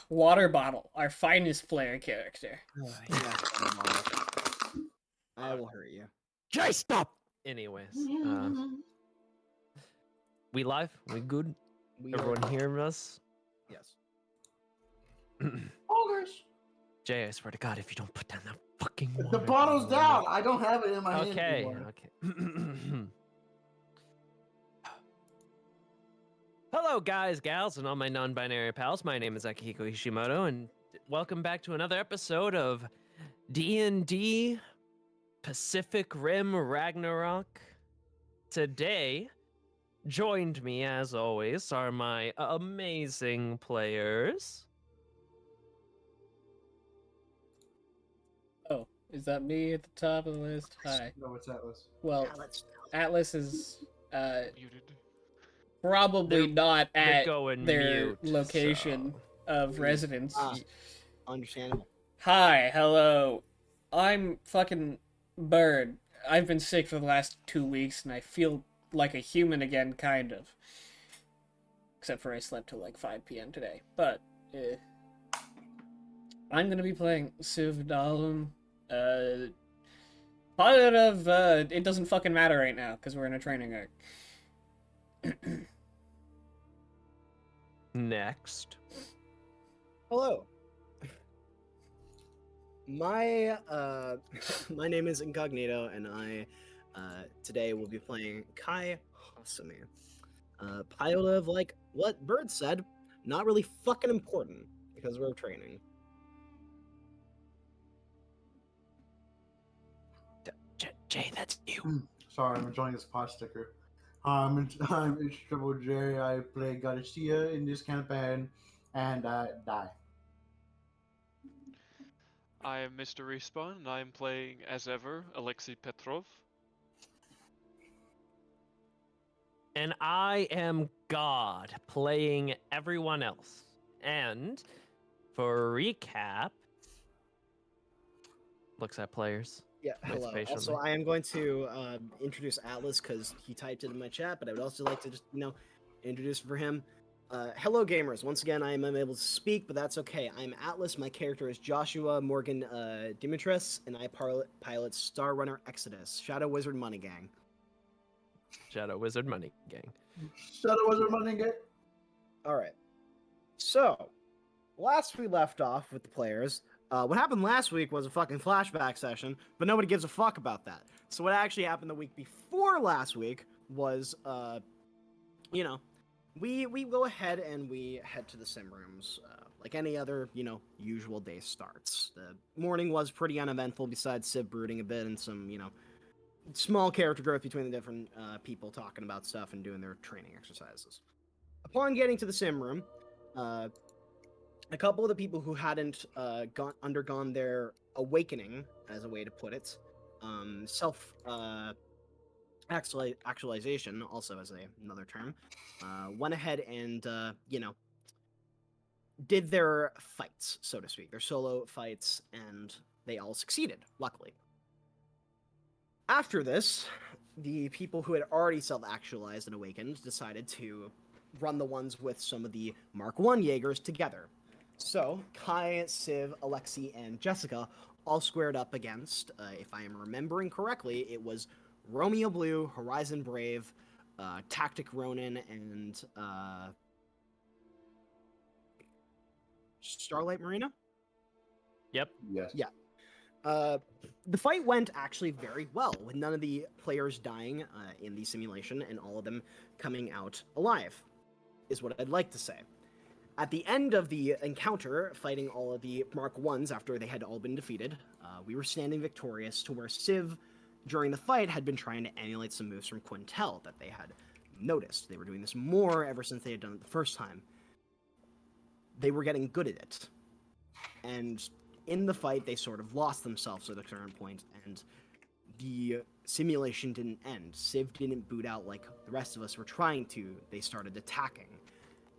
Water Bottle, our finest player character. Yeah, I will hurt you. Jay, stop! Anyways, we live? We good? Everyone hearing us? Yes. Ogres. Jay, I swear to God, if you don't put down that fucking The water bottle's bottle, down. I don't have it in my hand Okay, anymore. okay. Hello, guys, gals, and all my non-binary pals. My name is Akihiko Hishimoto, and welcome back to another episode of D&D Pacific Rim Ragnarok. Today, joined me, as always, are my amazing players. Oh, is that me at the top of the list? Hi. No, it's Atlas. Well, Atlas is Muted. probably not They're at going their mute, location of residence. Understandable. Hi, hello. I'm fucking Bird. I've been sick for the last 2 weeks and I feel like a human again, kind of. Except for I slept till like 5 p.m. today. But, I'm gonna be playing Civ Dalum. Pilot of, it doesn't fucking matter right now, because we're in a training arc. Next. Hello. My my name is Incognito, and I today will be playing Kai Hasame. Pilot of, like what Bird said, not really fucking important because we're training. Jay, that's you. Sorry, I'm enjoying this pot sticker. I'm Triple J. I play Garcia in this campaign and die. I am Mr. Respawn, and I am playing, as ever, Alexei Petrov. And I am God, playing everyone else. And for recap, looks at players. Yeah, Waits hello. patiently. Also, I am going to introduce Atlas because he typed it in my chat, but I would also like to just, introduce for him. Hello, gamers. Once again, I am unable to speak, but that's okay. I'm Atlas. My character is Joshua Morgan Dimitris, and I pilot Star Runner Exodus, Shadow Wizard Money Gang. Shadow Wizard Money Gang. Shadow Wizard running it. All right. So, last we left off with the players, what happened last week was a fucking flashback session, but nobody gives a fuck about that. So what actually happened the week before last week was, we go ahead and we head to the sim rooms, like any other, usual day starts. The morning was pretty uneventful besides Civ brooding a bit and some, small character growth between the different people talking about stuff and doing their training exercises. Upon getting to the sim room, a couple of the people who hadn't undergone their awakening, as a way to put it, actualization, also as another term, went ahead and did their fights, so to speak, their solo fights, and they all succeeded, luckily. After this, the people who had already self-actualized and awakened decided to run the ones with some of the Mark I Jaegers together. So, Kai, Civ, Alexei, and Jessica all squared up against, if I am remembering correctly, it was Romeo Blue, Horizon Brave, Tactic Ronin, and Starlight Marina? Yep. Yes. Yeah. The fight went actually very well, with none of the players dying in the simulation and all of them coming out alive, is what I'd like to say. At the end of the encounter, fighting all of the Mark Is after they had all been defeated, we were standing victorious to where Civ, during the fight, had been trying to emulate some moves from Quintel that they had noticed. They were doing this more ever since they had done it the first time. They were getting good at it. And in the fight, they sort of lost themselves at a certain point, and the simulation didn't end. Civ didn't boot out like the rest of us were trying to. They started attacking.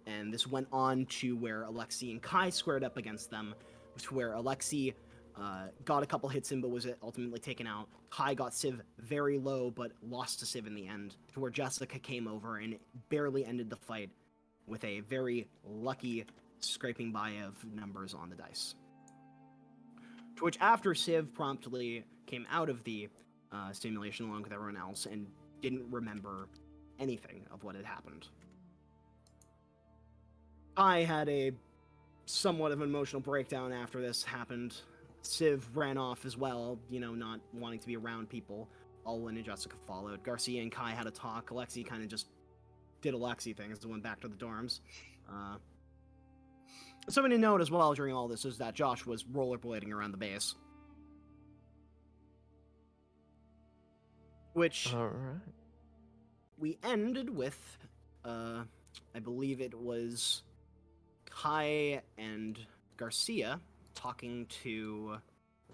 And this went on to where Alexei and Kai squared up against them, to where Alexei got a couple hits in but was ultimately taken out. Kai got Civ very low but lost to Civ in the end, to where Jessica came over and barely ended the fight with a very lucky scraping by of numbers on the dice. To which, after Civ promptly came out of the simulation along with everyone else and didn't remember anything of what had happened. I had a somewhat of an emotional breakdown after this happened. Civ ran off as well, not wanting to be around people. Olin and Jessica followed. Garcia and Kai had a talk. Alexi kind of just did Alexi things and went back to the dorms. Something to note as well during all this is that Josh was rollerblading around the base. Which All right. we ended with, I believe it was Kai and Garcia talking to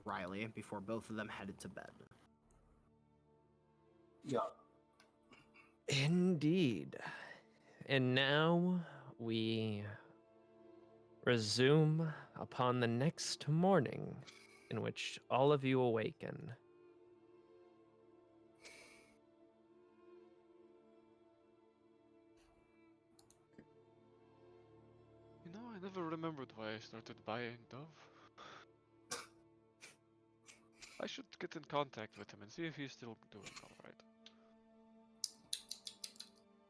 Riley before both of them headed to bed. Yeah. Indeed. And now we resume upon the next morning in which all of you awaken. You know, I never remembered why I started buying Dove. I should get in contact with him and see if he's still doing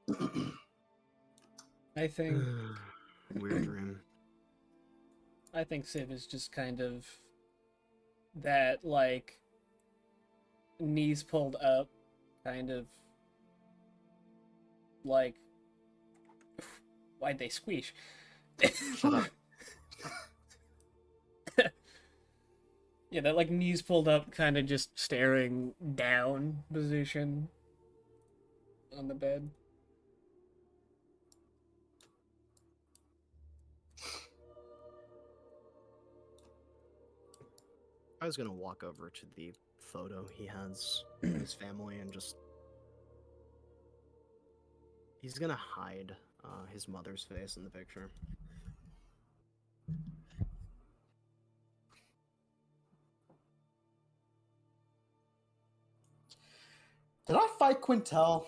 alright. I think Weird dream. I think Civ is just kind of that, like, knees pulled up, kind of, like, why'd they squeeze? Shut up. Yeah, that, like, knees pulled up, kind of just staring down position on the bed. I was gonna walk over to the photo he has of his family and just... He's gonna hide his mother's face in the picture. Did I fight Quintel?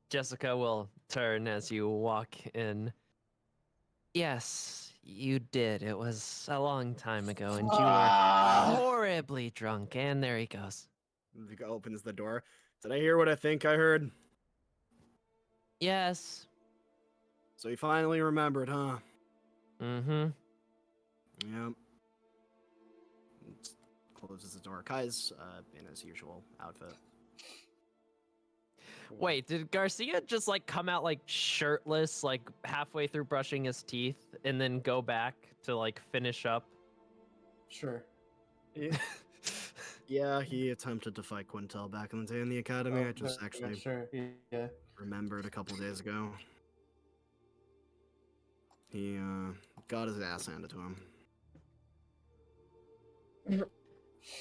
Jessica will turn as you walk in. Yes, you did. It was a long time ago, and you were horribly drunk. And there he goes. He opens the door. Did I hear what I think I heard? Yes. So he finally remembered, huh? Mm-hmm. Yep. Closes the door. Kai's in his usual outfit. Wait, did Garcia just like come out like shirtless, like halfway through brushing his teeth, and then go back to like finish up? Sure. Yeah, he attempted to fight Quintel back in the day in the academy. I just actually Sure. Yeah. remembered a couple days ago. He got his ass handed to him.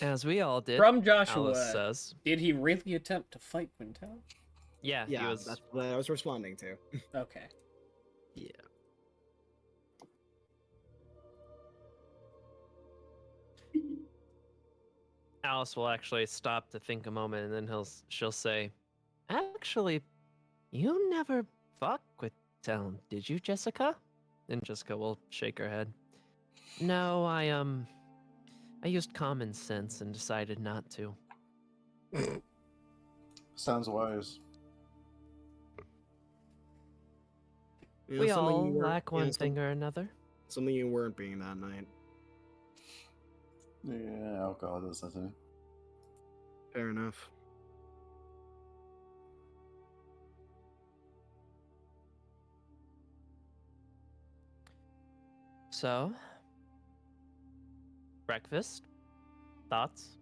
As we all did. From Alice Joshua, says. did he really attempt to fight Quintel? Yeah, Yeah, he was. that's what I was responding to. Okay. Yeah. Alice will actually stop to think a moment, and then she'll say, "Actually, you never fuck with Town, did you, Jessica?" And Jessica will shake her head. No, I used common sense and decided not to. Sounds wise. You know, We something all you weren't- lack yeah, one thing or another. Something you weren't being that night. Yeah, alcohol does that to me. Fair enough. So, breakfast? Thoughts?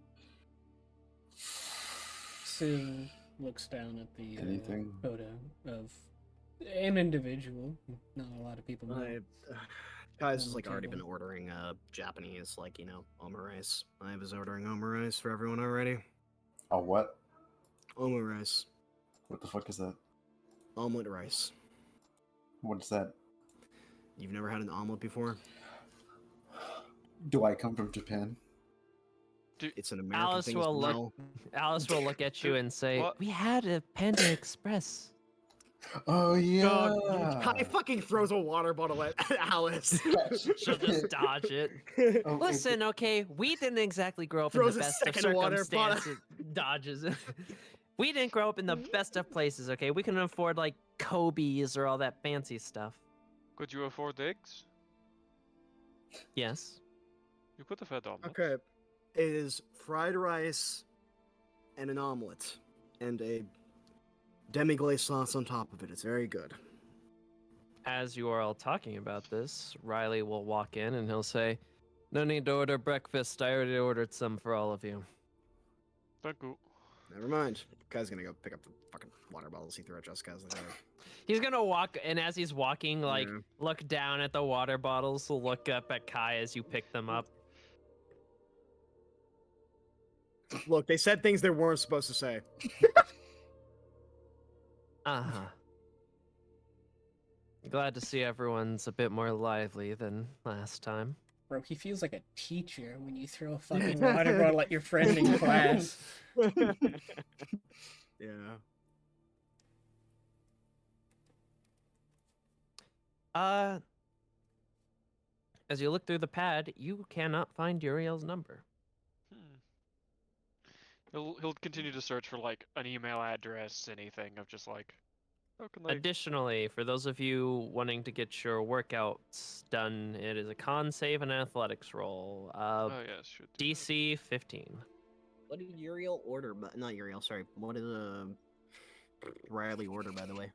Civ looks down at the Anything? photo of an individual. Not a lot of people know. Guys On has the like already table. been ordering Japanese, like, omurice. I was ordering omurice for everyone already. A what? Omurice. What the fuck is that? Omelet rice. What is that? You've never had an omelet before? Do I come from Japan? It's an American Alice thing as will well. look. Alice will look at you and say, What? "We had a Panda Express." Oh yeah. Kai fucking throws a water bottle at Alice. She'll just dodge it. Oh, Listen, okay, we didn't exactly grow up in Throws the a best of second water bottle. circumstances. Dodges. We didn't grow up in the best of places, okay? We can afford like Kobe's or all that fancy stuff. Could you afford eggs? Yes. You could have had omelets. Okay. It is fried rice and an omelet and a demi-glace sauce on top of it. It's very good. As you are all talking about this, Riley will walk in and he'll say, "No need to order breakfast. I already ordered some for all of you." Thank you. Never mind. Kai's gonna go pick up the fucking water bottles he threw at Jessica's. He's gonna walk, and as he's walking, like, Yeah. look down at the water bottles, look up at Kai as you pick them up. Look, they said things they weren't supposed to say. Uh-huh. Glad to see everyone's a bit more lively than last time. Bro, he feels like a teacher when you throw a fucking water bottle at your friend in class. Yeah. As you look through the pad, you cannot find Uriel's number. Hmm. He'll continue to search for like an email address, anything of just like, how can I? Additionally, for those of you wanting to get your workouts done, it is a con save and athletics roll. Oh yes, should. DC 15. What did Uriel order? But not Uriel. Sorry. What did Riley order? By the way.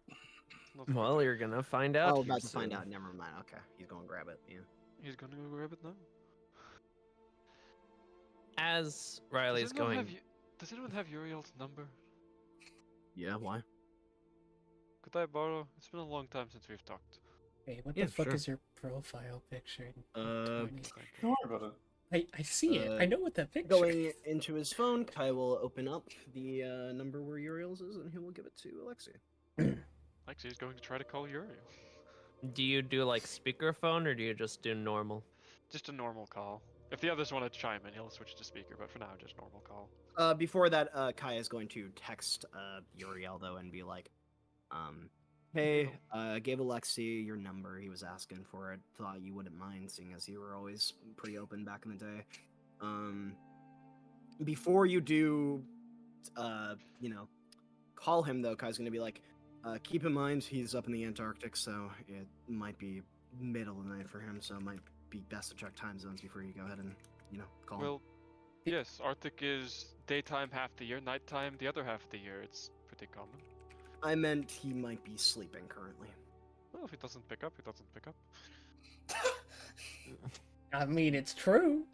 Well, you're gonna find out. Oh, here about to find soon. out. Never mind. Okay, he's gonna grab it. Yeah. He's gonna go grab it now. As Riley's going, Does anyone have Uriel's number? Yeah. Why? Could I borrow? It's been a long time since we've talked. Hey, what Yeah, the fuck sure. is your profile picture? in 20? Don't worry about it. I see it. I know what that picture Going is. into his phone, Kai will open up the number where Uriel's is, and he will give it to Alexi. Actually, he's going to try to call Uriel. do you do like speakerphone or do you just do normal? Just a normal call. If the others want to chime in, he'll switch to speaker, but for now, just normal call. Before that, Kai is going to text Uriel though and be like, "Hey, gave Alexi your number. He was asking for it. Thought you wouldn't mind, seeing as you were always pretty open back in the day. Before you do, call him though. Kai's gonna be like, keep in mind he's up in the Antarctic, so it might be middle of the night for him. So it might be best to check time zones before you go ahead and call him." Well, yes, Arctic is daytime half the year, nighttime the other half of the year. It's pretty common. I meant he might be sleeping currently. Well, if he doesn't pick up, he doesn't pick up. I mean, it's true.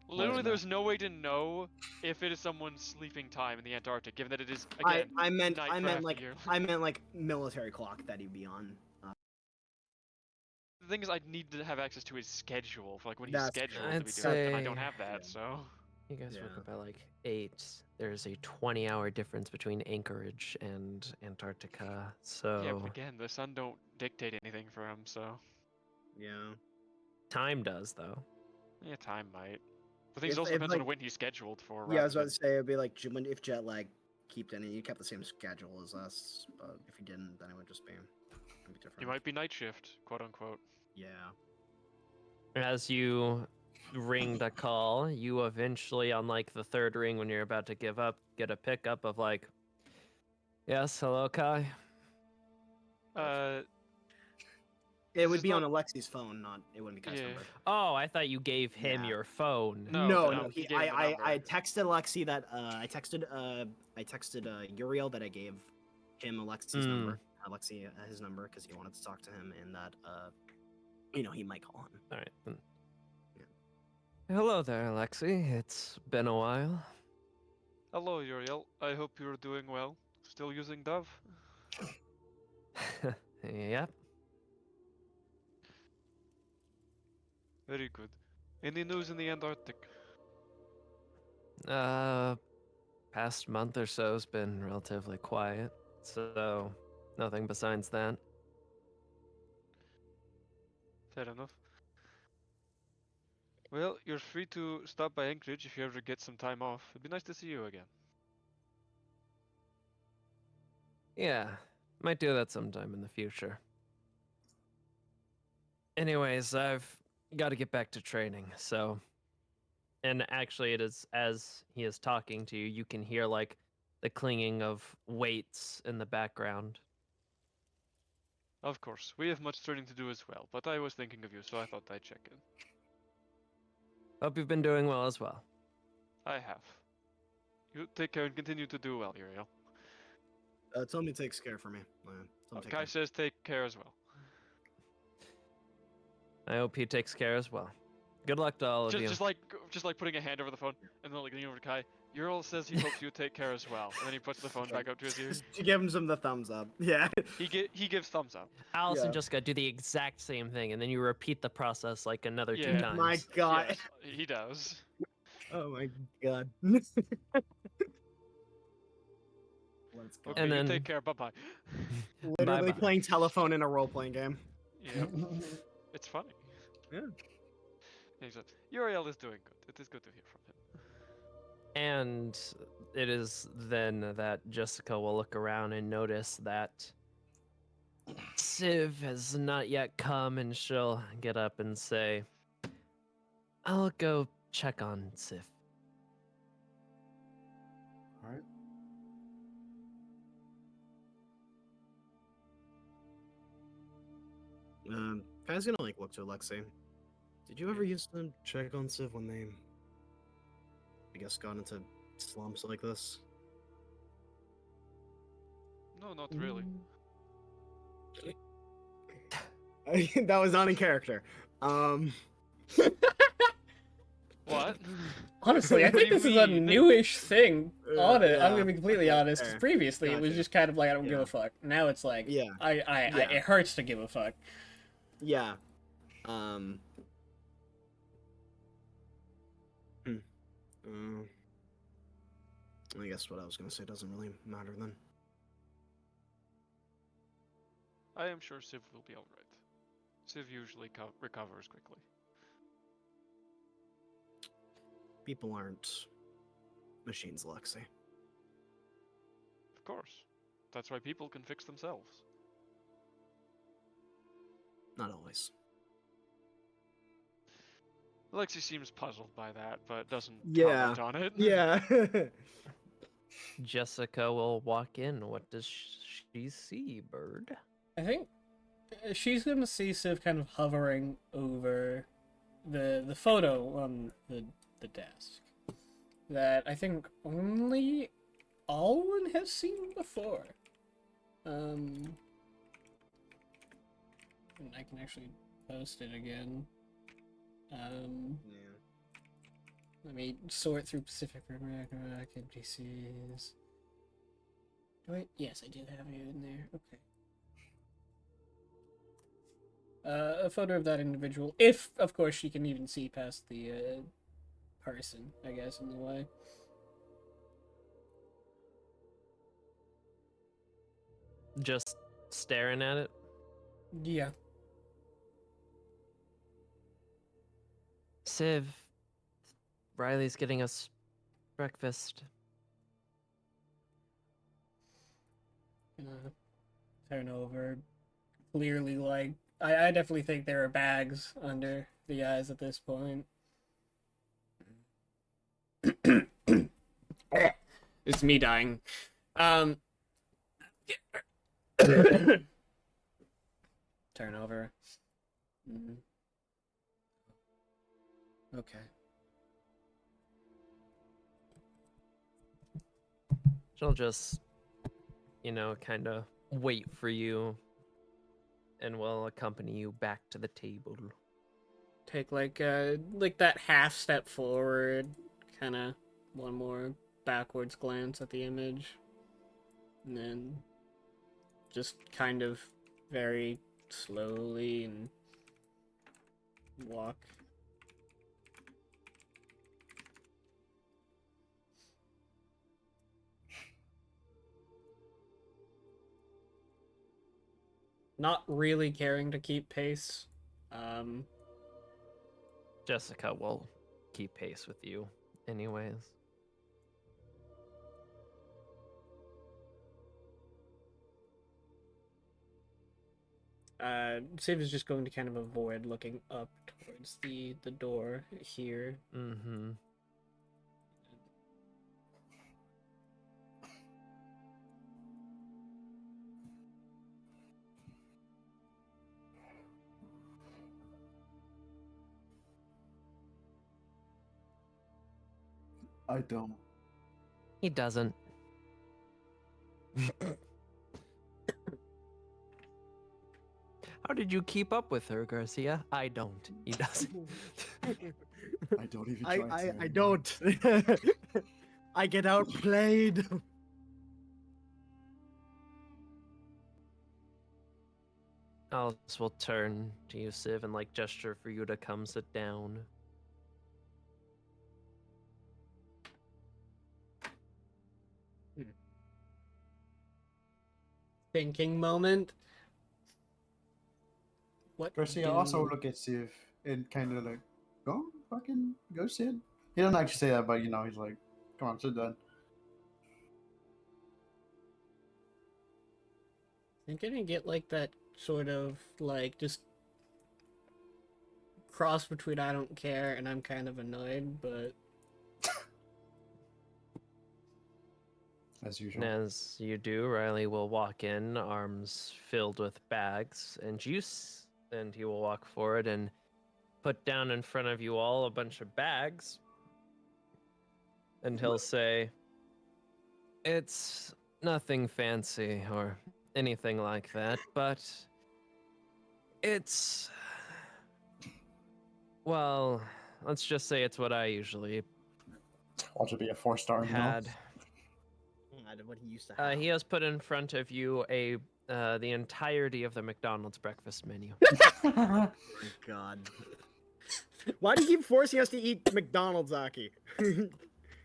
Literally, that? there's no way to know if it is someone's sleeping time in the Antarctic, given that it is again. I meant night for half the year. I meant like military clock that he'd be on. The thing is, I need to have access to his schedule for like when he's That's scheduled fair. to be I'd doing it, and I don't say- have that, Yeah. so. You guys woke Yeah. up at like 8. There's a 20-hour difference between Anchorage and Antarctica. So Yeah, but again, the sun don't dictate anything for him, so. Yeah. time does though. Yeah, time might. The thing If- also if, depends on like- when he's scheduled for. Yeah, I was rather about to say it'd be like if jet lag kept any, you kept the same schedule as us, but if you didn't, then it would just be different. You might be night shift, quote unquote. Yeah. As you ring the call, you eventually, on like the third ring when you're about to give up, get a pickup of like, "Yes, hello, Kai." It would is be on not- Alexi's phone, not it wouldn't be Kai's Yeah. number. Oh, I thought you gave him Yeah. your phone. No, no, no, no. he gave him the I number. texted Alexi that I texted Uriel that I gave him Alexi's number, Alexi his number because he wanted to talk to him, and that he might call him. All right. Then. Yeah. Hello there, Alexi. It's been a while. Hello, Uriel. I hope you're doing well. Still using Dove? Yep. Very good. Any news in the Antarctic? Past month or so has been relatively quiet, so nothing besides that. Fair enough. Well, you're free to stop by Anchorage if you ever get some time off. It'd be nice to see you again. Yeah, Might do that sometime in the future. Anyways, I've got to get back to training, so. And actually, it is as he is talking to you, you can hear like the clinging of weights in the background. Of course, we have much training to do as well, but I was thinking of you, so I thought I'd check in. Hope you've been doing well as well. I have. You take care and continue to do well, Uriel. Tommy takes care for me. Tommy take Kai care. says take care as well. I hope he takes care as well. Good luck to all of you. Just like putting a hand over the phone and then like leaning over to Kai. Uriel says he hopes you take care as well, and then he puts the phone back up to his ear. Just to give him the thumbs up. Yeah. He gives thumbs up. Alice and Yeah. Jessica do the exact same thing, and then you repeat the process like another two Yeah. times. My God. Yes, he does. Oh my God. Let's go. Okay, And you then- take care. Bye bye. Literally Bye-bye. playing telephone in a role-playing game. Yeah, it's funny. Yeah. He said, Uriel is doing good. It is good to hear from him. And it is then that Jessica will look around and notice that Civ has not yet come, and she'll get up and say, I'll go check on Civ. All right. Guy's gonna like look to Alexei. Did you ever used to check on Civ when they, I guess, got into slumps like this? No, not really. That was not in character. What? Honestly, I What do think you this is a mean? newish thing on it. I'm Yeah. gonna be completely Okay, honest. 'Cause fair. previously, it was Gotcha. just kind of like I don't give Yeah. a fuck. Now it's like, Yeah. I Yeah. it hurts to give a fuck. Yeah. I guess what I was gonna say doesn't really matter then. I am sure Civ will be alright. Civ usually recovers quickly. People aren't machines, Alexei. Of course. That's why people can fix themselves. Not always. Alexi seems puzzled by that, but doesn't Yeah. comment on it. Yeah. Jessica will walk in. What does she see, Bird? I think she's gonna see Civ kind of hovering over the photo on the desk that I think only Alwyn has seen before. And I can actually post it again. Let me sort through Pacific Rim, Ragnarok, NPCs. Wait, yes, I do have you in there. Okay. A photo of that individual, if, of course, she can even see past the person, I guess, in the way. Just staring at it? Yeah. Civ, Riley's getting us breakfast. Turn over. Clearly, like, I definitely think there are bags under the eyes at this point. It's me dying. Turn over. Okay. She'll just, kind of wait for you and will accompany you back to the table. Take like that half step forward, kind of one more backwards glance at the image, and then just kind of very slowly and walk. Not really caring to keep pace. Jessica will keep pace with you, anyways. Civ is just going to kind of avoid looking up towards the door here. Mm-hmm. I don't. He doesn't. How did you keep up with her, Garcia? I don't. He doesn't. I don't even try to. I don't. I get outplayed. Alice will turn to you, Civ, and like gesture for you to come sit down. Thinking moment. What Garcia do... also look at Civ and kind of like, go sit. He doesn't actually say that, but you know, he's like, come on, sit down. I'm gonna get like that sort of like just cross between I don't care and I'm kind of annoyed, but As usual. And as you do, Riley will walk in, arms filled with bags and juice, and he will walk forward and put down in front of you all a bunch of bags. And he'll say, "It's nothing fancy or anything like that, but it's, well, let's just say it's what I usually Ought to be a 4-star meal. had." What he used to have. He has put in front of you the entirety of the McDonald's breakfast menu. Oh my god. Why do you keep forcing us to eat McDonald's, Aki?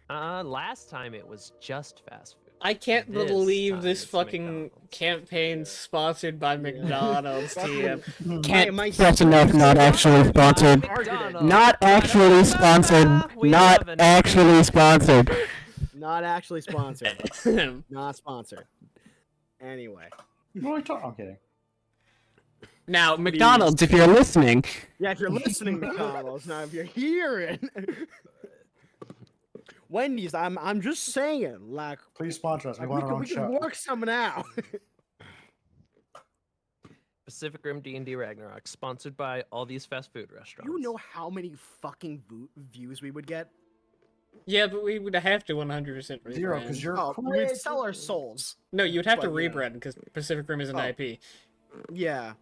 Last time it was just fast food. I can't This believe time this it's fucking McDonald's. campaign sponsored by McDonald's, TM. My Can't That's enough, not actually sponsored. McDonald's. Not actually sponsored. We Not love it. actually sponsored. Not actually sponsored. Not sponsored. Anyway. What are we talking? I'm kidding. Now, McDonald's, if you're listening. Yeah, if you're listening, McDonald's. Now, if you're hearing, Wendy's. I'm just saying, like, Please sponsor us. We we want our can, own we can show. work something out. Pacific Rim D&D Ragnarok, sponsored by all these fast food restaurants. You know how many fucking views we would get? yeah, but we would have to 100% rebrand. 0, because you're Oh, we would sell our souls. No, you'd have to But, you know. rebrand because Pacific Rim is an Oh. IP. Yeah.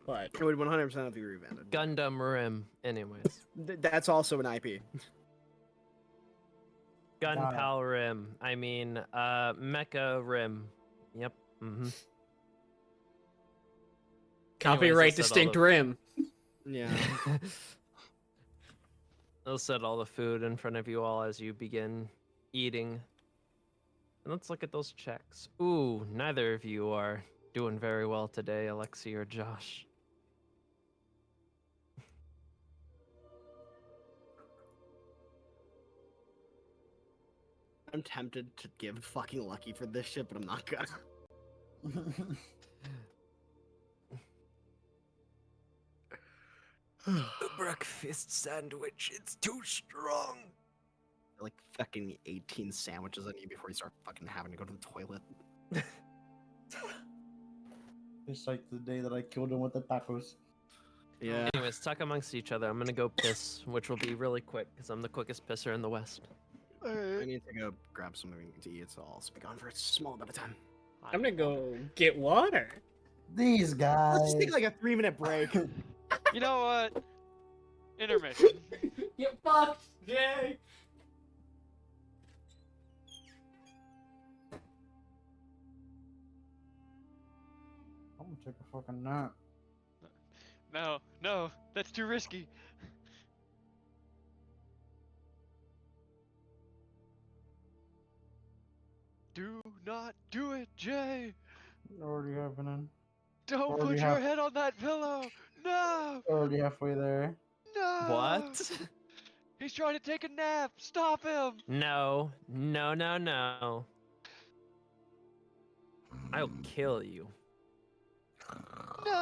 But It would 100% have to be rebranded. Gundam Rim. Anyways. That's also an IP. Gunpowder Rim. I mean, Mecha Rim. Yep. Mm-hmm. copyright distinct Rim. Yeah. They'll set all the food in front of you all as you begin eating. And let's look at those checks. Ooh, neither of you are doing very well today, Alexi or Josh. I'm tempted to give fucking Lucky for this shit, but I'm not gonna. The breakfast sandwich, it's too strong. Like fucking 18 sandwiches on you before you start fucking having to go to the toilet. It's like the day that I killed him with the tacos. Yeah. Anyways, talk amongst each other. I'm gonna go piss, which will be really quick because I'm the quickest pisser in the West. I need to go grab something to eat, so I'll be gone for a small bit of time. I'm gonna go get water. These guys. Let's just take like a 3-minute break. You know what? Intermission. Get fucked, Jay! I'm gonna take a fucking nap. No, no, that's too risky. Do not do it, Jay! Already happening. Don't Already put your have- head on that pillow! No! Already halfway there. No! What? He's trying to take a nap! Stop him! No, no, no, no. I'll kill you. No!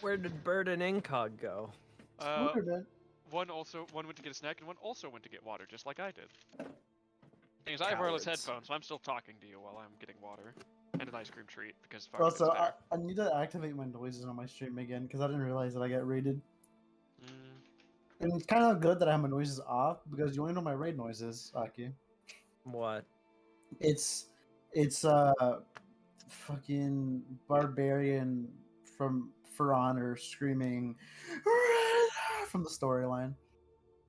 Where did Bird and Incog go? Man. One went to get a snack, and one also went to get water, just like I did. Because I have wireless Cowards. headphones, so I'm still talking to you while I'm getting water and an ice cream treat because fuck Also, it's fair. I need to activate my noises on my stream again because I didn't realize that I get raided. Mm. And it's kind of good that I have my noises off because you want to know my raid noises, Aki. What? It's fucking barbarian from For Honor screaming from the storyline,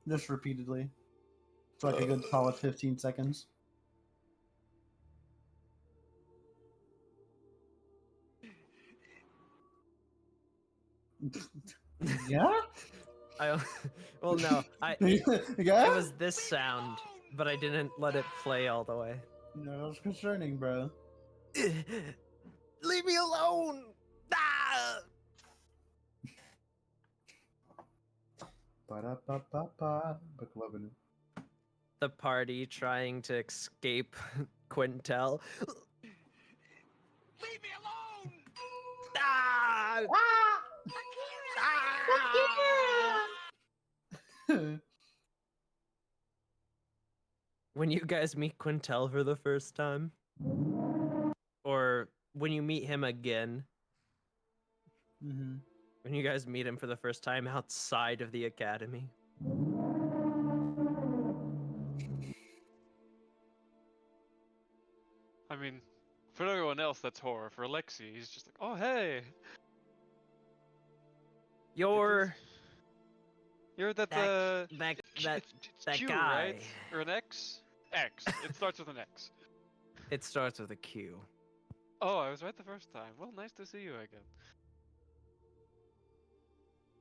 just repeatedly. It's like a good solid 15 seconds. Yeah? Well, no, Yeah? it was this sound, but I didn't let it play all the way. No, it's concerning, bro. Leave me alone! Ah! Ba-da-ba-ba-ba. McLovin. The party trying to escape Quintel. Leave me alone! Ah! Ah! When you guys meet Quintel for the first time, or when you meet him again, Mm-hmm. when you guys meet him for the first time outside of the academy. I mean, for everyone else, that's horror. For Alexi, he's just like, oh hey, You're you're that that it's that Q, guy. right? Or an X? X. It starts with an X. It starts with a Q. Oh, I was right the first time. Well, nice to see you again.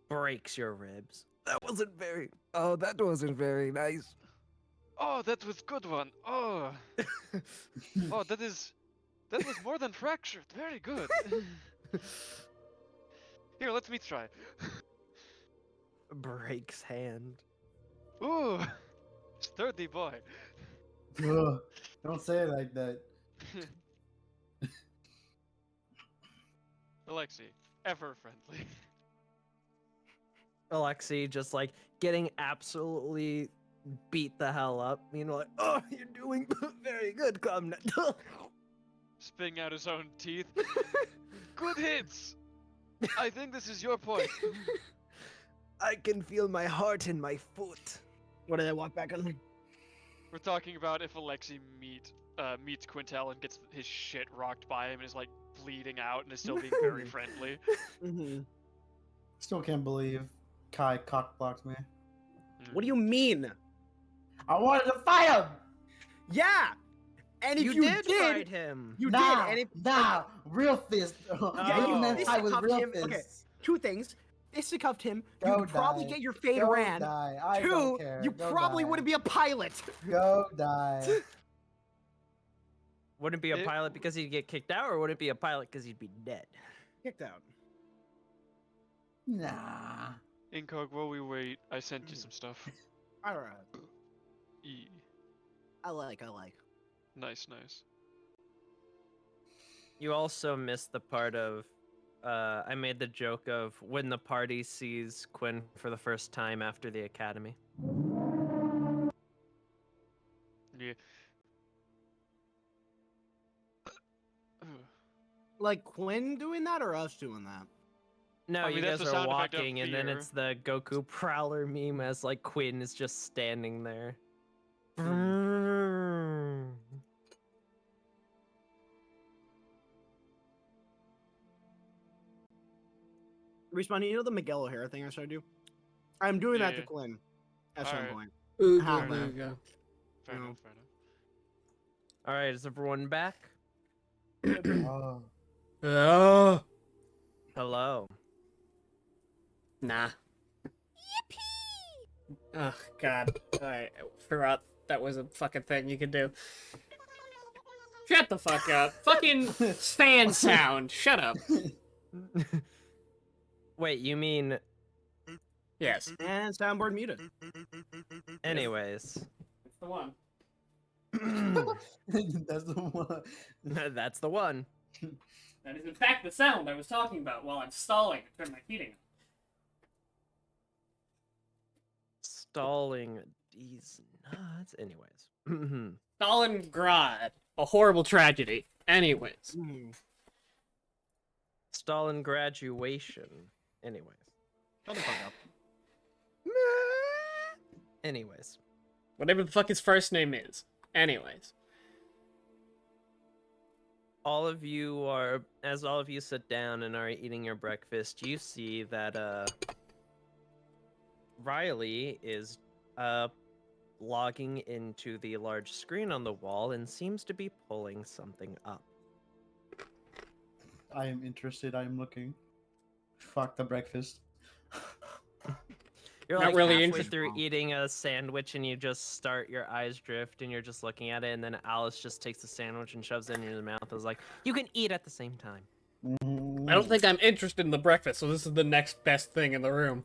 Breaks your ribs. That wasn't very. Oh, that wasn't very nice. Oh, that was good one. Oh, oh, that was more than fractured. Very good. Here, let me try. Breaks hand. Ooh, sturdy boy. Ugh, don't say it like that. Alexi, ever friendly. Alexi just like getting absolutely beat the hell up. You know, like, oh, you're doing very good, Comnet. Spitting out his own teeth. Good hits. I think this is your point. I can feel my heart in my foot. What did I walk back on? We're talking about if Alexi meets Quintel and gets his shit rocked by him and is like bleeding out and is still being very friendly. Mm-hmm. Still can't believe Kai cockblocked me. What do you mean? I wanted to fight him! Yeah! And if you did fight him. you Nah, did, and if nah, real fist. yeah, you meant fight with fisticuffed real him. fists. Okay, two things. Fisticuffed him. Go You could probably die. get your fade Go ran. die. I Two, don't care. you Go probably die. wouldn't be a pilot. Go die. Wouldn't be a It- pilot because he'd get kicked out, or would it be a pilot because he'd be dead? Kicked out. Nah. Incog, while we wait, I sent you some stuff. All right. E. I like. Nice, nice. You also missed the part of, I made the joke of when the party sees Quinn for the first time after the academy. Yeah. Like Quinn doing that or us doing that? No, I mean, you that's guys the are sound effect of walking, and then fear. it's the Goku Prowler meme as like Quinn is just standing there. Respawn, you know the Miguel O'Hara thing I started to do? I'm doing that to Yeah. Quinn at some Alright. point. Ooga Have I? booga. Fair No. enough, fair enough. All right, is everyone back? Oh. Oh, Hello. nah. Yippee! Oh God! I forgot that was a fucking thing you could do. Shut the fuck up! Fucking fan sound. Shut up. Wait, you mean? Yes, And soundboard muted. Anyways, it's the one. That's the one. that's the one. That is in fact the sound I was talking about while I'm stalling to turn my heating on. Stalling these nuts. Anyways. Stalingrad. A horrible tragedy. Anyways. Stalin graduation. Anyways. Shut the fuck up. Anyways. Whatever the fuck his first name is. Anyways. All of you sit down and are eating your breakfast, you see that Riley is logging into the large screen on the wall and seems to be pulling something up. I am interested. I am looking. Fuck the breakfast. You're Not like really halfway interested. through eating a sandwich and you just start your eyes drift and you're just looking at it, and then Alice just takes the sandwich and shoves it in your mouth. I was like, you can eat at the same time. I don't think I'm interested in the breakfast, so this is the next best thing in the room.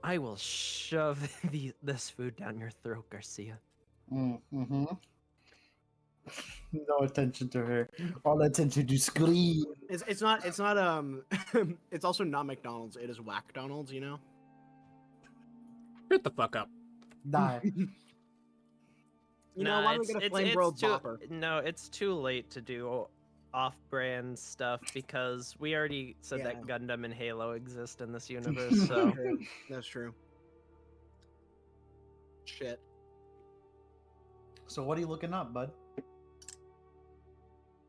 I will shove this food down your throat, Garcia. No attention to her. All attention to screen. It's not it's also not McDonald's, it is Whack-Donald's, you know? Shut the fuck up. Die. You know, why don't we get a flame broiled popper? No, it's too late to do off-brand stuff because we already said that Gundam and Halo exist in this universe, so... That's true. Shit. So what are you looking up, bud?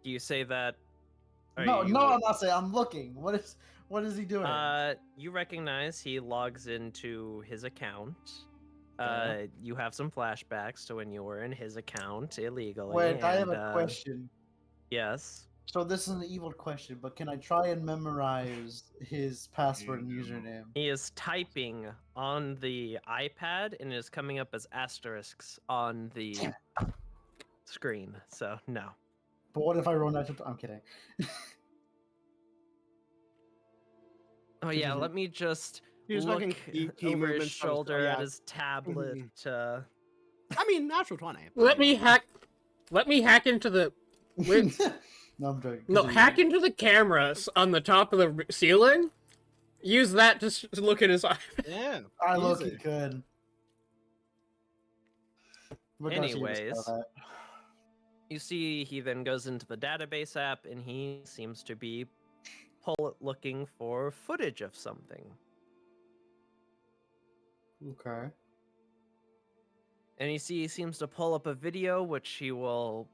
Do you say that... No, I'm not saying. I'm looking. What is he doing? You recognize he logs into his account. Okay. You have some flashbacks to when you were in his account illegally. Wait, I have and, a question. Yes. So this is an evil question, but can I try and memorize his password and username? He is typing on the iPad and it is coming up as asterisks on the screen. So no. But what if I roll natural? I'm kidding. Oh yeah, let me just He's look fucking key over his movements on his- shoulder yeah. at his tablet. I mean, natural 20. Let me hack into the... Wait, No, I'm joking. no, Continue. hack into the cameras on the top of the ceiling. Use that to look at his eye. Yeah. I look easy. it good. Look how she just Anyways. saw that. You see, he then goes into the database app and he seems to be looking for footage of something. Okay. And you see, he seems to pull up a video, which he will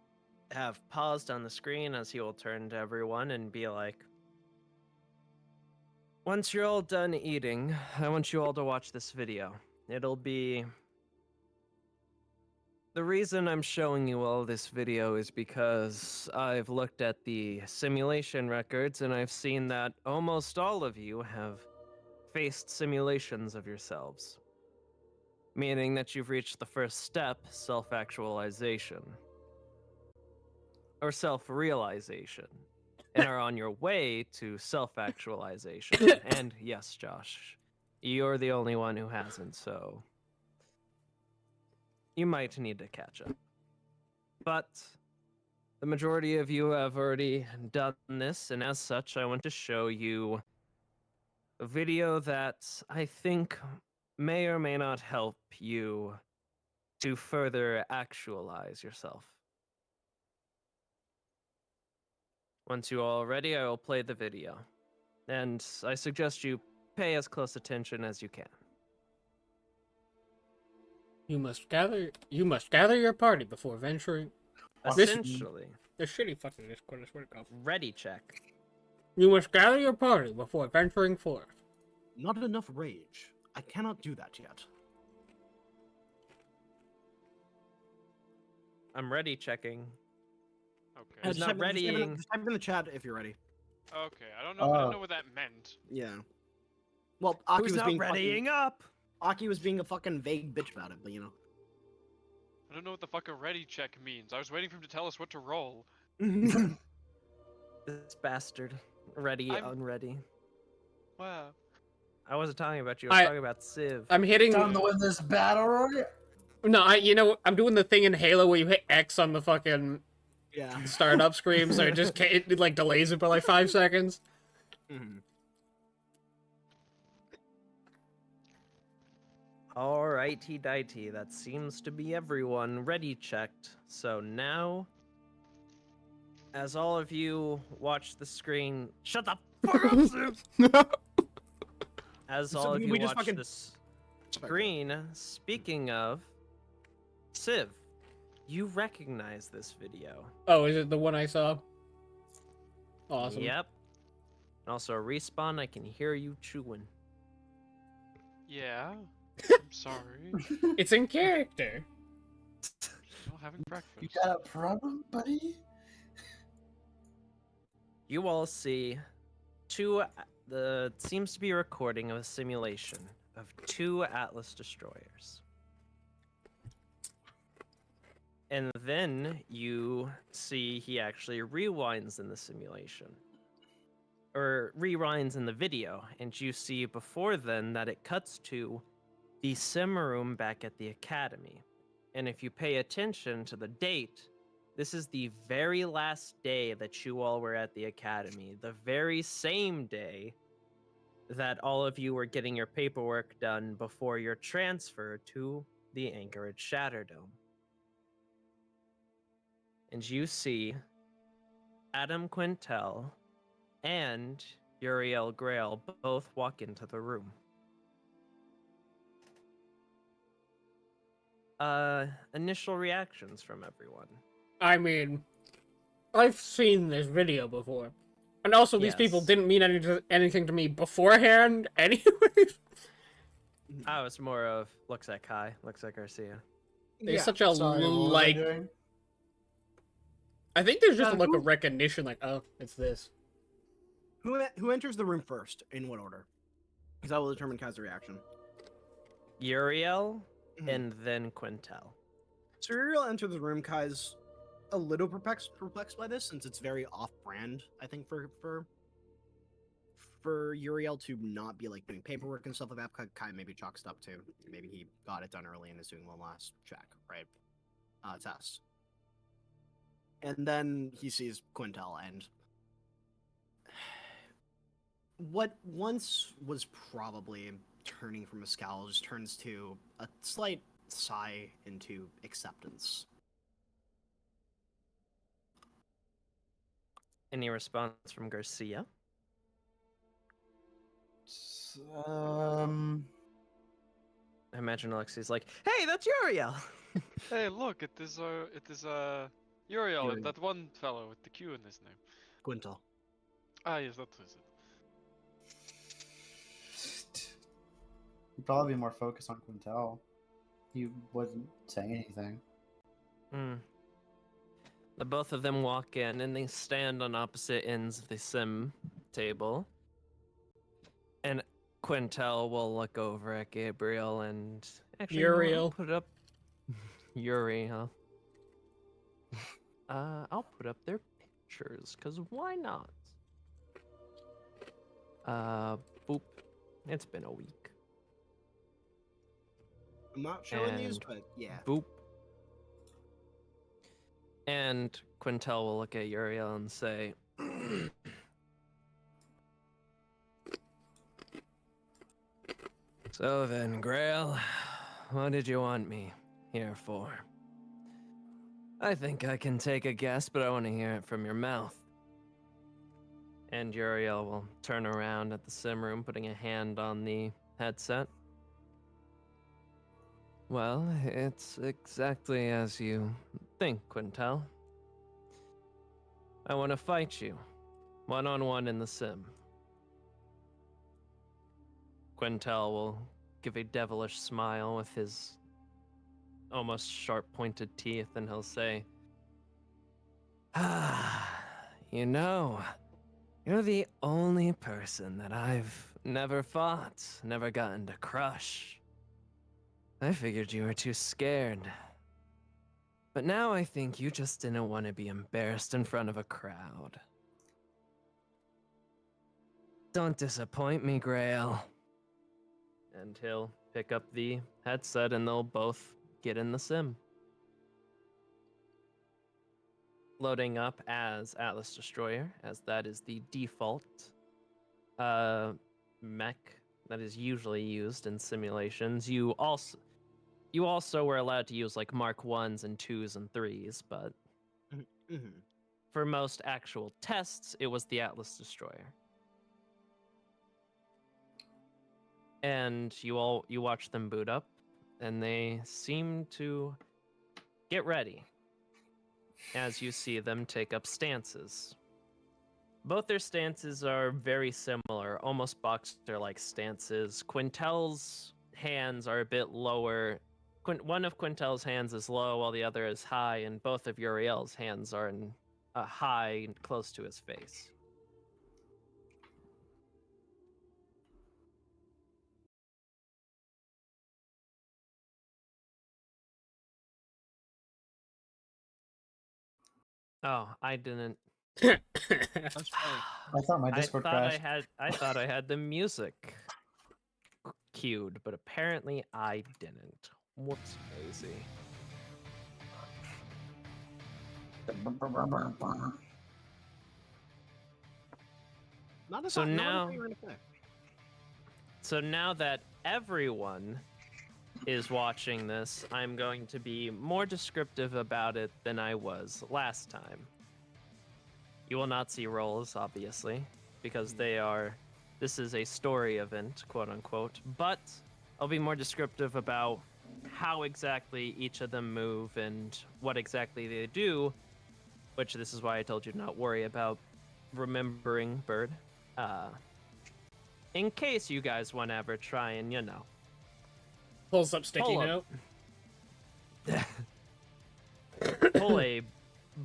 have paused on the screen as he will turn to everyone and be like, once you're all done eating, I want you all to watch this video. It'll be... The reason I'm showing you all this video is because I've looked at the simulation records and I've seen that almost all of you have faced simulations of yourselves. Meaning that you've reached the first step, self-actualization. Or self-realization. And are on your way to self-actualization. And yes, Josh, you're the only one who hasn't, so... You might need to catch up. But the majority of you have already done this, and as such, I want to show you a video that I think may or may not help you to further actualize yourself. Once you are all ready, I will play the video. And I suggest you pay as close attention as you can. You must gather your party before venturing. Essentially, The shitty fucking Discord, I swear to God. ready check. You must gather your party before venturing forth. Not enough rage. I cannot do that yet. I'm ready checking. Okay. He's Just not type in- readying. Just type in the chat if you're ready. Okay, I don't know. I don't know what that meant. Yeah. Well, Aki Who's was not being readying up? Aki was being a fucking vague bitch about it, but you know. I don't know what the fuck a ready check means. I was waiting for him to tell us what to roll. This bastard. Ready, I'm- unready. Wow. I wasn't talking about you. I was I- talking about Civ. I'm hitting. Time to win this battle royale. No, I'm doing the thing in Halo where you hit X on the fucking Yeah. startup screen, so it like delays it by like 5 seconds. Mhm. Alrighty dighty, that seems to be everyone ready checked. So now, as all of you watch the screen, shut the fuck up, Sim! As So all of we you just watch fucking- this screen, speaking of, Civ, you recognize this video. Oh, is it the one I saw? Awesome. Yep. And also, Respawn, I can hear you chewing. Yeah. I'm sorry. It's in character. Not having You breakfast. got a problem, buddy? You all see seems to be a recording of a simulation of 2 Atlas destroyers. And then you see he actually rewinds in the simulation. Or rewinds in the video, and you see before then that it cuts to the sim room back at the academy. And if you pay attention to the date, this is the very last day that you all were at the academy, the very same day that all of you were getting your paperwork done before your transfer to the Anchorage Shatterdome. And you see Adam Quintel and Uriel Grail both walk into the room. Initial reactions from everyone. I mean, I've seen this video before. And also, these people Yes. didn't mean anything to me beforehand, anyways. I was more of looks like Kai, looks like Garcia. There's Yeah. such a, Sorry, what was I like... doing? I think there's just a look who- of recognition, like, oh, it's this. Who enters the room first? In what order? Because I will determine Kai's reaction. Uriel Mhm. and then Quintel. So Uriel enters the room. Kai's a little perplexed by this, since it's very off-brand. I think for Uriel to not be like doing paperwork and stuff like that. Kai maybe chalks it up to maybe he got it done early and is doing one last check, right? Test. And then he sees Quintel, and what once was probably turning from a scowl just turns to a slight sigh into acceptance. Any response from Garcia? I imagine Alexi's like, "Hey, that's Uriel." Hey, look! It is Uriel and Uriel. that one fellow with the Q in his name. Quintel. Ah, yes, that is it. You'd probably be more focused on Quintel. He wasn't saying anything. The both of them walk in and they stand on opposite ends of the sim table. And Quintel will look over at Gabriel and actually you know what, I'll Uriel. put up Uriel. I'll put up their pictures, cause why not? Boop. It's been a week. I'm not showing these, And but yeah. Boop. And Quintel will look at Uriel and say, "So then, Grail, what did you want me here for? I think I can take a guess, but I want to hear it from your mouth." And Uriel will turn around at the sim room, putting a hand on the headset. "Well, it's exactly as you think, Quintel. I want to fight you, one-on-one in the sim." Quintel will give a devilish smile with his almost sharp-pointed teeth, and he'll say, "You know, you're the only person that I've never fought, never gotten to crush. I figured you were too scared. But now I think you just didn't want to be embarrassed in front of a crowd. Don't disappoint me, Grail." And he'll pick up the headset and they'll both get in the sim. Loading up as Atlas Destroyer, as that is the default mech that is usually used in simulations. You also were allowed to use like Mark 1s and 2s and 3s, but Mhm. for most actual tests, it was the Atlas Destroyer. And you watch them boot up, and they seem to get ready as you see them take up stances. Both their stances are very similar, almost boxer-like stances. Quintel's hands are a bit lower. One of Quintel's hands is low, while the other is high, and both of Uriel's hands are in high, close to his face. Oh, I didn't. That's funny. I thought my Discord crashed. I thought I had the music queued, but apparently I didn't. Whoops, daisy. Not a So thought- not a now- thing you're gonna say. So now that everyone is watching this, I'm going to be more descriptive about it than I was last time. You will not see rolls, obviously, because this is a story event, quote unquote, but I'll be more descriptive about how exactly each of them move and what exactly they do, which this is why I told you to not worry about remembering Bird. In case you guys want to ever try and, Pulls up sticky Pull up. note. pull a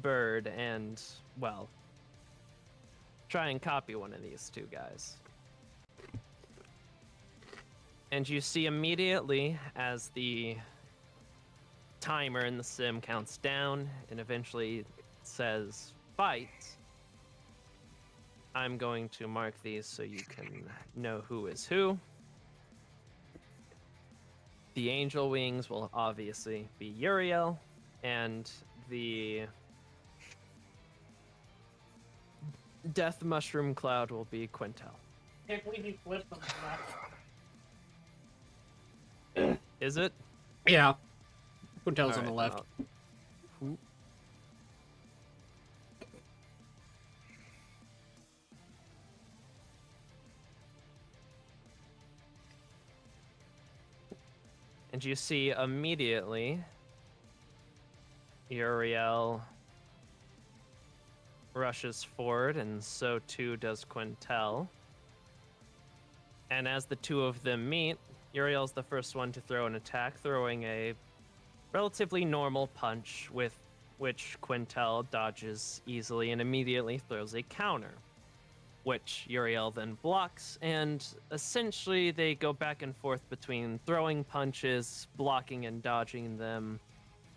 bird and, well, try and copy one of these two guys. And you see immediately as the timer in the sim counts down and eventually says fight, I'm going to mark these so you can know who is who. The angel wings will obviously be Uriel, and the death mushroom cloud will be Quintel. Can't believe you flipped them. Is it? Yeah. Quintel's on Alright, the left. And you see immediately Uriel rushes forward, and so too does Quintel. And as the two of them meet, Uriel's the first one to throw an attack, throwing a relatively normal punch with which Quintel dodges easily and immediately throws a counter, which Uriel then blocks, and essentially they go back and forth between throwing punches, blocking and dodging them,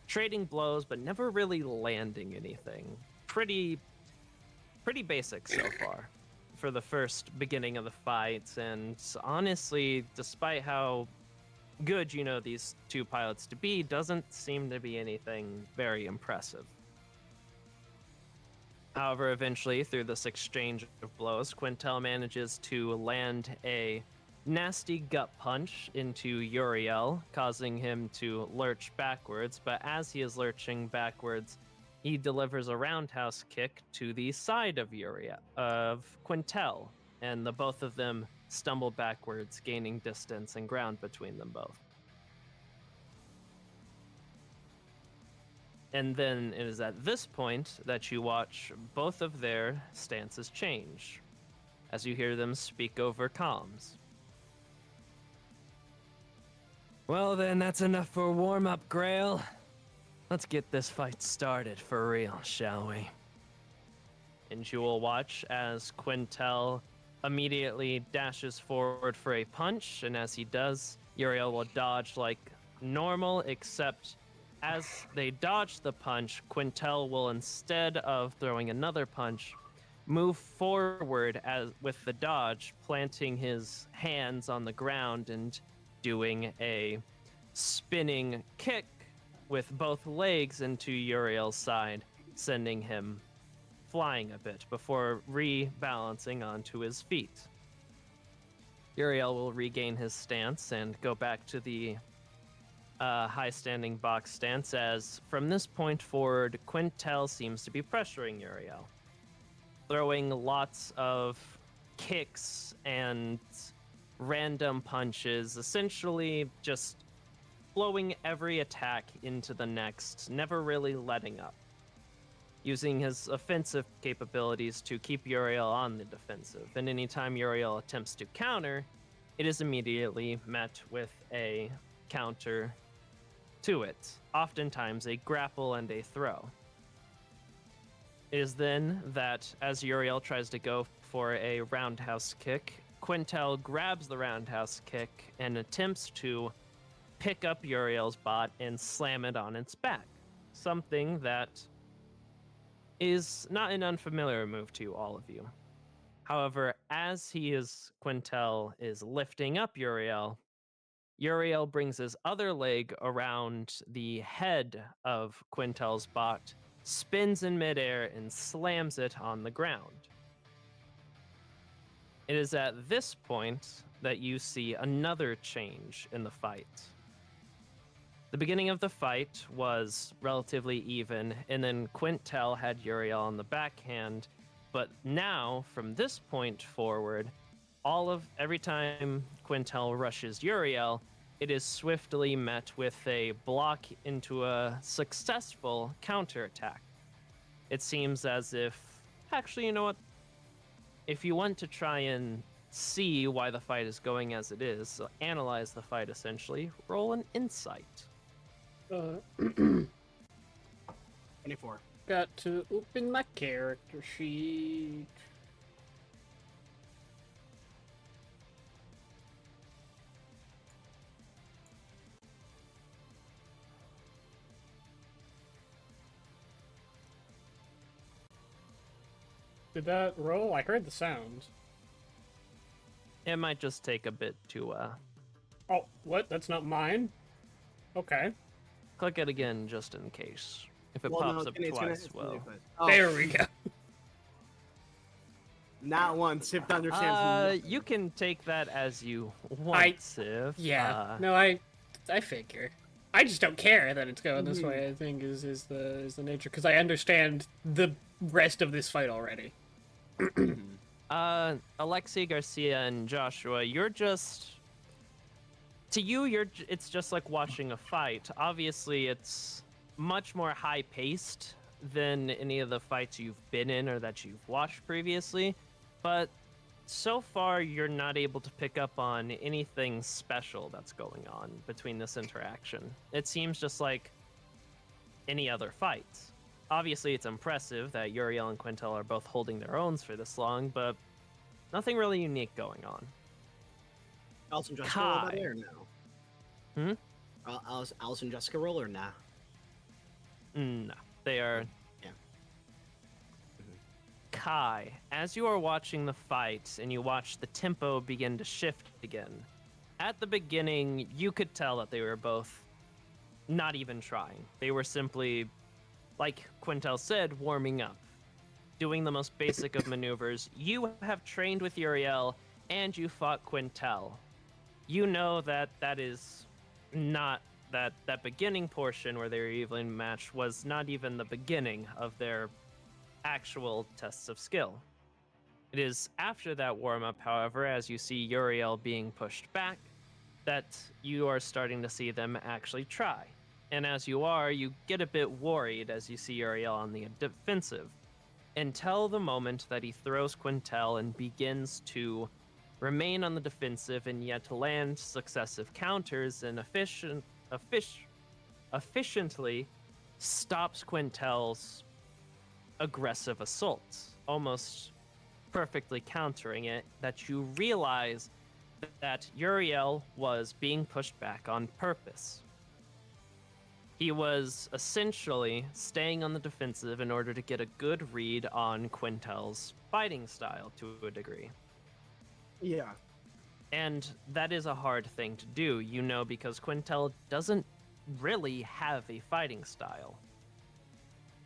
trading blows, but never really landing anything. Pretty basic so far for the first beginning of the fight, and honestly, despite how good you know these two pilots to be, doesn't seem to be anything very impressive. However, eventually, through this exchange of blows, Quintel manages to land a nasty gut punch into Uriel, causing him to lurch backwards, but as he is lurching backwards, he delivers a roundhouse kick to the side of Quintel, and the both of them stumble backwards, gaining distance and ground between them both. And then it is at this point that you watch both of their stances change, as you hear them speak over comms. Well then, that's enough for a warm-up, Grail. Let's get this fight started for real, shall we? And you will watch as Quintel immediately dashes forward for a punch, and as he does, Uriel will dodge like normal, except as they dodge the punch, Quintel will, instead of throwing another punch, move forward with the dodge, planting his hands on the ground and doing a spinning kick with both legs into Uriel's side, sending him flying a bit before rebalancing onto his feet. Uriel will regain his stance and go back to the high standing box stance, as from this point forward, Quintel seems to be pressuring Uriel, throwing lots of kicks and random punches, essentially just flowing every attack into the next, never really letting up, using his offensive capabilities to keep Uriel on the defensive. And anytime Uriel attempts to counter, it is immediately met with a counter to it, oftentimes a grapple and a throw. It is then that, as Uriel tries to go for a roundhouse kick, Quintel grabs the roundhouse kick and attempts to pick up Uriel's bot and slam it on its back, something that is not an unfamiliar move to all of you. However, as Quintel is lifting up Uriel, Uriel brings his other leg around the head of Quintel's bot, spins in midair, and slams it on the ground. It is at this point that you see another change in the fight. The beginning of the fight was relatively even, and then Quintel had Uriel on the backhand. But now, from this point forward, every time Quintel rushes Uriel, it is swiftly met with a block into a successful counterattack. It seems as if, actually, you know what? If you want to try and see why the fight is going as it is, so analyze the fight essentially, roll an insight. 24. Got to open my character sheet. Did that roll? I heard the sound. It might just take a bit to Oh, what? That's not mine? Okay. click it again just in case. If it Well, no, pops up twice, well. Oh, There we go. Not once. If to understand. You can take that as you want, Civ. Yeah. No, I figure. I just don't care that it's going this Mhm. way. I think is the nature, because I understand the rest of this fight already. Alexi, Garcia, and Joshua, you're just... To you, it's just like watching a fight. Obviously, it's much more high-paced than any of the fights you've been in or that you've watched previously, but so far, you're not able to pick up on anything special that's going on between this interaction. It seems just like any other fight. Obviously, it's impressive that Uriel and Quintel are both holding their owns for this long, but nothing really unique going on. Alice and Jessica roll by Kai. the way, or no? Hmm? Alice and Jessica roll or nah? No, they are... Yeah. Kai, as you are watching the fight and you watch the tempo begin to shift again, at the beginning, you could tell that they were both not even trying. They were simply, like Quintel said, warming up, doing the most basic of maneuvers. You have trained with Uriel, and you fought Quintel. You know that that is not that beginning portion where they were evenly matched was not even the beginning of their actual tests of skill. It is after that warm-up, however, as you see Uriel being pushed back, that you are starting to see them actually try. And as you are, you get a bit worried as you see Uriel on the defensive, until the moment that he throws Quintel and begins to remain on the defensive and yet land successive counters and efficiently stops Quintel's aggressive assaults, almost perfectly countering it, that you realize that Uriel was being pushed back on purpose. He was essentially staying on the defensive in order to get a good read on Quintel's fighting style to a degree. Yeah. And that is a hard thing to do, because Quintel doesn't really have a fighting style.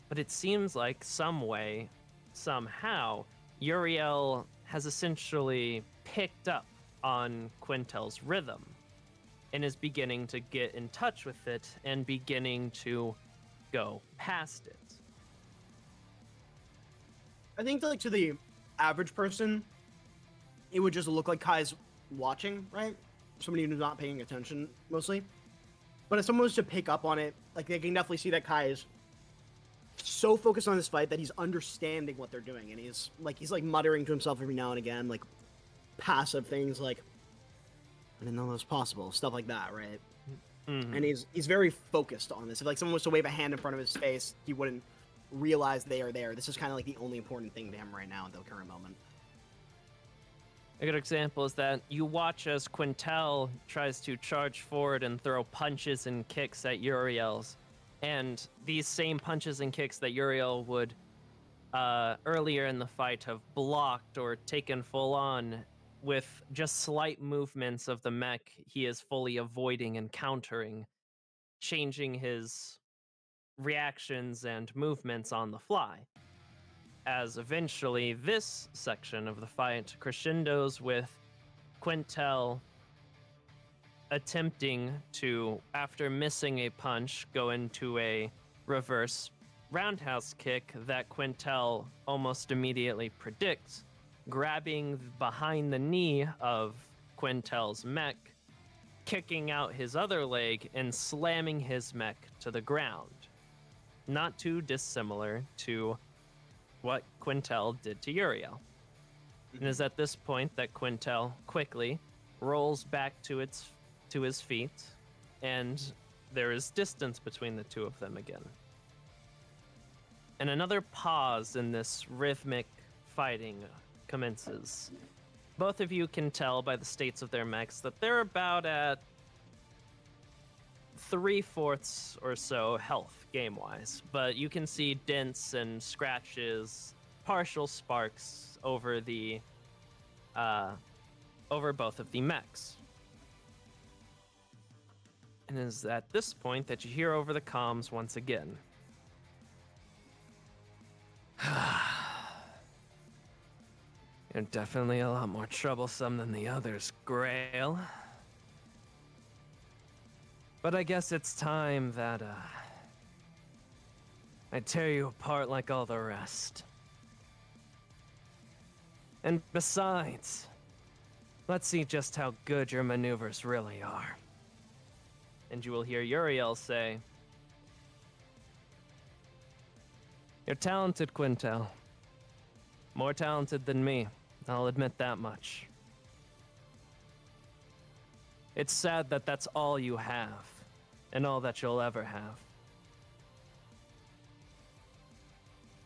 But it seems like some way, somehow, Uriel has essentially picked up on Quintel's rhythm and is beginning to get in touch with it and beginning to go past it. I think like to the average person, it would just look like Kai's watching, right? Somebody who's not paying attention mostly. But if someone was to pick up on it, like they can definitely see that Kai is so focused on this fight that he's understanding what they're doing, and he's like muttering to himself every now and again, like passive things like I didn't know that was possible, stuff like that, right? Mhm. And he's very focused on this. If like someone was to wave a hand in front of his face, he wouldn't realize they are there. This is kind of like the only important thing to him right now in the current moment. A good example is that you watch as Quintel tries to charge forward and throw punches and kicks at Uriel's. And these same punches and kicks that Uriel would earlier in the fight have blocked or taken full on, with just slight movements of the mech, he is fully avoiding and countering, changing his reactions and movements on the fly. As eventually this section of the fight crescendos with Quintel attempting to, after missing a punch, go into a reverse roundhouse kick that Quintel almost immediately predicts, grabbing behind the knee of Quintel's mech, kicking out his other leg, and slamming his mech to the ground. Not too dissimilar to what Quintel did to Uriel. And it is at this point that Quintel quickly rolls back to his feet, and there is distance between the two of them again. And another pause in this rhythmic fighting commences. Both of you can tell by the states of their mechs that they're about at 3/4 or so health game-wise, but you can see dents and scratches, partial sparks over the over both of the mechs. And it is at this point that you hear over the comms once again. You're definitely a lot more troublesome than the others, Grail. But I guess it's time that, I tear you apart like all the rest. And besides, let's see just how good your maneuvers really are. And you will hear Uriel say, "You're talented, Quintel. More talented than me, I'll admit that much. It's sad that that's all you have, and all that you'll ever have."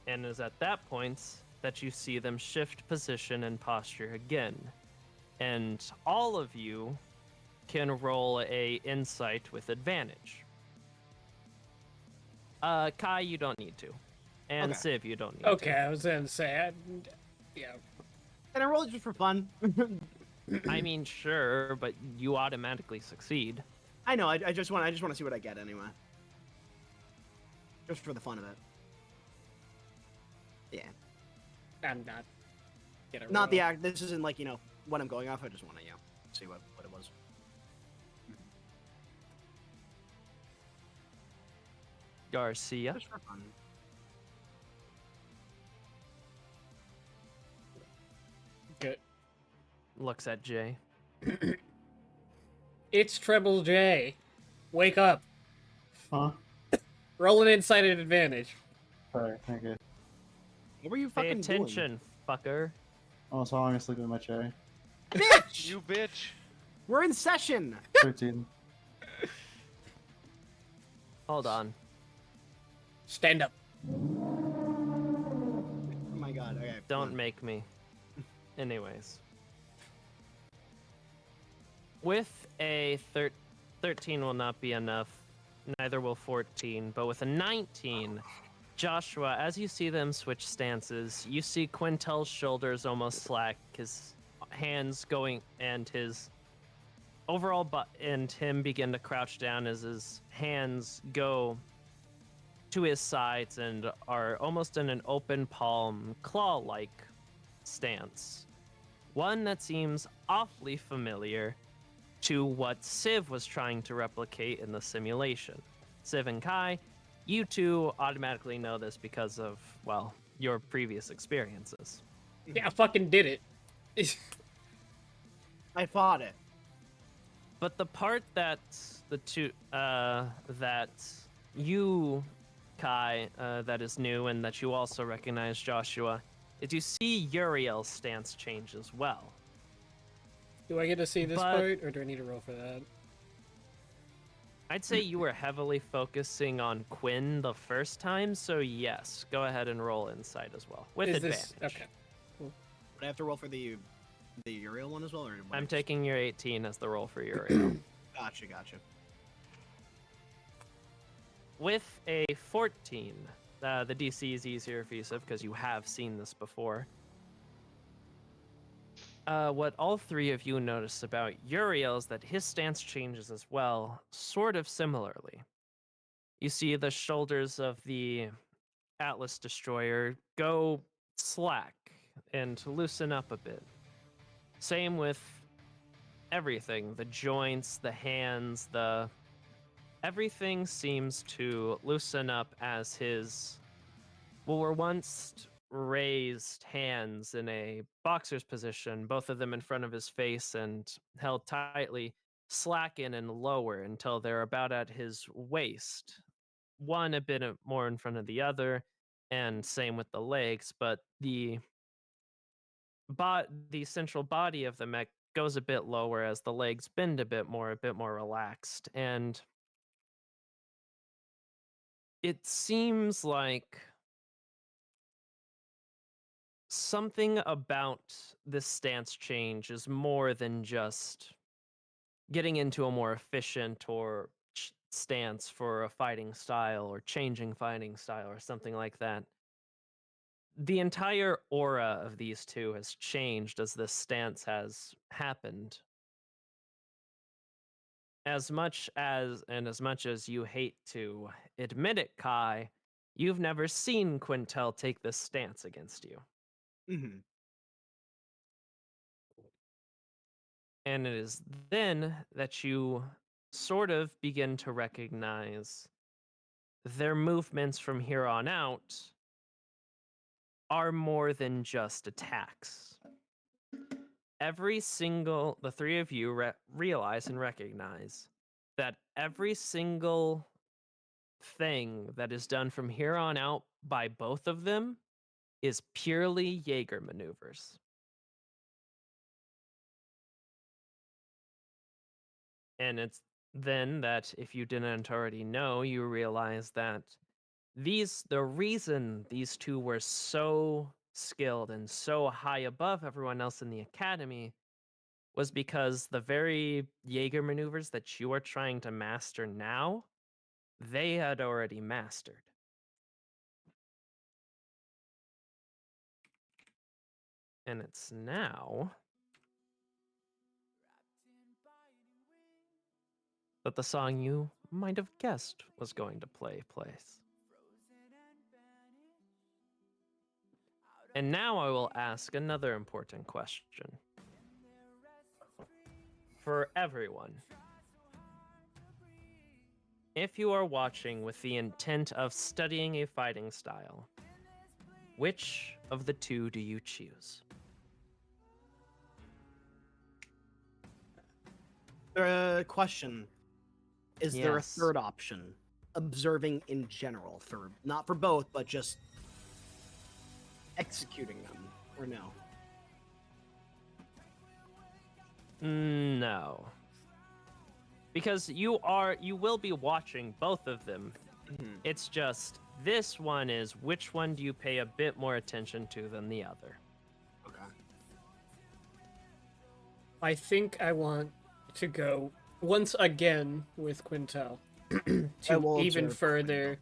And it is at that point that you see them shift position and posture again. And all of you can roll a insight with advantage. Kai, you don't need to. And Okay. Civ, you don't need Okay, I was gonna say, yeah. Can I roll it just for fun? to. I mean, sure, but you automatically succeed. I know. I just want to see what I get anyway. Just for the fun of it. Yeah. I'm not gonna Not the roll. act. This isn't like what I'm going off. I just want to see what it was. Garcia Just for fun. Good. looks at Jay. It's Treble J. Wake up. Huh? Roll an insight at advantage. Sorry, thank you. What were you Pay fucking attention, fucker. Oh, so I'm gonna sleep in my chair. doing? Bitch! You bitch! We're in session. 13. Hold on. Stand up. Oh my god. Okay. Don't fine. make me. Anyways. With a 13 will not be enough. Neither will 14. But with a 19, Joshua, as you see them switch stances, you see Quintel's shoulders almost slack, his hands going and his and him begin to crouch down as his hands go to his sides and are almost in an open palm, claw-like stance. One that seems awfully familiar to what Civ was trying to replicate in the simulation. Civ and Kai, you two automatically know this because of, well, your previous experiences. Yeah, I fucking did it. I fought it. But the part that that you, Kai, that is new and that you also recognize, Joshua, is you see Uriel's stance change as well. Do I get to see this But- part, or do I need to roll for that? I'd say you were heavily focusing on Quinn the first time, so yes, go ahead and roll insight as well with Is advantage. this okay? Would I have to roll for the Uriel one as well? Or would I I'm just- taking your 18 as the roll for Uriel. Gotcha. With a 14, the DC is easier for you, because you have seen this before. What all three of you notice about Uriel is that his stance changes as well, sort of similarly. You see the shoulders of the Atlas Destroyer go slack and loosen up a bit. Same with everything, the joints, the hands, everything seems to loosen up as his what were once raised hands in a boxer's position, both of them in front of his face and held tightly, slacken and lower until they're about at his waist. One a bit more in front of the other, and same with the legs, but the central body of the mech goes a bit lower as the legs bend a bit more relaxed, and it seems like something about this stance change is more than just getting into a more efficient or stance for a fighting style or changing fighting style or something like that. The entire aura of these two has changed as this stance has happened. As much as you hate to admit it, Kai, you've never seen Quintel take this stance against you. Mm-hmm. And it is then that you sort of begin to recognize their movements from here on out are more than just attacks. The three of you realize and recognize that every single thing that is done from here on out by both of them is purely Jaeger maneuvers. And it's then that, if you didn't already know, you realize that the reason these two were so skilled and so high above everyone else in the academy was because the very Jaeger maneuvers that you are trying to master now, they had already mastered. And it's now that the song you might have guessed was going to plays. And now I will ask another important question. For everyone, if you are watching with the intent of studying a fighting style, which of the two do you choose? Question. Is there a Yes. third option? Observing in general, for not for both, but just executing them, or no? No. Because you will be watching both of them. Mhm. It's just this one is which one do you pay a bit more attention to than the other? Okay. I think I want to go once again with Quintel I to will even observe further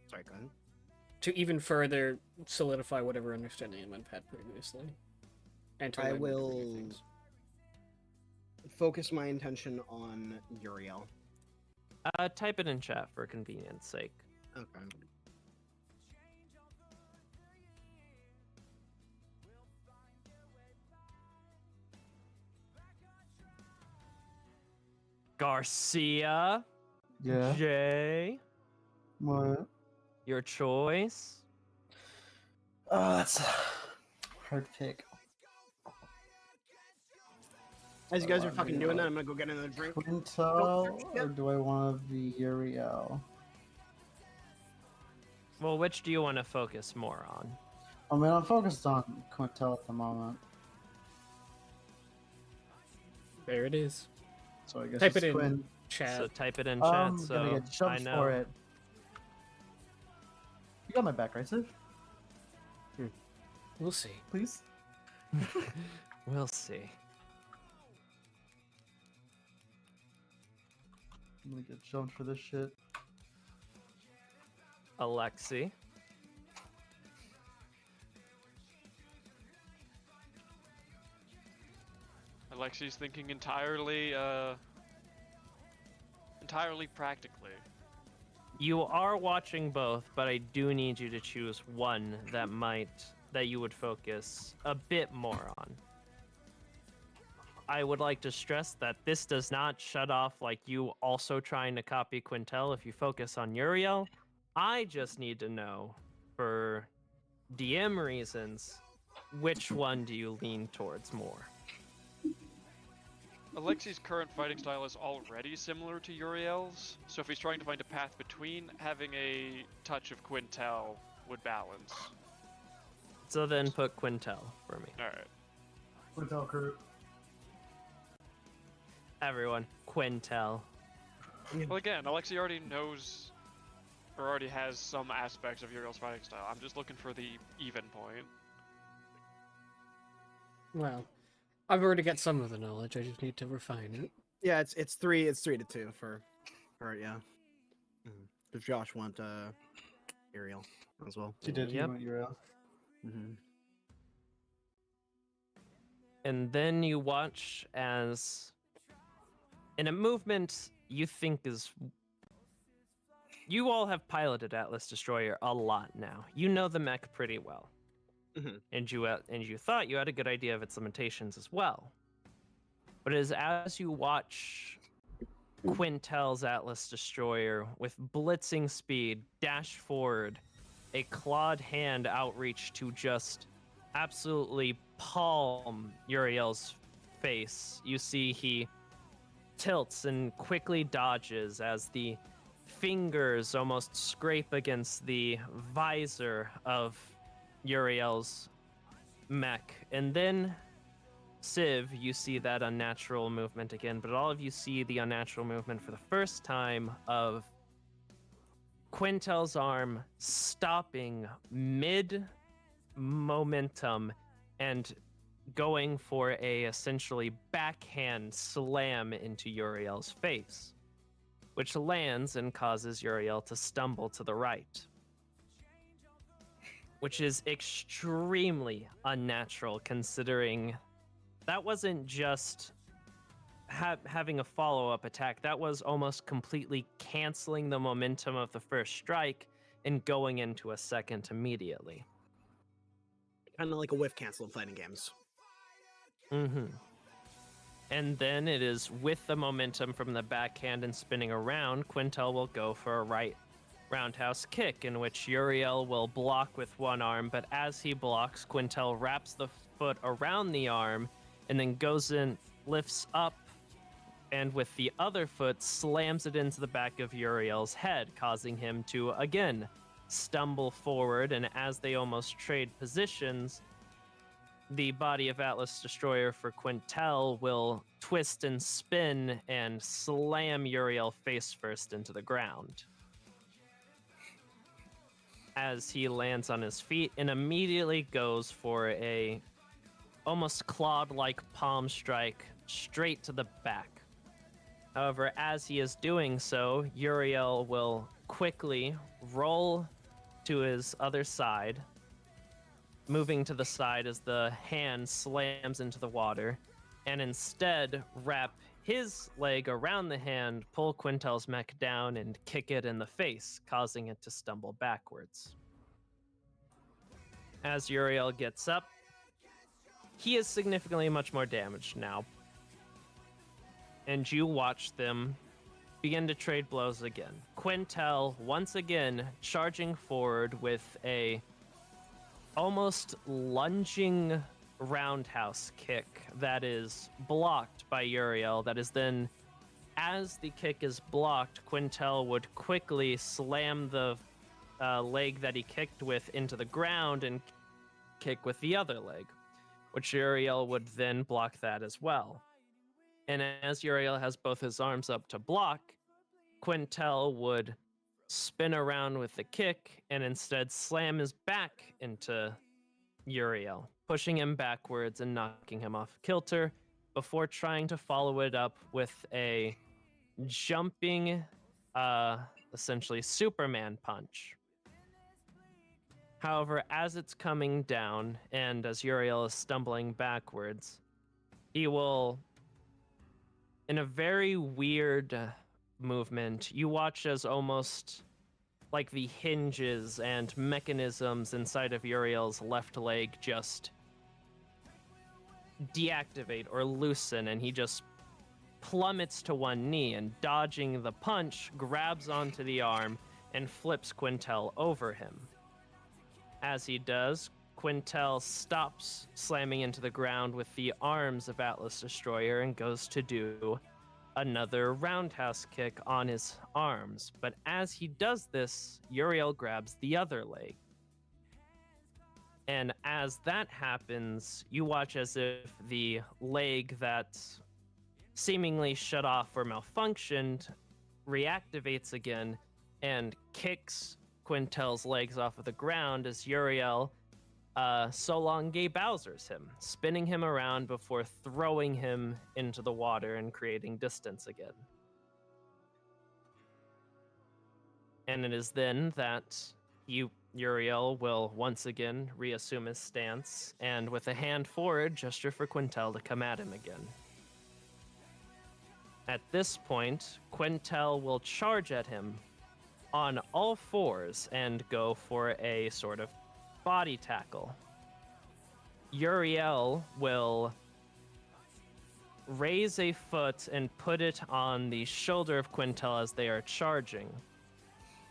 Sorry, go ahead. solidify whatever understanding I've had previously. And to I learn more new will- things. focus my intention on Uriel. Type it in chat for convenience sake. Okay. Garcia. Yeah. Jay. What? Your choice. Oh, that's hard to pick. As you guys are fucking doing that, I'm gonna go get another drink. Quintel, or do I want to be Uriel? Well, which do you want to focus more on? I mean, I'm focused on Quintel at the moment, There it is. so I guess Type it's it in Quinn. chat. So type it in chat. I'm So gonna get I jumped know. for it. You got my back, right, Sid? We'll see. Please. We'll see. I'm gonna get jumped for this shit. Alexi. Alexi's thinking entirely practically. You are watching both, but I do need you to choose one that you would focus a bit more on. I would like to stress that this does not shut off like you also trying to copy Quintel if you focus on Uriel. I just need to know, for DM reasons, which one do you lean towards more? Alexi's current fighting style is already similar to Uriel's, so if he's trying to find a path between, having a touch of Quintel would balance. So then put Quintel for me. Alright. Quintel crew. Everyone, Quintel. Well, again, Alexi already knows, or already has some aspects of Uriel's fighting style. I'm just looking for the even point. Well, I've already got some of the knowledge. I just need to refine it. Yeah, it's 3-2 for yeah. Does Josh want Uriel as well? She did. Yep. You want Uriel. Mm-hmm. And then you watch as, in a movement you think is... You all have piloted Atlas Destroyer a lot now. You know the mech pretty well. Mhm. And you thought you had a good idea of its limitations as well. But as you watch Quintel's Atlas Destroyer with blitzing speed dash forward, a clawed hand outreach to just absolutely palm Uriel's face, you see he tilts and quickly dodges as the fingers almost scrape against the visor of Uriel's mech. And then, Civ, you see that unnatural movement again, but all of you see the unnatural movement for the first time of Quintel's arm stopping mid momentum and going for a essentially backhand slam into Uriel's face, which lands and causes Uriel to stumble to the right, which is extremely unnatural considering that wasn't just having a follow-up attack. That was almost completely canceling the momentum of the first strike and going into a second immediately. Kind of like a whiff cancel in fighting games. Mm-hmm. And then it is with the momentum from the backhand and spinning around, Quintel will go for a right roundhouse kick in which Uriel will block with one arm, but as he blocks, Quintel wraps the foot around the arm and then goes in, lifts up, and with the other foot slams it into the back of Uriel's head, causing him to again stumble forward. And as they almost trade positions, the body of Atlas Destroyer for Quintel will twist and spin and slam Uriel face first into the ground as he lands on his feet and immediately goes for a almost clawed-like palm strike straight to the back. However, as he is doing so, Uriel will quickly roll to his other side, moving to the side as the hand slams into the water, and instead wrap his leg around the hand, pull Quintel's mech down, and kick it in the face, causing it to stumble backwards. As Uriel gets up, he is significantly much more damaged now. And you watch them begin to trade blows again. Quintel, once again, charging forward with a almost lunging roundhouse kick that is blocked by Uriel. That is then, as the kick is blocked, Quintel would quickly slam the leg that he kicked with into the ground and kick with the other leg, which Uriel would then block that as well. And as Uriel has both his arms up to block, Quintel would spin around with the kick and instead slam his back into Uriel, pushing him backwards and knocking him off kilter before trying to follow it up with a jumping, essentially Superman punch. However, as it's coming down and as Uriel is stumbling backwards, he will, in a very weird movement, you watch as almost like the hinges and mechanisms inside of Uriel's left leg just deactivate or loosen, and he just plummets to one knee and, dodging the punch, grabs onto the arm and flips Quintel over him. As he does, Quintel stops slamming into the ground with the arms of Atlas Destroyer and goes to do another roundhouse kick on his arms. But as he does this, Uriel grabs the other leg. And as that happens, you watch as if the leg that seemingly shut off or malfunctioned reactivates again and kicks Quintel's legs off of the ground as Uriel so long Gay Bowser's him, spinning him around before throwing him into the water and creating distance again. And it is then that Uriel will once again reassume his stance and with a hand forward gesture for Quintel to come at him again. At this point, Quintel will charge at him on all fours and go for a sort of body tackle. Uriel will raise a foot and put it on the shoulder of Quintel as they are charging,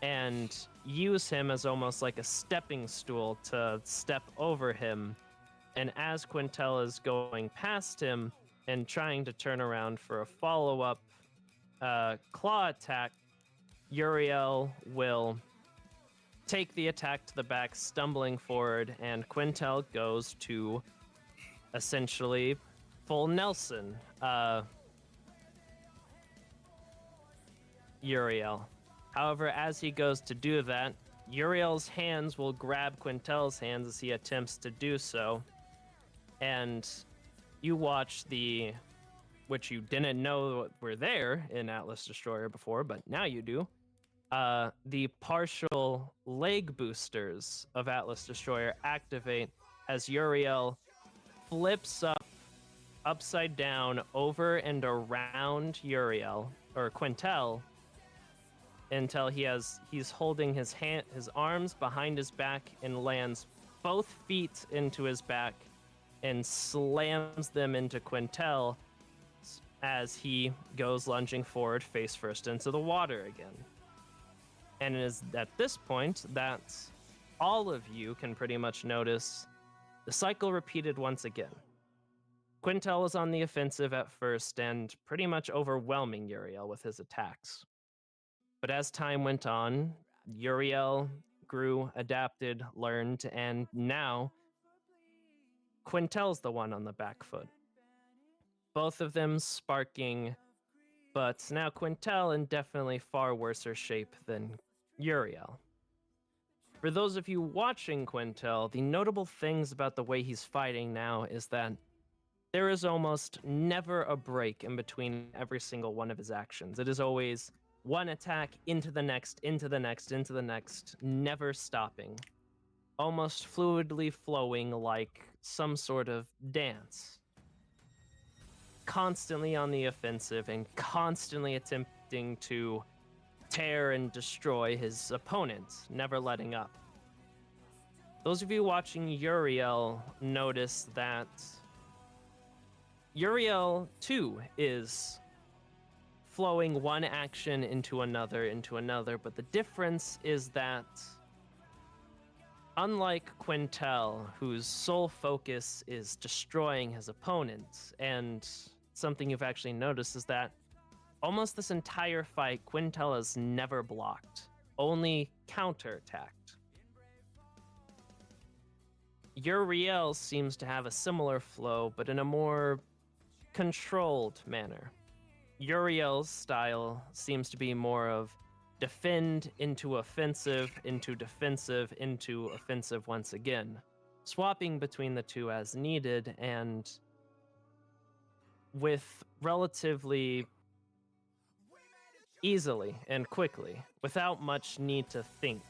and use him as almost like a stepping stool to step over him. And as Quintel is going past him and trying to turn around for a follow-up claw attack, Uriel will take the attack to the back, stumbling forward, and Quintel goes to essentially full Nelson Uriel. However, as he goes to do that, Uriel's hands will grab Quintel's hands as he attempts to do so, and you watch which you didn't know were there in Atlas Destroyer before, but now you do, the partial leg boosters of Atlas Destroyer activate as Uriel flips upside down over and around Uriel, or Quintel, until he's holding his arms behind his back and lands both feet into his back and slams them into Quintel as he goes lunging forward face first into the water again. And it is at this point that all of you can pretty much notice the cycle repeated once again. Quintel was on the offensive at first and pretty much overwhelming Uriel with his attacks. But as time went on, Uriel grew, adapted, learned, and now Quintel's the one on the back foot. Both of them sparking, but now Quintel in definitely far worse shape than Uriel. For those of you watching Quintel, the notable things about the way he's fighting now is that there is almost never a break in between every single one of his actions. It is always one attack into the next, into the next, into the next, never stopping. Almost fluidly flowing like some sort of dance. constantly on the offensive and constantly attempting to tear and destroy his opponents, never letting up. Those of you watching Uriel notice that Uriel, too, is flowing one action into another, but the difference is that unlike Quintel, whose sole focus is destroying his opponent, and something you've actually noticed is that almost this entire fight, Quintel has never blocked, only counterattacked. Uriel seems to have a similar flow, but in a more controlled manner. Uriel's style seems to be more of defend into offensive, into defensive, into offensive once again, swapping between the two as needed and with relatively easily and quickly, without much need to think.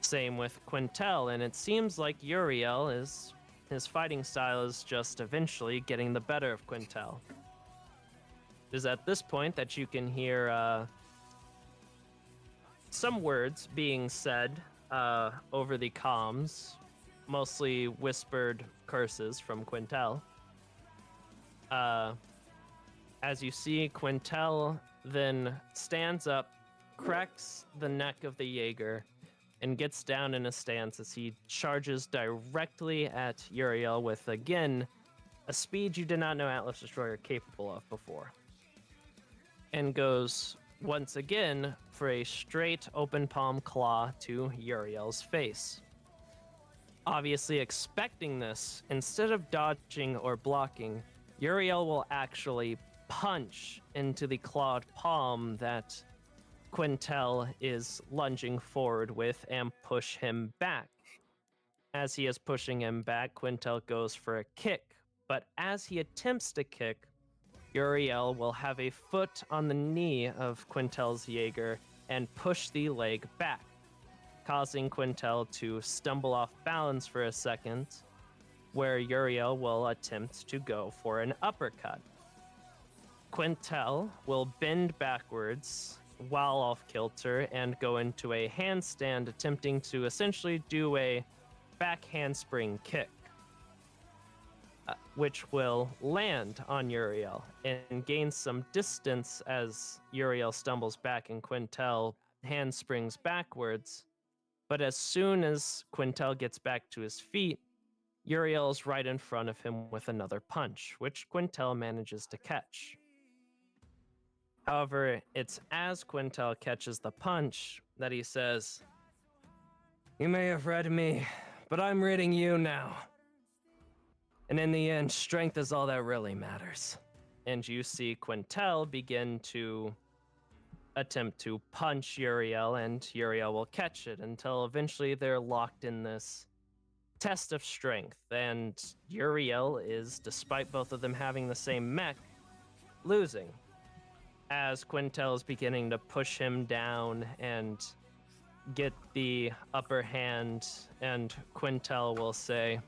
Same with Quintel, and it seems like Uriel his fighting style is just eventually getting the better of Quintel. It is at this point that you can hear some words being said over the comms, mostly whispered curses from Quintel. As you see, Quintel then stands up, cracks the neck of the Jaeger, and gets down in a stance as he charges directly at Uriel with, again, a speed you did not know Atlas Destroyer capable of before. And goes, once again, for a straight open palm claw to Uriel's face. Obviously expecting this, instead of dodging or blocking, Uriel will actually punch into the clawed palm that Quintel is lunging forward with and push him back. As he is pushing him back, Quintel goes for a kick, but as he attempts to kick, Uriel will have a foot on the knee of Quintel's Jaeger and push the leg back, causing Quintel to stumble off balance for a second, where Uriel will attempt to go for an uppercut. Quintel will bend backwards while off kilter and go into a handstand, attempting to essentially do a back handspring kick, which will land on Uriel and gain some distance as Uriel stumbles back and Quintel handsprings backwards. But as soon as Quintel gets back to his feet, Uriel's right in front of him with another punch, which Quintel manages to catch. However, it's as Quintel catches the punch that he says, "You may have read me, but I'm reading you now. And in the end, strength is all that really matters." And you see Quintel begin to attempt to punch Uriel, and Uriel will catch it until eventually they're locked in this test of strength. And Uriel is, despite both of them having the same mech, losing. As Quintel is beginning to push him down and get the upper hand, and Quintel will say,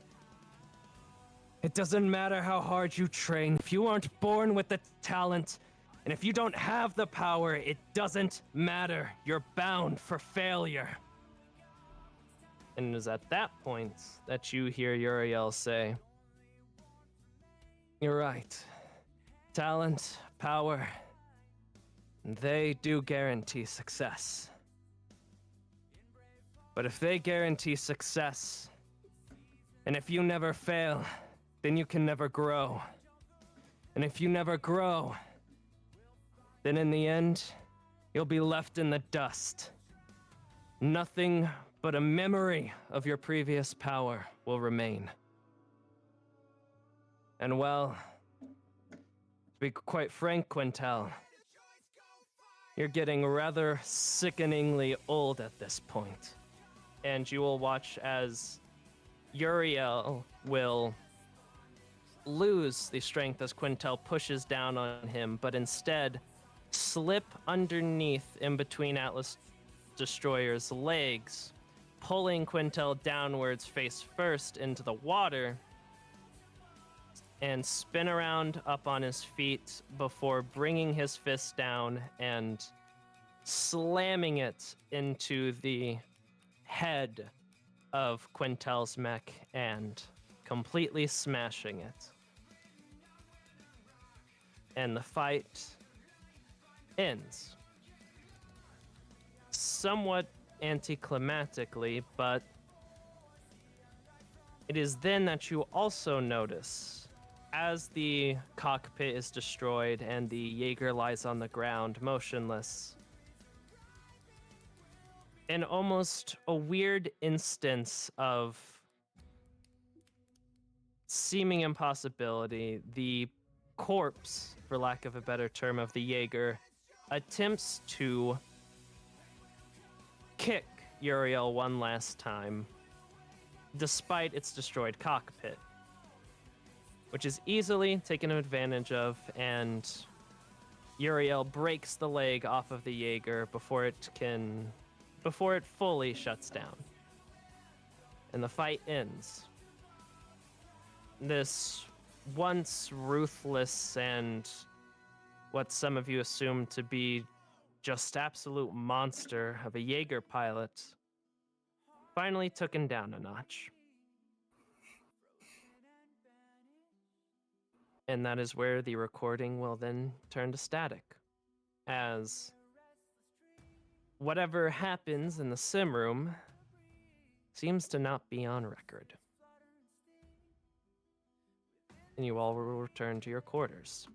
"It doesn't matter how hard you train. If you aren't born with the talent, and if you don't have the power, it doesn't matter. You're bound for failure." And it is at that point that you hear Uriel say, "You're right. Talent, power, they do guarantee success. But if they guarantee success, and if you never fail, then you can never grow. And if you never grow, then in the end, you'll be left in the dust. Nothing but a memory of your previous power will remain. And well, to be quite frank, Quintel, you're getting rather sickeningly old at this point." And you will watch as Uriel will lose the strength as Quintel pushes down on him, but instead slip underneath in between Atlas Destroyer's legs, pulling Quintel downwards face first into the water, and spin around up on his feet before bringing his fist down and slamming it into the head of Quintel's mech and completely smashing it. And the fight ends. Somewhat anticlimactically, but it is then that you also notice, as the cockpit is destroyed and the Jaeger lies on the ground motionless, in almost a weird instance of seeming impossibility, the corpse, for lack of a better term, of the Jaeger attempts to kick Uriel one last time, despite its destroyed cockpit, which is easily taken advantage of, and Uriel breaks the leg off of the Jaeger before it fully shuts down. And the fight ends. This once ruthless and what some of you assume to be just absolute monster of a Jaeger pilot finally took him down a notch. And that is where the recording will then turn to static, as whatever happens in the sim room seems to not be on record. And you all will return to your quarters.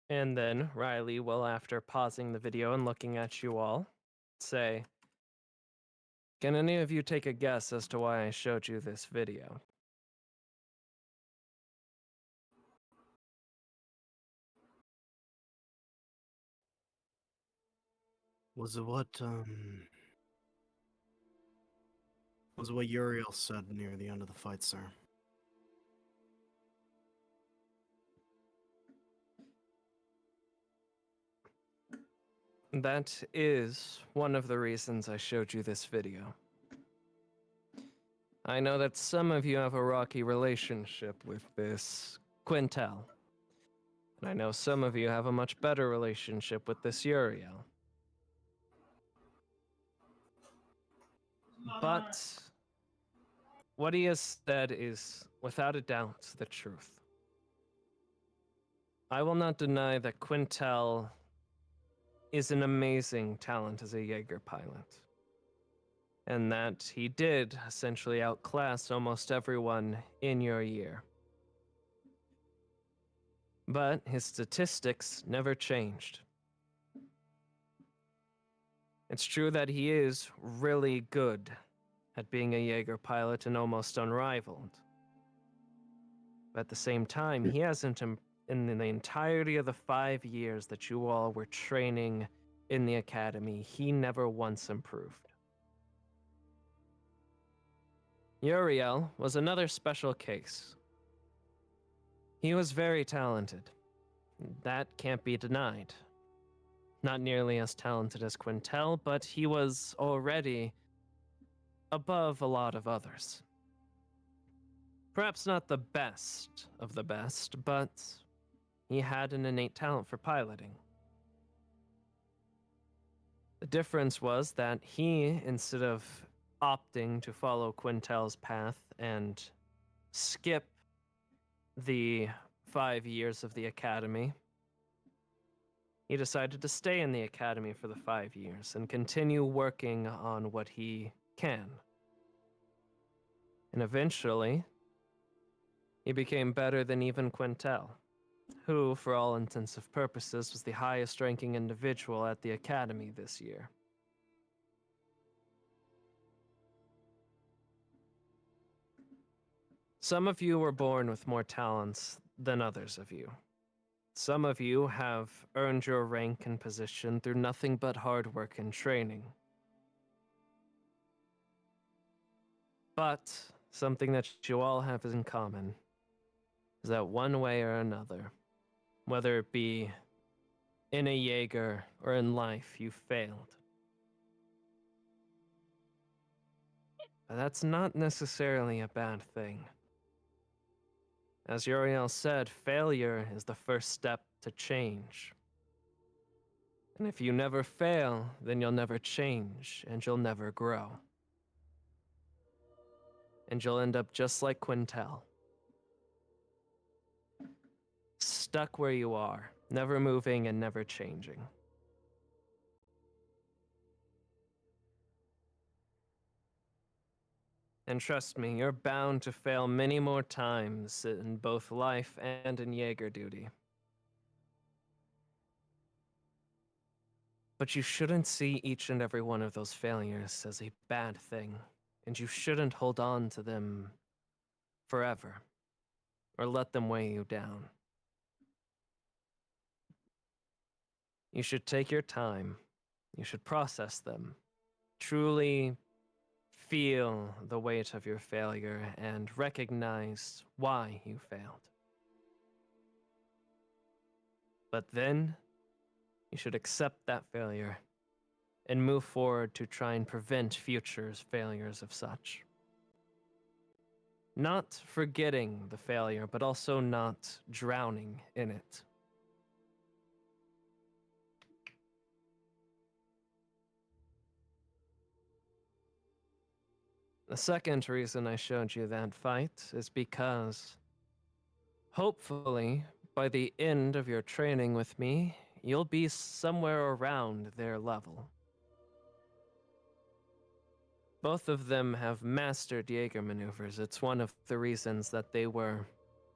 And then Riley will, after pausing the video and looking at you all, say, "Can any of you take a guess as to why I showed you this video?" Was it what Uriel said near the end of the fight, sir? That is one of the reasons I showed you this video. I know that some of you have a rocky relationship with this Quintel. And I know some of you have a much better relationship with this Uriel. But what he has said is, without a doubt, the truth. I will not deny that Quintel is an amazing talent as a Jaeger pilot, and that he did essentially outclass almost everyone in your year. But his statistics never changed. It's true that he is really good at being a Jaeger pilot and almost unrivaled. But at the same time, he hasn't, in the entirety of the 5 years that you all were training in the academy, he never once improved. Uriel was another special case. He was very talented. That can't be denied. Not nearly as talented as Quintel, but he was already above a lot of others. Perhaps not the best of the best, but he had an innate talent for piloting. The difference was that he, instead of opting to follow Quintel's path and skip the 5 years of the academy, he decided to stay in the academy for the 5 years and continue working on what he can. And eventually, he became better than even Quintel, who, for all intents and purposes, was the highest ranking individual at the academy this year. Some of you were born with more talents than others of you. Some of you have earned your rank and position through nothing but hard work and training. But something that you all have in common is that one way or another, whether it be in a Jaeger or in life, you failed. But that's not necessarily a bad thing. As Uriel said, failure is the first step to change. And if you never fail, then you'll never change, and you'll never grow. And you'll end up just like Quintel. Stuck where you are, never moving and never changing. And trust me, you're bound to fail many more times in both life and in Jaeger duty. But you shouldn't see each and every one of those failures as a bad thing, and you shouldn't hold on to them forever, or let them weigh you down. You should take your time, you should process them, truly feel the weight of your failure and recognize why you failed. But then, you should accept that failure and move forward to try and prevent future failures of such. Not forgetting the failure, but also not drowning in it. The second reason I showed you that fight is because, hopefully, by the end of your training with me, you'll be somewhere around their level. Both of them have mastered Jaeger maneuvers. It's one of the reasons that they were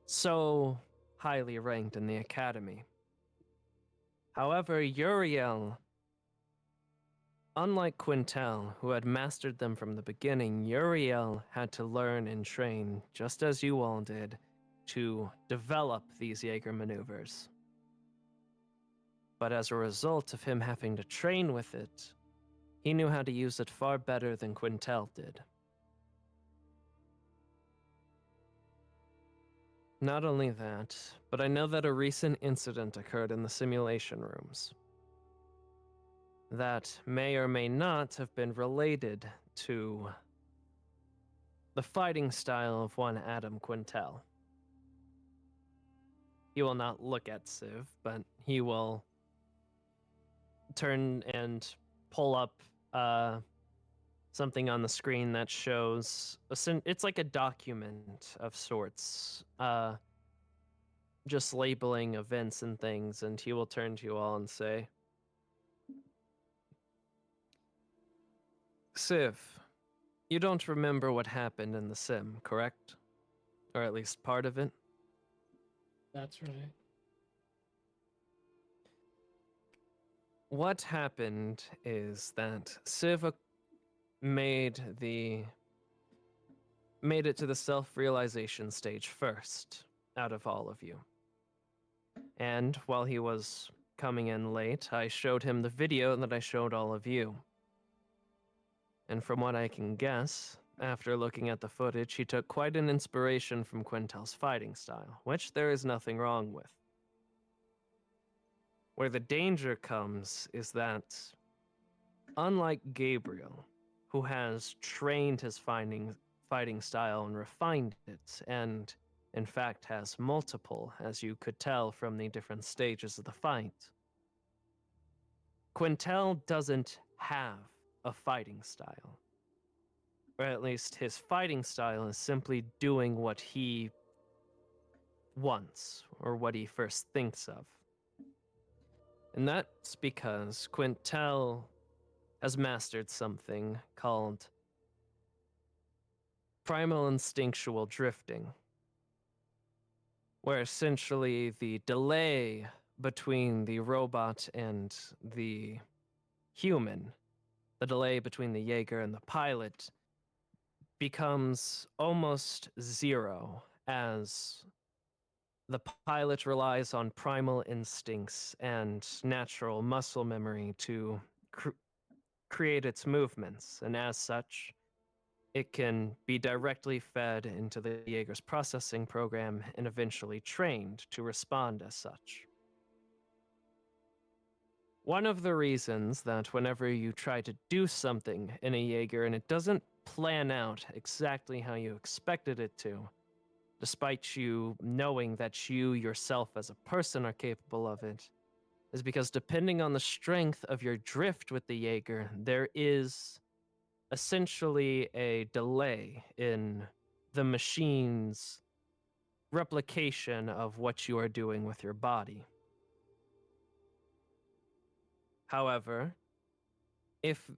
so highly ranked in the academy. However, Uriel, unlike Quintel, who had mastered them from the beginning, Uriel had to learn and train, just as you all did, to develop these Jaeger maneuvers. But as a result of him having to train with it, he knew how to use it far better than Quintel did. Not only that, but I know that a recent incident occurred in the simulation rooms that may or may not have been related to the fighting style of one Adam Quintel. He will not look at Civ, but he will turn and pull up something on the screen that shows it's like a document of sorts, just labeling events and things, and he will turn to you all and say, Civ, you don't remember what happened in the sim, correct? Or at least part of it? That's right. What happened is that Civ made it to the self-realization stage first out of all of you. And while he was coming in late, I showed him the video that I showed all of you. And from what I can guess, after looking at the footage, he took quite an inspiration from Quintel's fighting style, which there is nothing wrong with. Where the danger comes is that, unlike Gabriel, who has trained his fighting style and refined it, and in fact has multiple, as you could tell from the different stages of the fight, Quintel doesn't have a fighting style. Or at least his fighting style is simply doing what he wants, or what he first thinks of. And that's because Quintel has mastered something called primal instinctual drifting, where essentially the delay between the robot and the human, the delay between the Jaeger and the pilot, becomes almost zero as the pilot relies on primal instincts and natural muscle memory to create its movements, and as such, it can be directly fed into the Jaeger's processing program and eventually trained to respond as such. One of the reasons that whenever you try to do something in a Jaeger and it doesn't plan out exactly how you expected it to, despite you knowing that you yourself as a person are capable of it, is because depending on the strength of your drift with the Jaeger, there is essentially a delay in the machine's replication of what you are doing with your body. However, if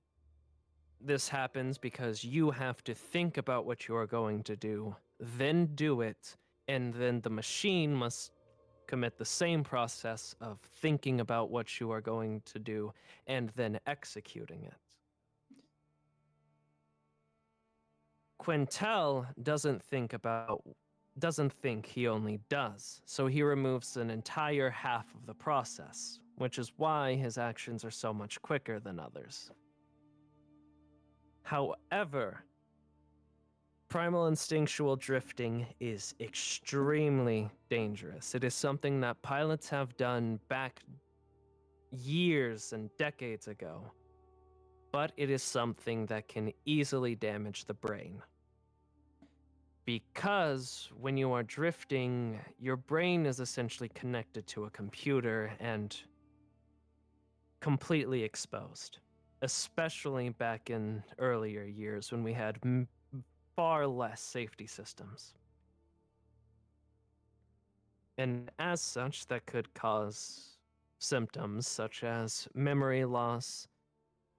this happens because you have to think about what you are going to do, then do it, and then the machine must commit the same process of thinking about what you are going to do and then executing it. Quintel doesn't think, he only does, so he removes an entire half of the process, which is why his actions are so much quicker than others. However, primal instinctual drifting is extremely dangerous. It is something that pilots have done back years and decades ago, but it is something that can easily damage the brain. Because when you are drifting, your brain is essentially connected to a computer and completely exposed, especially back in earlier years when we had far less safety systems. And as such, that could cause symptoms such as memory loss,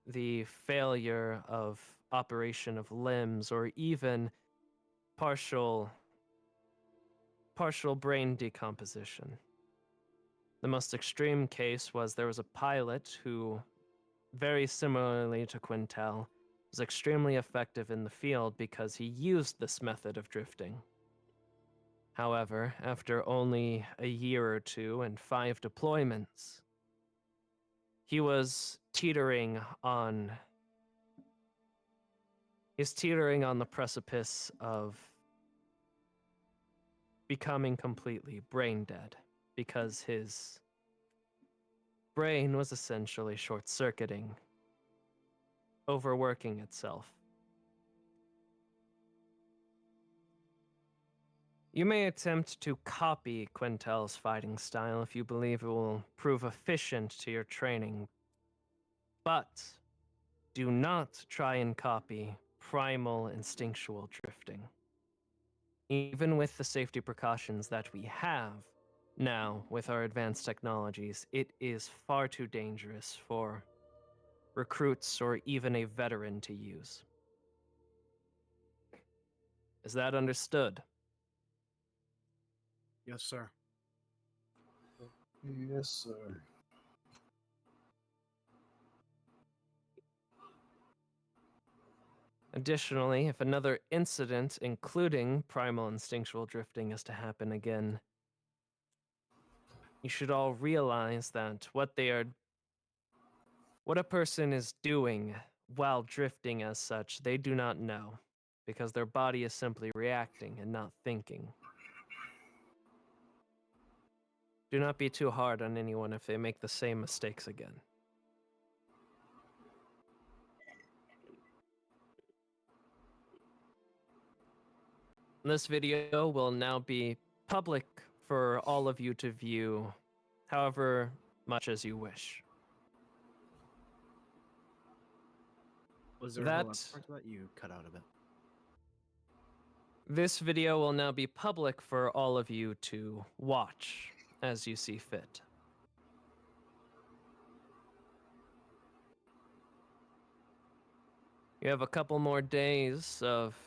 the failure of operation of limbs, or even partial brain decomposition. The most extreme case was there was a pilot who, very similarly to Quintel, was extremely effective in the field because he used this method of drifting. However, after only a year or two and 5 deployments, he was teetering on the precipice of becoming completely brain dead because his brain was essentially short-circuiting, overworking itself. You may attempt to copy Quintel's fighting style if you believe it will prove efficient to your training, but do not try and copy primal instinctual drifting. Even with the safety precautions that we have now with our advanced technologies, it is far too dangerous for recruits or even a veteran to use. Is that understood? Yes, sir. Yes, sir. Additionally, if another incident, including primal instinctual drifting, is to happen again, you should all realize that what a person is doing while drifting as such, they do not know, because their body is simply reacting and not thinking. Do not be too hard on anyone if they make the same mistakes again. This video will now be public for all of you to view however much as you wish. Was there That- a last part to that? You cut out a bit. This video will now be public for all of you to watch as you see fit. You have a couple more days of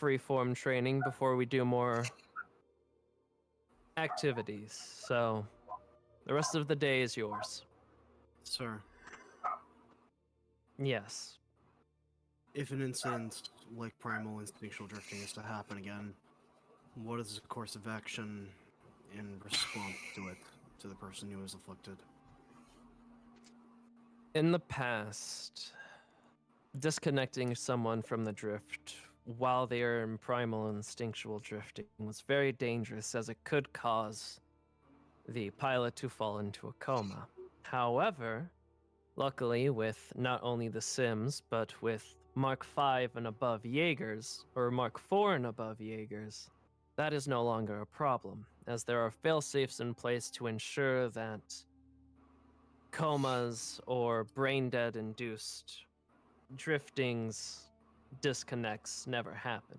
freeform training before we do more activities, so the rest of the day is yours. Sir, Yes. if an incident like primal instinctual drifting is to happen again, what is the course of action in response to it, to the person who is afflicted? In the past, disconnecting someone from the drift while they are in primal instinctual drifting was very dangerous as it could cause the pilot to fall into a coma. However, luckily, with not only the Sims, but with Mark 5 and above Jaegers, or Mark 4 and above Jaegers, that is no longer a problem, as there are failsafes in place to ensure that comas or brain dead induced driftings, disconnects never happen.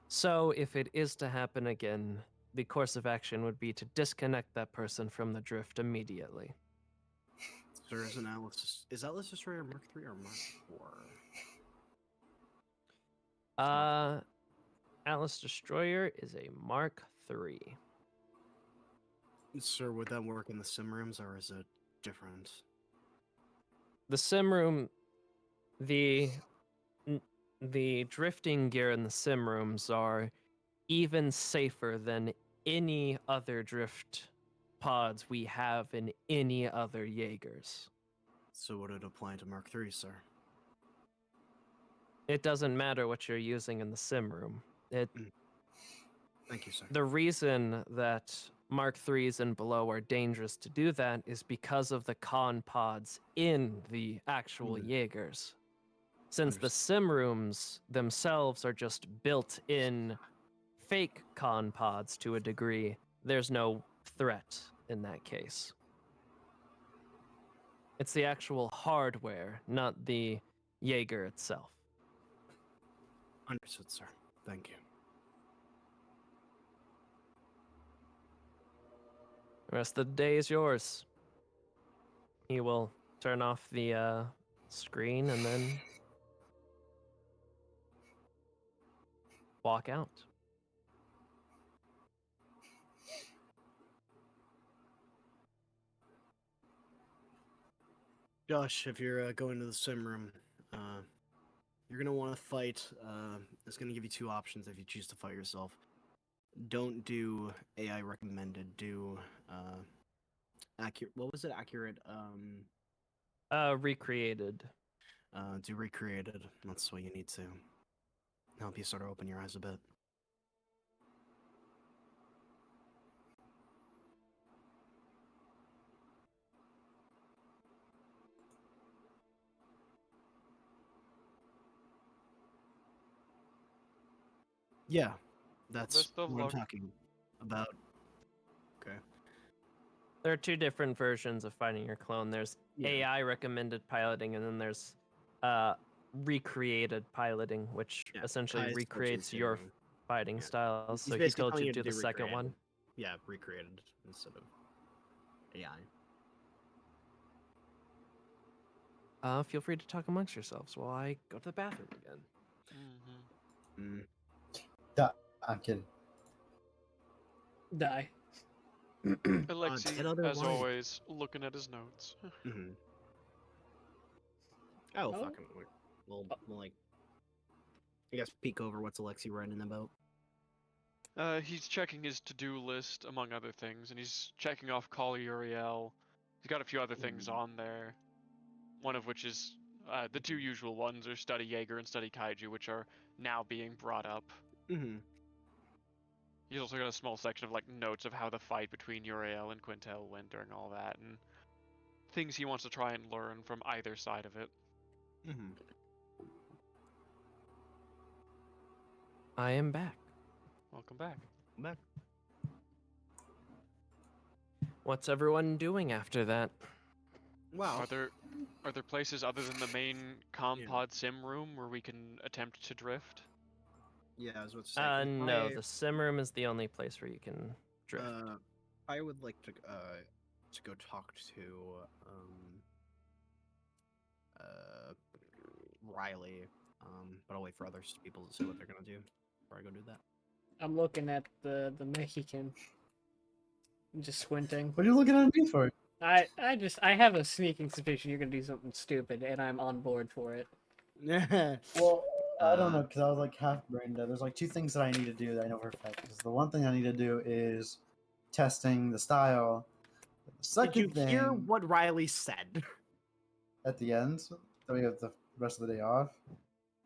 So, if it is to happen again, the course of action would be to disconnect that person from the drift immediately. There is an Atlas. Is Atlas Destroyer Mark 3 or Mark 4? Atlas Destroyer is a Mark 3. Sir, would that work in the sim rooms or is it different? The sim room, the drifting gear in the sim rooms are even safer than any other drift pods we have in any other Jaegers. So would it apply to Mark 3, sir? It doesn't matter what you're using in the sim room. Thank you, sir. The reason that Mark 3s and below are dangerous to do that is because of the con pods in the actual Jaegers. Since the sim rooms themselves are just built in fake con pods to a degree, there's no threat in that case. It's the actual hardware, not the Jaeger itself. Understood, sir. Thank you. The rest of the day is yours. He will turn off the screen and then walk out. Josh, if you're going to the sim room, you're gonna want to fight. It's gonna give you two options if you choose to fight yourself. Don't do AI recommended. Do accurate. What was it? Accurate. Recreated. Do recreated. That's what you need to help you sort of open your eyes a bit. Yeah, that's Best of what I'm luck. talking about. Okay. There are two different versions of finding your clone. There's Yeah. AI recommended piloting, and then there's recreated piloting, which Yeah, essentially Kai is recreates switching your to- fighting yeah. styles. He's So he basically told telling you to do the do second one. recreated. Yeah, recreated instead of AI. Feel free to talk amongst yourselves while I go to the bathroom again. Mm-hmm. I'm kidding. Die. Alexi, Dead other as life. always, looking at his notes. Mm-hmm. Oh, Oh. fucking. We'll like. I guess peek over what's Alexi writing about. He's checking his to-do list, among other things, and he's checking off Call Uriel. He's got a few other things on there. One of which is the two usual ones are Study Jaeger and Study Kaiju, which are now being brought up. Mm-hmm. He's also got a small section of like notes of how the fight between Uriel and Quintel went during all that, and things he wants to try and learn from either side of it. Mm-hmm. I am back. Welcome back. Back. What's everyone doing after that? Wow. Are there places other than the main Compod sim room where we can attempt to drift? Yeah, I was about to say. No, the sim room is the only place where you can drift. I would like to go talk to Riley, but I'll wait for other people to see what they're gonna do before I go do that. I'm looking at the Mexican. I'm just squinting. What are you looking at me for? I have a sneaking suspicion you're gonna do something stupid, and I'm on board for it. Well, I don't know because I was like half brain dead. There's like two things that I need to do that I know for a fact. Because the one thing I need to do is testing the style. The Did second you thing hear what Riley said? at the end, that we have the rest of the day off.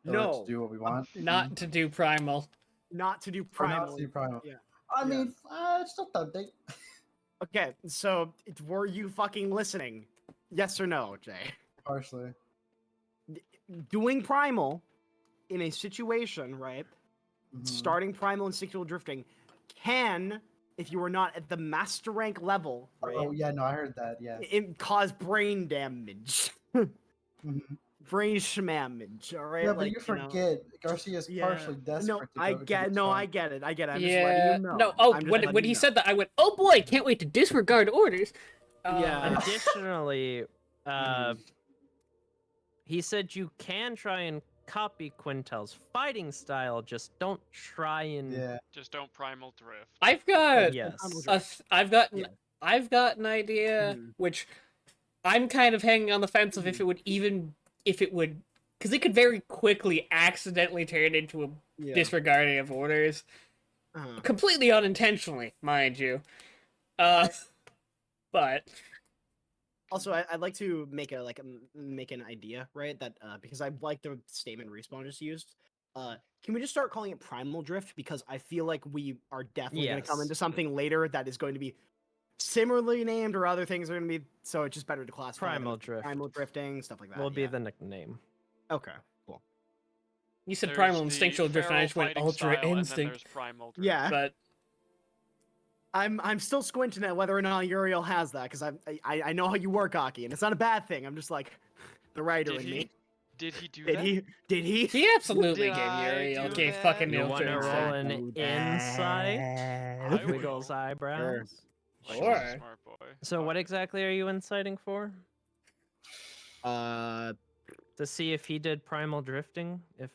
Or No, to do what we want. Not to do primal. not to do Or primal. not to do primal. Yeah. I Yeah. mean, it's still tempting. Okay, so were you fucking listening? Yes or no, Jay? Partially. Doing primal in a situation, right? Mhm. Starting primal and sexual drifting can, if you are not at the master rank level, right, Oh yeah, no, I heard that. Yeah. it cause brain damage. Mhm. Brain shamamage, all right? Yeah, but like, you forget Garcia's Yeah. partially desperate No, to I go. to get. get No, strong. I get it. I get it. I'm just Yeah. letting you know. No. Oh, I'm just when letting he you said that, I went, "Oh boy, can't wait to disregard orders." Yeah. Additionally, Mhm. he said you can try and copy Quintel's fighting style, just don't try and. Yeah. Just don't primal drift. I've got Yes. I've got Yeah. I've got an idea Mhm. which I'm kind of hanging on the fence of if it would because it could very quickly accidentally turn into a Yeah. disregarding of orders, Uh-huh. completely unintentionally, mind you. But Also, I'd like to make make an idea, right? That because I like the statement Respawn just used. Can we just start calling it primal drift? Because I feel like we are definitely going to come Yes. into something later that is going to be similarly named, or other things are going to be. So it's just better to classify them Primal as drift. primal drifting, stuff like that. Will be yeah. the nickname. Okay. Cool. you said There's primal the instinctual drift, and I feral just went fighting ultra style, and then instinct. there's primal drift. Yeah. But I'm still squinting at whether or not Uriel has that because I know how you work, Aki, and it's not a bad thing. I'm just like the writer Did in he? me. Did he do Did that? he? Did he? he absolutely Did gave I Uriel do gave that? fucking You ultra want to roll instinct. an insight? I will. Wiggles eyebrows. He's Sure. a smart boy. So, what Alright. exactly are you inciting for? Uh, To see if he did primal drifting? If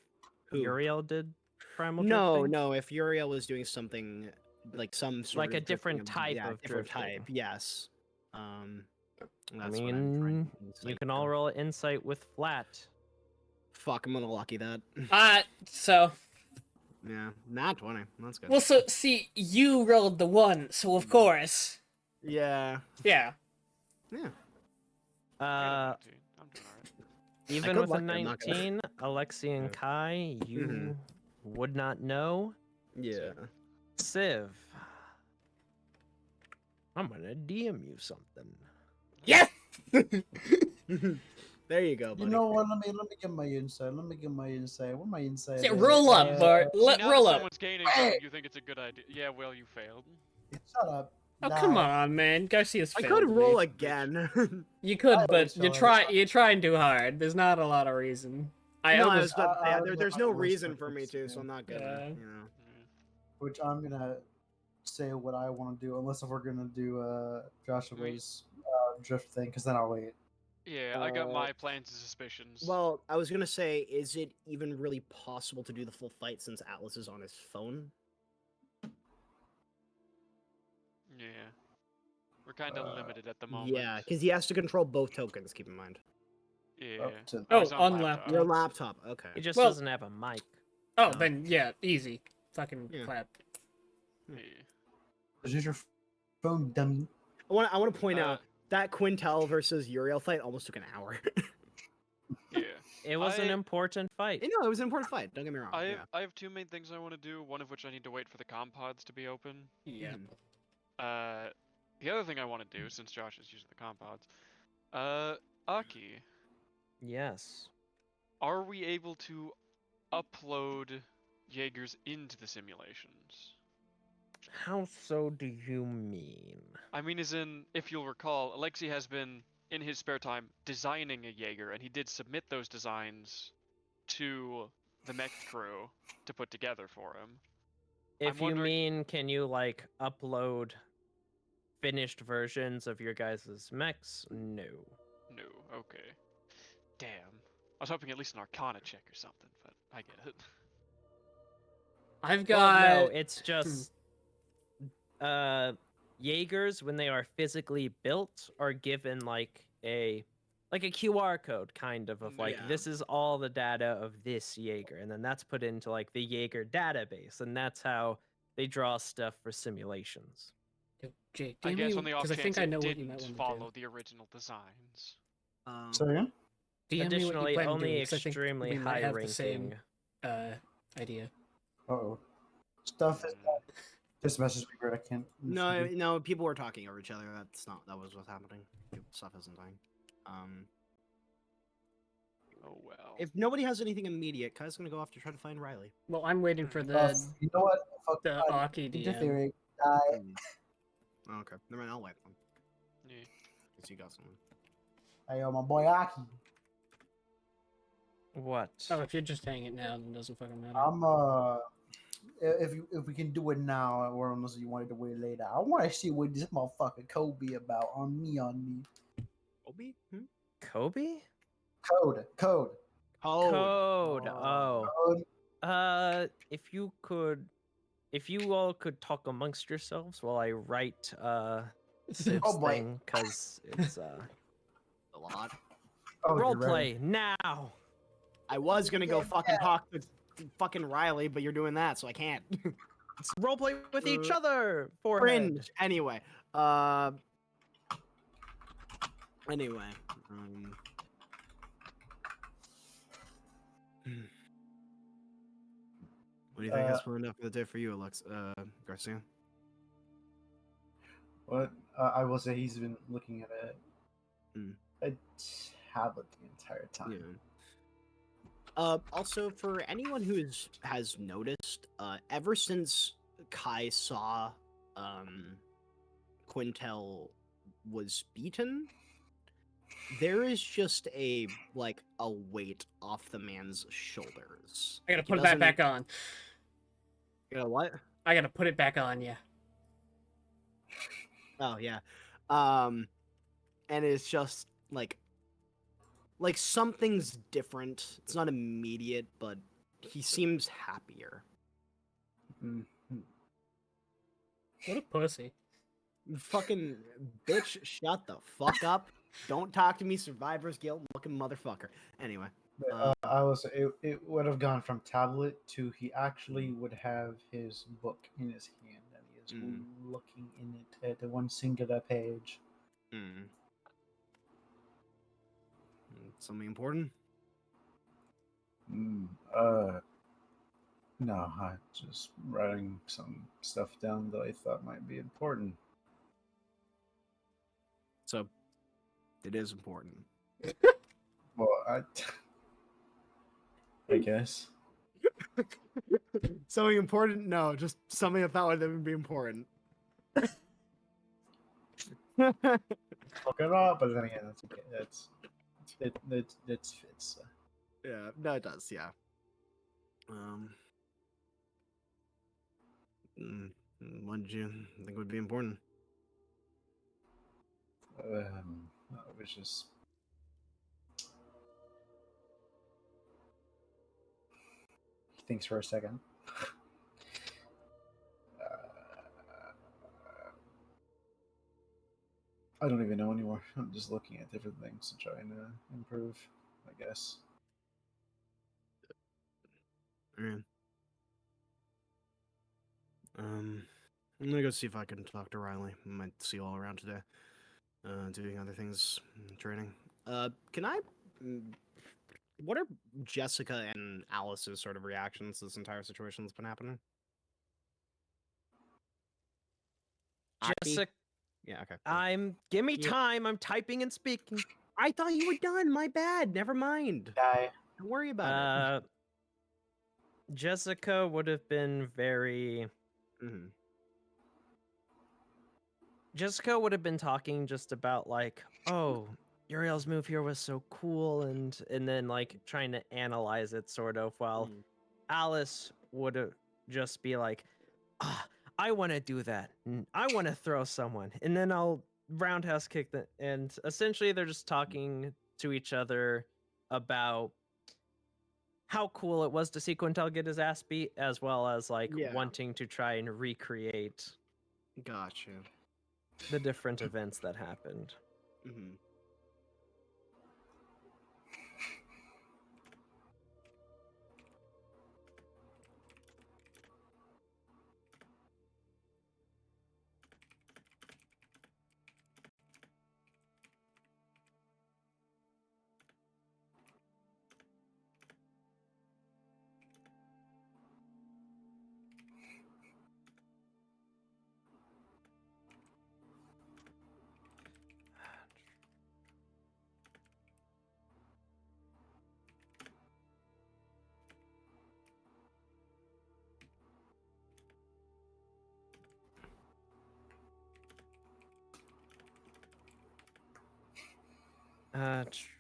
Who? Uriel did primal no, drifting? no. If Uriel was doing something like some sort Like of a different drifting type yeah, of different drifting. type, yes. Um, I that's what I'm trying mean, to you insight can all on. roll insight with flat. Fuck, I'm gonna lucky that. So Yeah, not 20. That's good. well, so see, you rolled the 1, so of course, Yeah, yeah. yeah. I got Uh, a 19. I'm doing alright. even could with a luck it, I'm not gonna- 19, Alexi and Yeah. Kai, you would not know. Yeah. Civ, I'm gonna DM you something. Yes. There you go, You buddy. know what? Let me get my insight. Let me get my insight. What my insight? Yeah, is? roll up, Bart. See, now Roll that up. someone's gaining something, you think it's a good idea. Yeah, well, you failed. Shut up. Oh Nah. come on, man. Garcia's I failed could me. roll again. You I could, always but feel you're trying too hard. There's not a lot of reason. I no, I almost was about to say, I would there's like no to list reason of for me things, to, so yeah. I'm not gonna, Yeah. you know. Which I'm gonna say what I want to do, unless if we're gonna do Joshua's drift thing, because then I'll wait. Yeah, I got Uh, my plans and suspicions. Well, I was gonna say, is it even really possible to do the full fight since Atlas is on his phone? yeah. We're kind of limited at the moment. Yeah, because he has to control both tokens. Keep in mind. Yeah. Up to- Oh, he's Oh, on laptop. Your laptop. Okay. He just Well- doesn't have a mic. Oh, No. then yeah, easy. Fucking Yeah. clap. Yeah. Just use your phone, dummy. I want to point Uh, out that Quintel versus Uriel fight almost took an hour. Yeah. It was an I- important fight. You know, it was an important fight. Don't get me wrong. I have, yeah. I have two main things I want to do. One of which I need to wait for the comm pods to be open. Yeah. Mhm. The other thing I want to do, since Josh is using the comm pods, Aki, Yes. are we able to upload Jaegers into the simulations? How so do you mean? I mean, as in, if you'll recall, Alexei has been, in his spare time, designing a Jaeger, and he did submit those designs to the mech crew to put together for him. If you wondering- mean, can you like upload finished versions of your guys' mechs? No. No, okay. Damn. I was hoping at least an Arcana check or something, but I get it. I've Well, got no, it's just Jaegers when they are physically built are given like a QR code kind of like Yeah. this is all the data of this Jaeger, and then that's put into like the Jaeger database, and that's how they draw stuff for simulations. Jake. I guess on the off Because I chance think I know it what you might didn't want to follow do. the original designs. So yeah. DM me what you Additionally, plan on only doing, 'cause I think extremely we might high have the ranking. same idea. Uh-oh. Stuff is this message me weird. I can't. No, people were talking over each other. That was what's happening. Stuff isn't dying. Oh well. If nobody has anything immediate, Kai's gonna go off to try to find Riley. Well, I'm waiting for the You know what? Fuck the God. Aki DM. Interfering. Oh, okay, never mind. I'll wait then. Yeah. Cause you got someone. Hey, my boy Aki. What? Oh, if you're just saying it now, then it doesn't fucking matter. I'm if we can do it now, or unless you wanted to wait later, I want to see what this motherfucker Kobe about on me. Obi? Hmm? Kobe? Code. Code. Oh. Code. If you all could talk amongst yourselves while I write Siv's Oh, boy. thing, because it's A lot. Oh, you're roleplay now. I was gonna go fucking talk to fucking Riley, but you're doing that, so I can't. It's roleplay with each other. Cringe. Anyway. Anyway. What do you think is planned up for the day for you, Garcia? What? I will say he's been looking at a tablet the entire time. Yeah. Also, for anyone who has noticed, ever since Kai saw Quintel was beaten, there is just a weight off the man's shoulders. I gotta He put that doesn't- back on. You know what? I gotta put it back on, yeah. Oh yeah. And it's just like something's different. It's not immediate, but he seems happier. What a pussy. Fucking bitch, shut the fuck up. Don't talk to me, survivor's guilt looking motherfucker. Anyway. But, I will say it would have gone from tablet to he actually would have his book in his hand and he is looking in it at the one singular page. Something important? No, I'm just writing some stuff down that I thought might be important. So, it is important. Well, I guess. Something important? No, just something I thought would be important. Fuck it up, but then again, that's okay. That fits. Yeah, no, it does. Yeah. What did you think would be important? It was just. He thinks for a second. I don't even know anymore. I'm just looking at different things to try and improve, I guess. Yeah. I'm gonna go see if I can talk to Riley. I might see you all around today. Doing other things, training. Can I? What are Jessica and Alice's sort of reactions to this entire situation that's been happening? Aki? Jessica, Yeah. Okay. give me Yeah. time. I'm typing and speaking. I thought you were done. My bad. Never mind. Die. Don't worry about it. Jessica would have been very. Jessica would have been talking just about like, oh, Uriel's move here was so cool, and then like trying to analyze it sort of, while Alice would just be like, I want to do that. I want to throw someone, and then I'll roundhouse kick them. And essentially, they're just talking to each other about how cool it was to see Quintel get his ass beat, as well as like wanting to try and recreate. Gotcha. The different events that happened. Tr-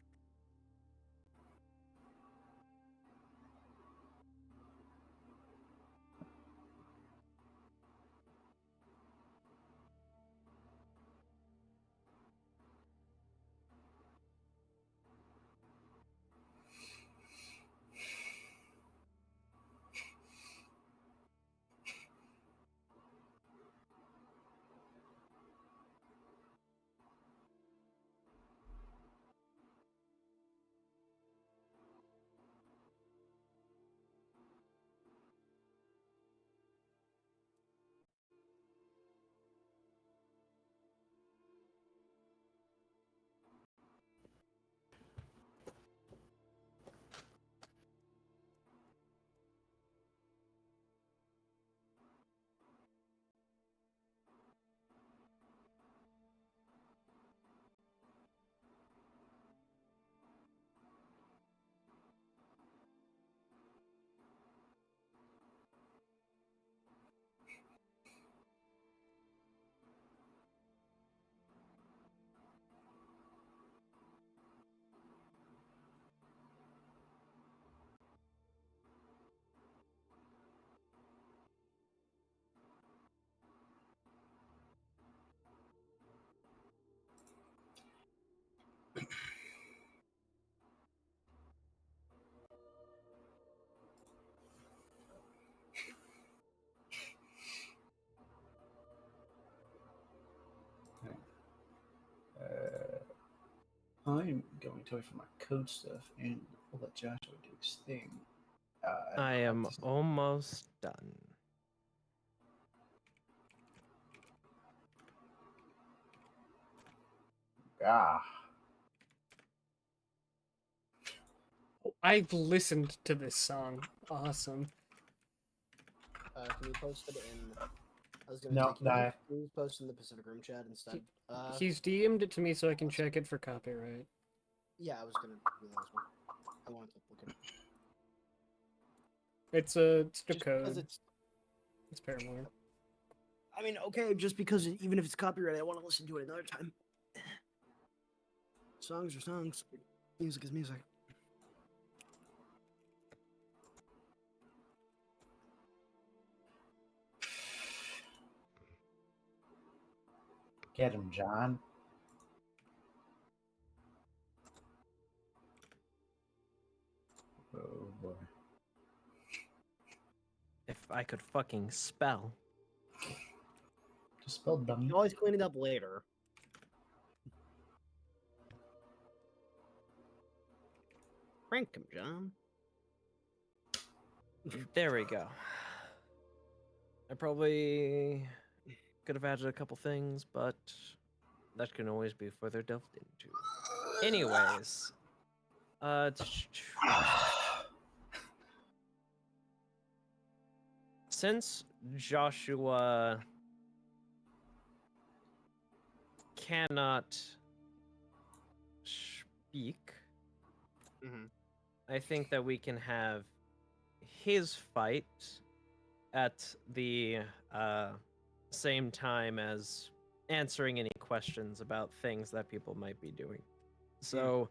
I'm going to wait for my code stuff and we'll let Joshua do his thing. I am almost done. Ah. I've listened to this song. Awesome. Can you post it in? I was gonna No, take you. nah. Can you post in the Pacific Room chat instead? He's DM'd it to me so I can check it for copyright. Yeah, I was gonna do that as well. I want to keep looking. It's a Just because code. it's. It's Paramore. I mean, okay, just because even if it's copyrighted, I want to listen to it another time. Songs are songs. Music is music. Get him, John. Oh boy. If I could fucking spell. Just spell You dummy. can always clean it up later. Crank him, John. There we go. I probably could have added a couple things, but that can always be further delved into. Anyways, since Joshua cannot speak, Mm-hmm. I think that we can have his fight at the same time as answering any questions about things that people might be doing. So,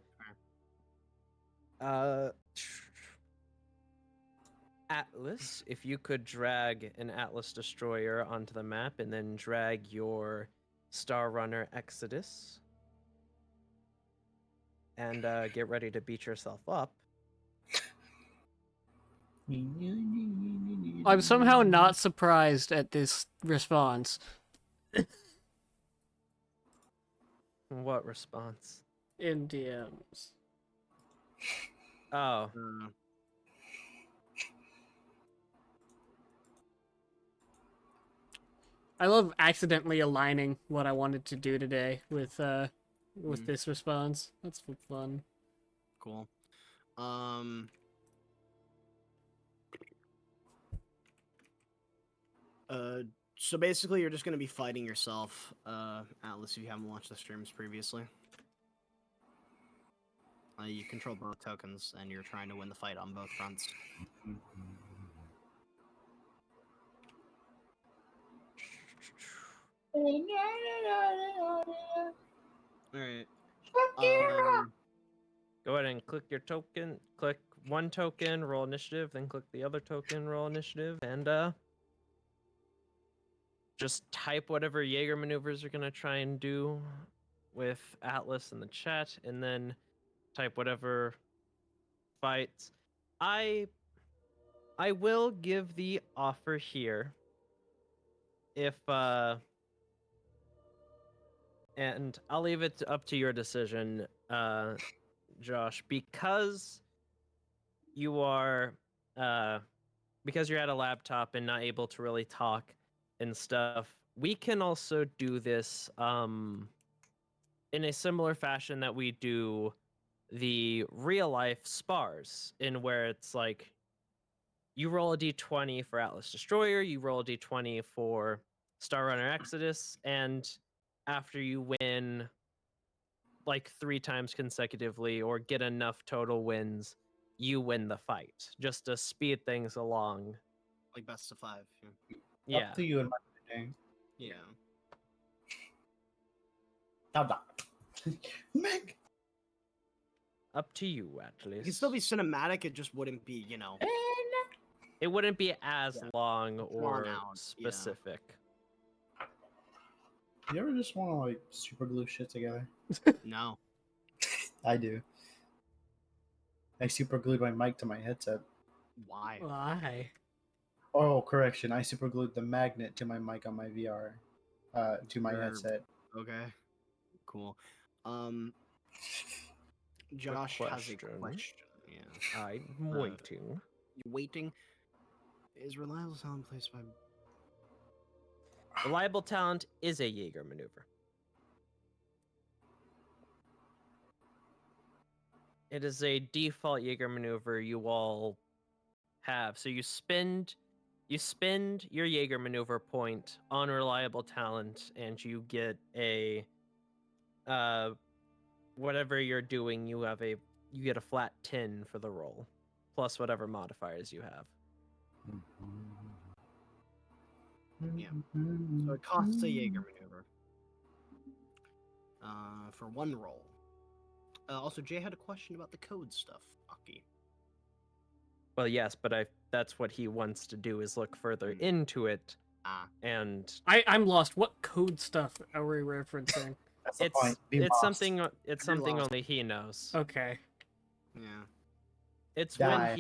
Atlas, if you could drag an Atlas destroyer onto the map and then drag your Star Runner Exodus and get ready to beat yourself up. I'm somehow not surprised at this response. What response? In DMs. Oh, I love accidentally aligning what I wanted to do today with this response. That's fun. Cool. So basically, you're just gonna be fighting yourself, Atlas, if you haven't watched the streams previously. You control both tokens, and you're trying to win the fight on both fronts. All right. go ahead and click your token. Click one token, roll initiative, then click the other token, roll initiative, and just type whatever Jaeger maneuvers you're gonna try and do with Atlas in the chat, and then type whatever fights. I will give the offer here. If and I'll leave it up to your decision, Josh, because you are because you're at a laptop and not able to really talk and stuff. We can also do this in a similar fashion that we do the real life spars, in where it's like you roll a d20 for Atlas Destroyer, you roll a d20 for Star Runner Exodus, and after you win like 3 times consecutively or get enough total wins, you win the fight, just to speed things along. Like best of 5. Yeah. Up to you and my thing. Yeah. Meg. Up to you, at least. It can still be cinematic. It just wouldn't be, It wouldn't be as Yeah. long Drawn or out, yeah. specific. You ever just want to like super glue shit together? No. I do. I super glued my mic to my headset. Why? Why? Oh, correction. I super glued the magnet to my mic on my VR, to my Your- headset. Okay. Cool. Josh has a question. question. Yeah. I'm Uh, waiting. You're waiting. Is reliable sound placed by? Reliable talent is a Jaeger maneuver. It is a default Jaeger maneuver you all have. So you spend your Jaeger maneuver point on reliable talent, and you get a whatever you're doing, you get a flat 10 for the roll, plus whatever modifiers you have. Yeah. So it costs a Jaeger maneuver. For 1 roll. Also, Jay had a question about the code stuff. Aki. Well, yes, but that's what he wants to do, is look further into it. Ah. And I'm lost. What code stuff are we referencing? That's the it's point. Be it's lost. something lost. only he knows. Okay. Yeah. It's Die.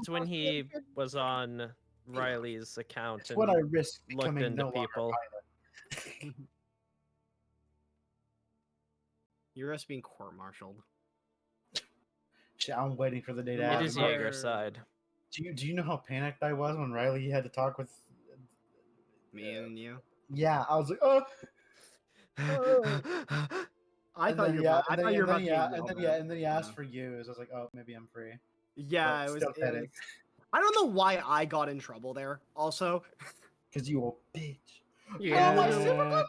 when he was on Riley's account It's and what I risk looked becoming into no longer people. pilot. You're us being court-martialed. Shit, I'm waiting for the day to It ask. is Modifier. Jaeger's side. Do you know how panicked I was when Riley had to talk with? Me and you. Yeah, I was like, oh. I And thought then, you were yeah, about. I and then, thought you were about and to then, get yeah, and then, yelled yeah, at. and then he asked for you. So I was like, oh, maybe I'm free. Yeah, But it was. still It petty. was. I don't know why I got in trouble there. Also, Cause you a bitch. Yeah. Oh, my super glue!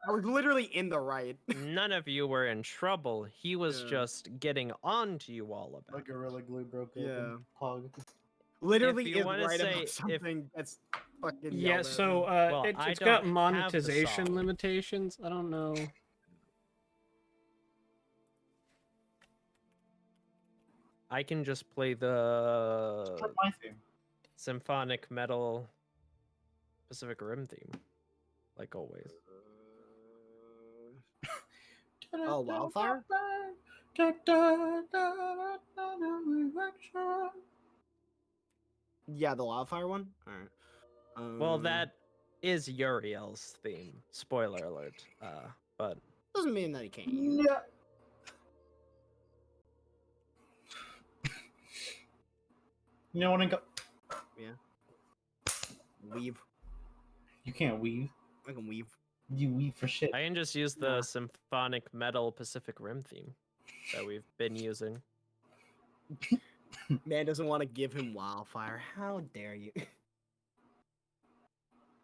I was literally in the right. None of you were in trouble. He was Yeah. just getting on to you all My about it. gorilla glue broke Yeah. open. Pog. Literally you is wanna right say about if- something that's fucking. Yeah, yelled at so me. Well, I it's don't got have the monetization song. limitations. I don't know. I can just play the That's my thing. symphonic metal Pacific Rim theme, like always. Oh, Wildfire? Yeah, the wildfire one. All right. Well, that is Uriel's theme. Spoiler alert. But doesn't mean that he can't use. Yeah. You know what I got? Weave. You can't weave. I can weave. You weave for shit. I can just use the Nah. symphonic metal Pacific Rim theme that we've been using. Man doesn't want to give him wildfire. How dare you?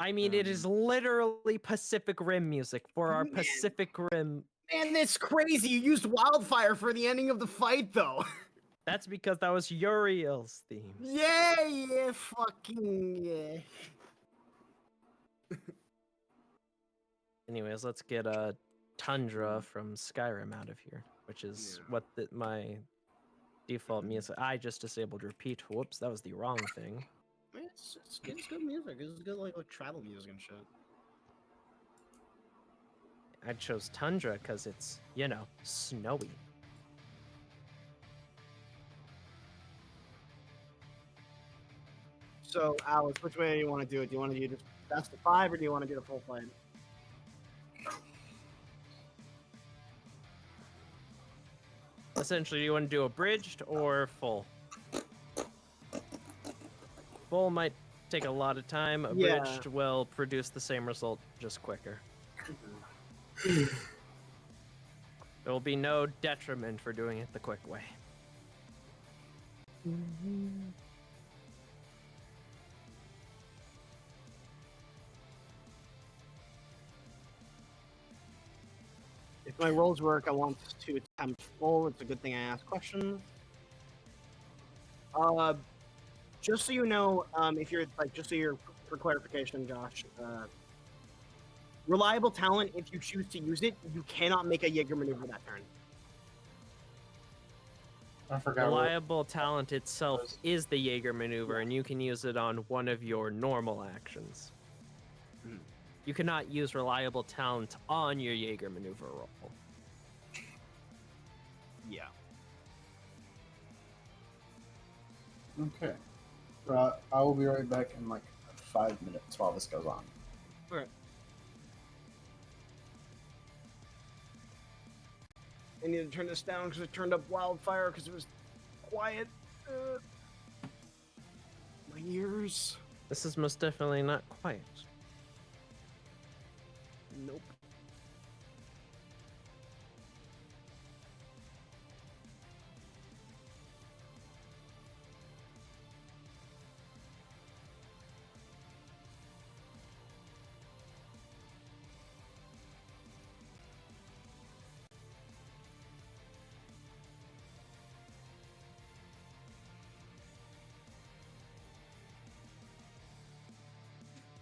I mean, it is literally Pacific Rim music for our Man. Pacific Rim. Man, that's crazy. You used wildfire for the ending of the fight, though. That's because that was Uriel's theme. Yeah, fucking yeah. Anyways, let's get Tundra from Skyrim out of here, which is Yeah. what my Default music. I just disabled repeat. Whoops, that was the wrong thing. It's good music. It's good like travel music and shit. I chose Tundra because it's, snowy. So, Alex, which way do you want to do it? Do you want to do just best of 5, or do you want to do the full fight? Essentially, you want to do abridged or full? Full might take a lot of time. Yeah. Abridged will produce the same result, just quicker. There will be no detriment for doing it the quick way. If my rolls work, I want to attempt full. It's a good thing I asked questions. Just so you know, if you're just so you're for clarification, Josh, reliable talent. If you choose to use it, you cannot make a Jaeger maneuver that turn. I forgot. Reliable talent itself is the Jaeger maneuver, and you can use it on one of your normal actions. Hmm. You cannot use reliable talent on your Jaeger maneuver roll. Yeah. Okay. I will be right back in like 5 minutes while this goes on. Alright. I need to turn this down because I turned up wildfire because it was quiet. My ears. This is most definitely not quiet. Nope.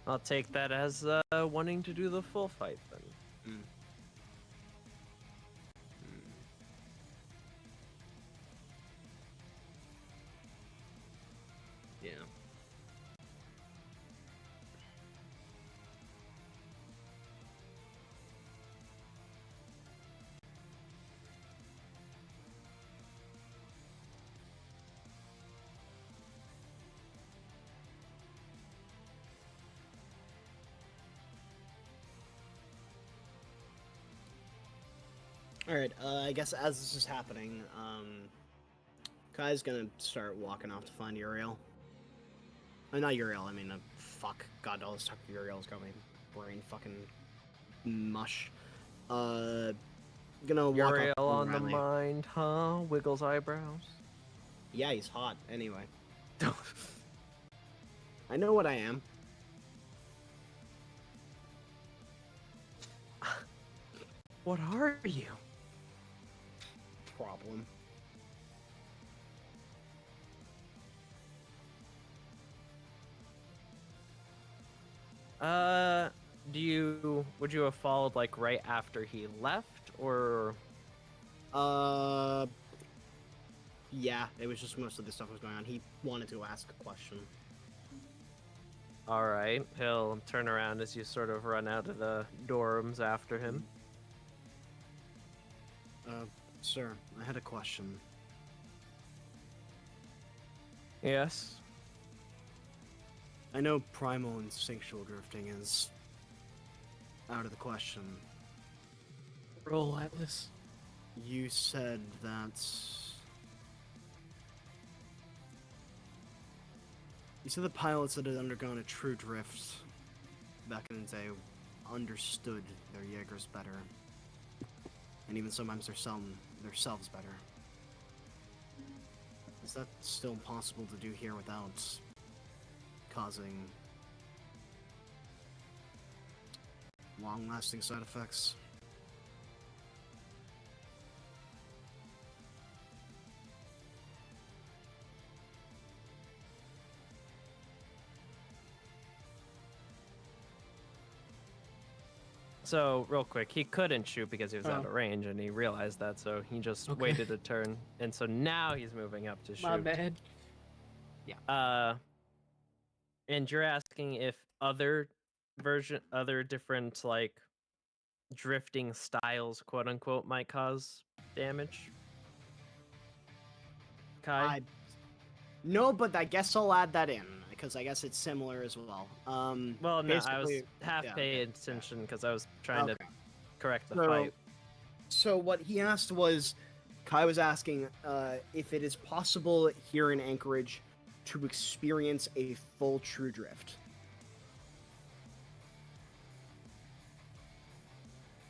I'll take that as wanting to do the full fight then. Yeah. All right. I guess as this is happening, Kai's gonna start walking off to find Uriel. Not Uriel. I mean, fuck. God, all this talk of Uriel's got my brain fucking mush. Gonna walk Uriel off on the Riley. mind, huh? Wiggles eyebrows. Yeah, he's hot. Anyway. I know what I am. What are you? Problem. Would you have followed like right after he left, or? Yeah, it was just most of the stuff was going on. He wanted to ask a question. All right, he'll turn around as you sort of run out of the dorms after him. Sir, I had a question. Yes. I know primal instinctual drifting is out of the question. Roll Atlas. You said that... You said the pilots that had undergone a true drift back in the day understood their Jaegers better. And even sometimes themselves better. Is that still possible to do here without causing long-lasting side effects? So, real quick, he couldn't shoot because he was out Oh. of range, and he realized that, so he just Okay. waited a turn, and so now he's moving up to shoot. My bad. And you're asking if other different like drifting styles, quote unquote, might cause damage. Kai, No, but I guess I'll add that in because I guess it's similar as well. well, no, I was basically- half yeah, paying okay, attention because I was trying Okay. to correct the So- fight. So what he asked was, Kai was asking if it is possible here in Anchorage to experience a full true drift.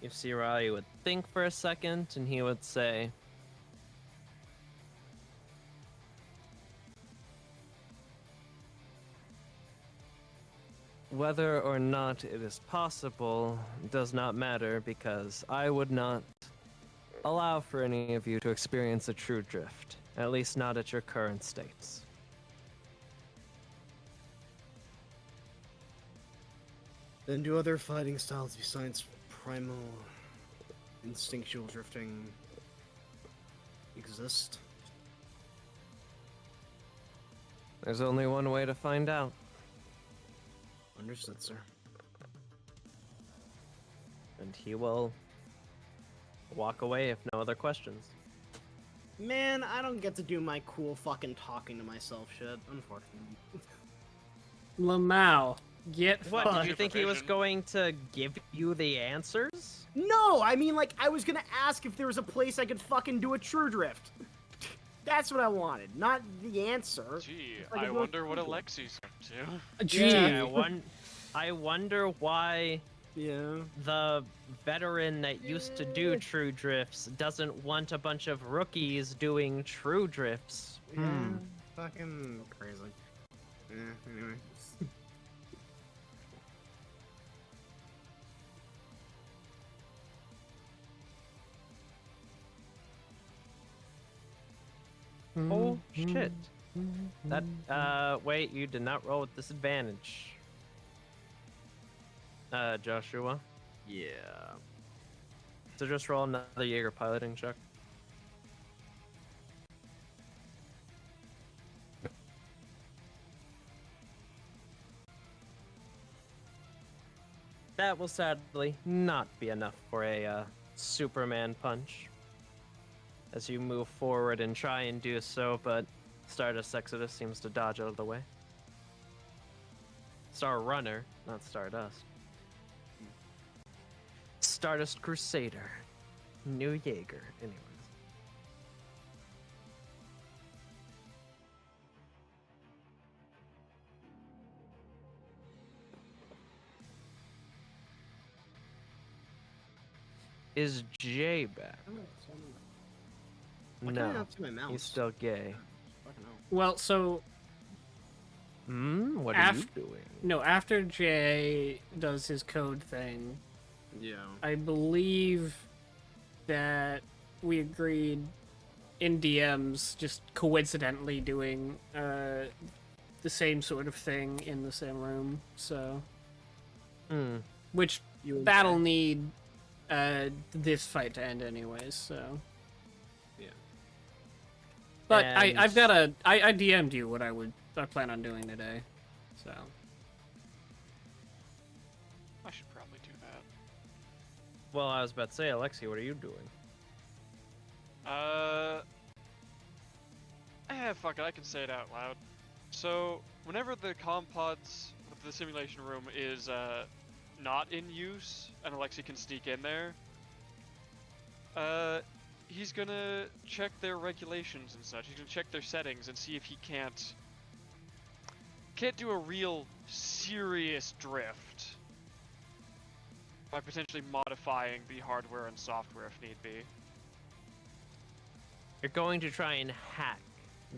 You see, Riley would think for a second, and he would say, "Whether or not it is possible does not matter because I would not allow for any of you to experience a true drift, at least not at your current states." Then do other fighting styles besides primal instinctual drifting exist? There's only one way to find out. Understood, sir. And he will walk away if no other questions. Man, I don't get to do my cool fucking talking to myself shit, unfortunately. Lamau, get What, fucked. did you think he was Supervision. going to give you the answers? No, I mean, like, I was gonna ask if there was a place I could fucking do a true drift. That's what I wanted, not the answer. Gee, like I a wonder what little- Alexi's up to. Gee, Yeah. I wonder why Yeah. the veteran that used to do true drifts doesn't want a bunch of rookies doing true drifts. Yeah, fucking crazy. Yeah, anyway. Oh shit. That wait, you did not roll with disadvantage. Joshua. Yeah. So just roll another Jaeger piloting check. That will sadly not be enough for a Superman punch. As you move forward and try and do so, but Stardust Exodus seems to dodge out of the way. Star Runner, not Stardust. Stardust Crusader. New Jaeger, anyways. Is Jay back? Why can't I No, not see my mouse? he's still gay. Fucking hell. well, so What are you Af- doing? no, after Jay does his code thing, Yeah. I believe that we agreed in DMs just coincidentally doing the same sort of thing in the same room. So, Hmm. which You and that'll Jay. need this fight to end anyways. So, Yeah. but And- I've got a I DM'd you what I plan on doing today. So I should probably do that. Well, I was about to say, Alexi, what are you doing? Fuck it, I can say it out loud. So, whenever the comm pods with the simulation room is, not in use, and Alexi can sneak in there, he's gonna check their regulations and such. He's gonna check their settings and see if he can't do a real serious drift by potentially modifying the hardware and software if need be. You're going to try and hack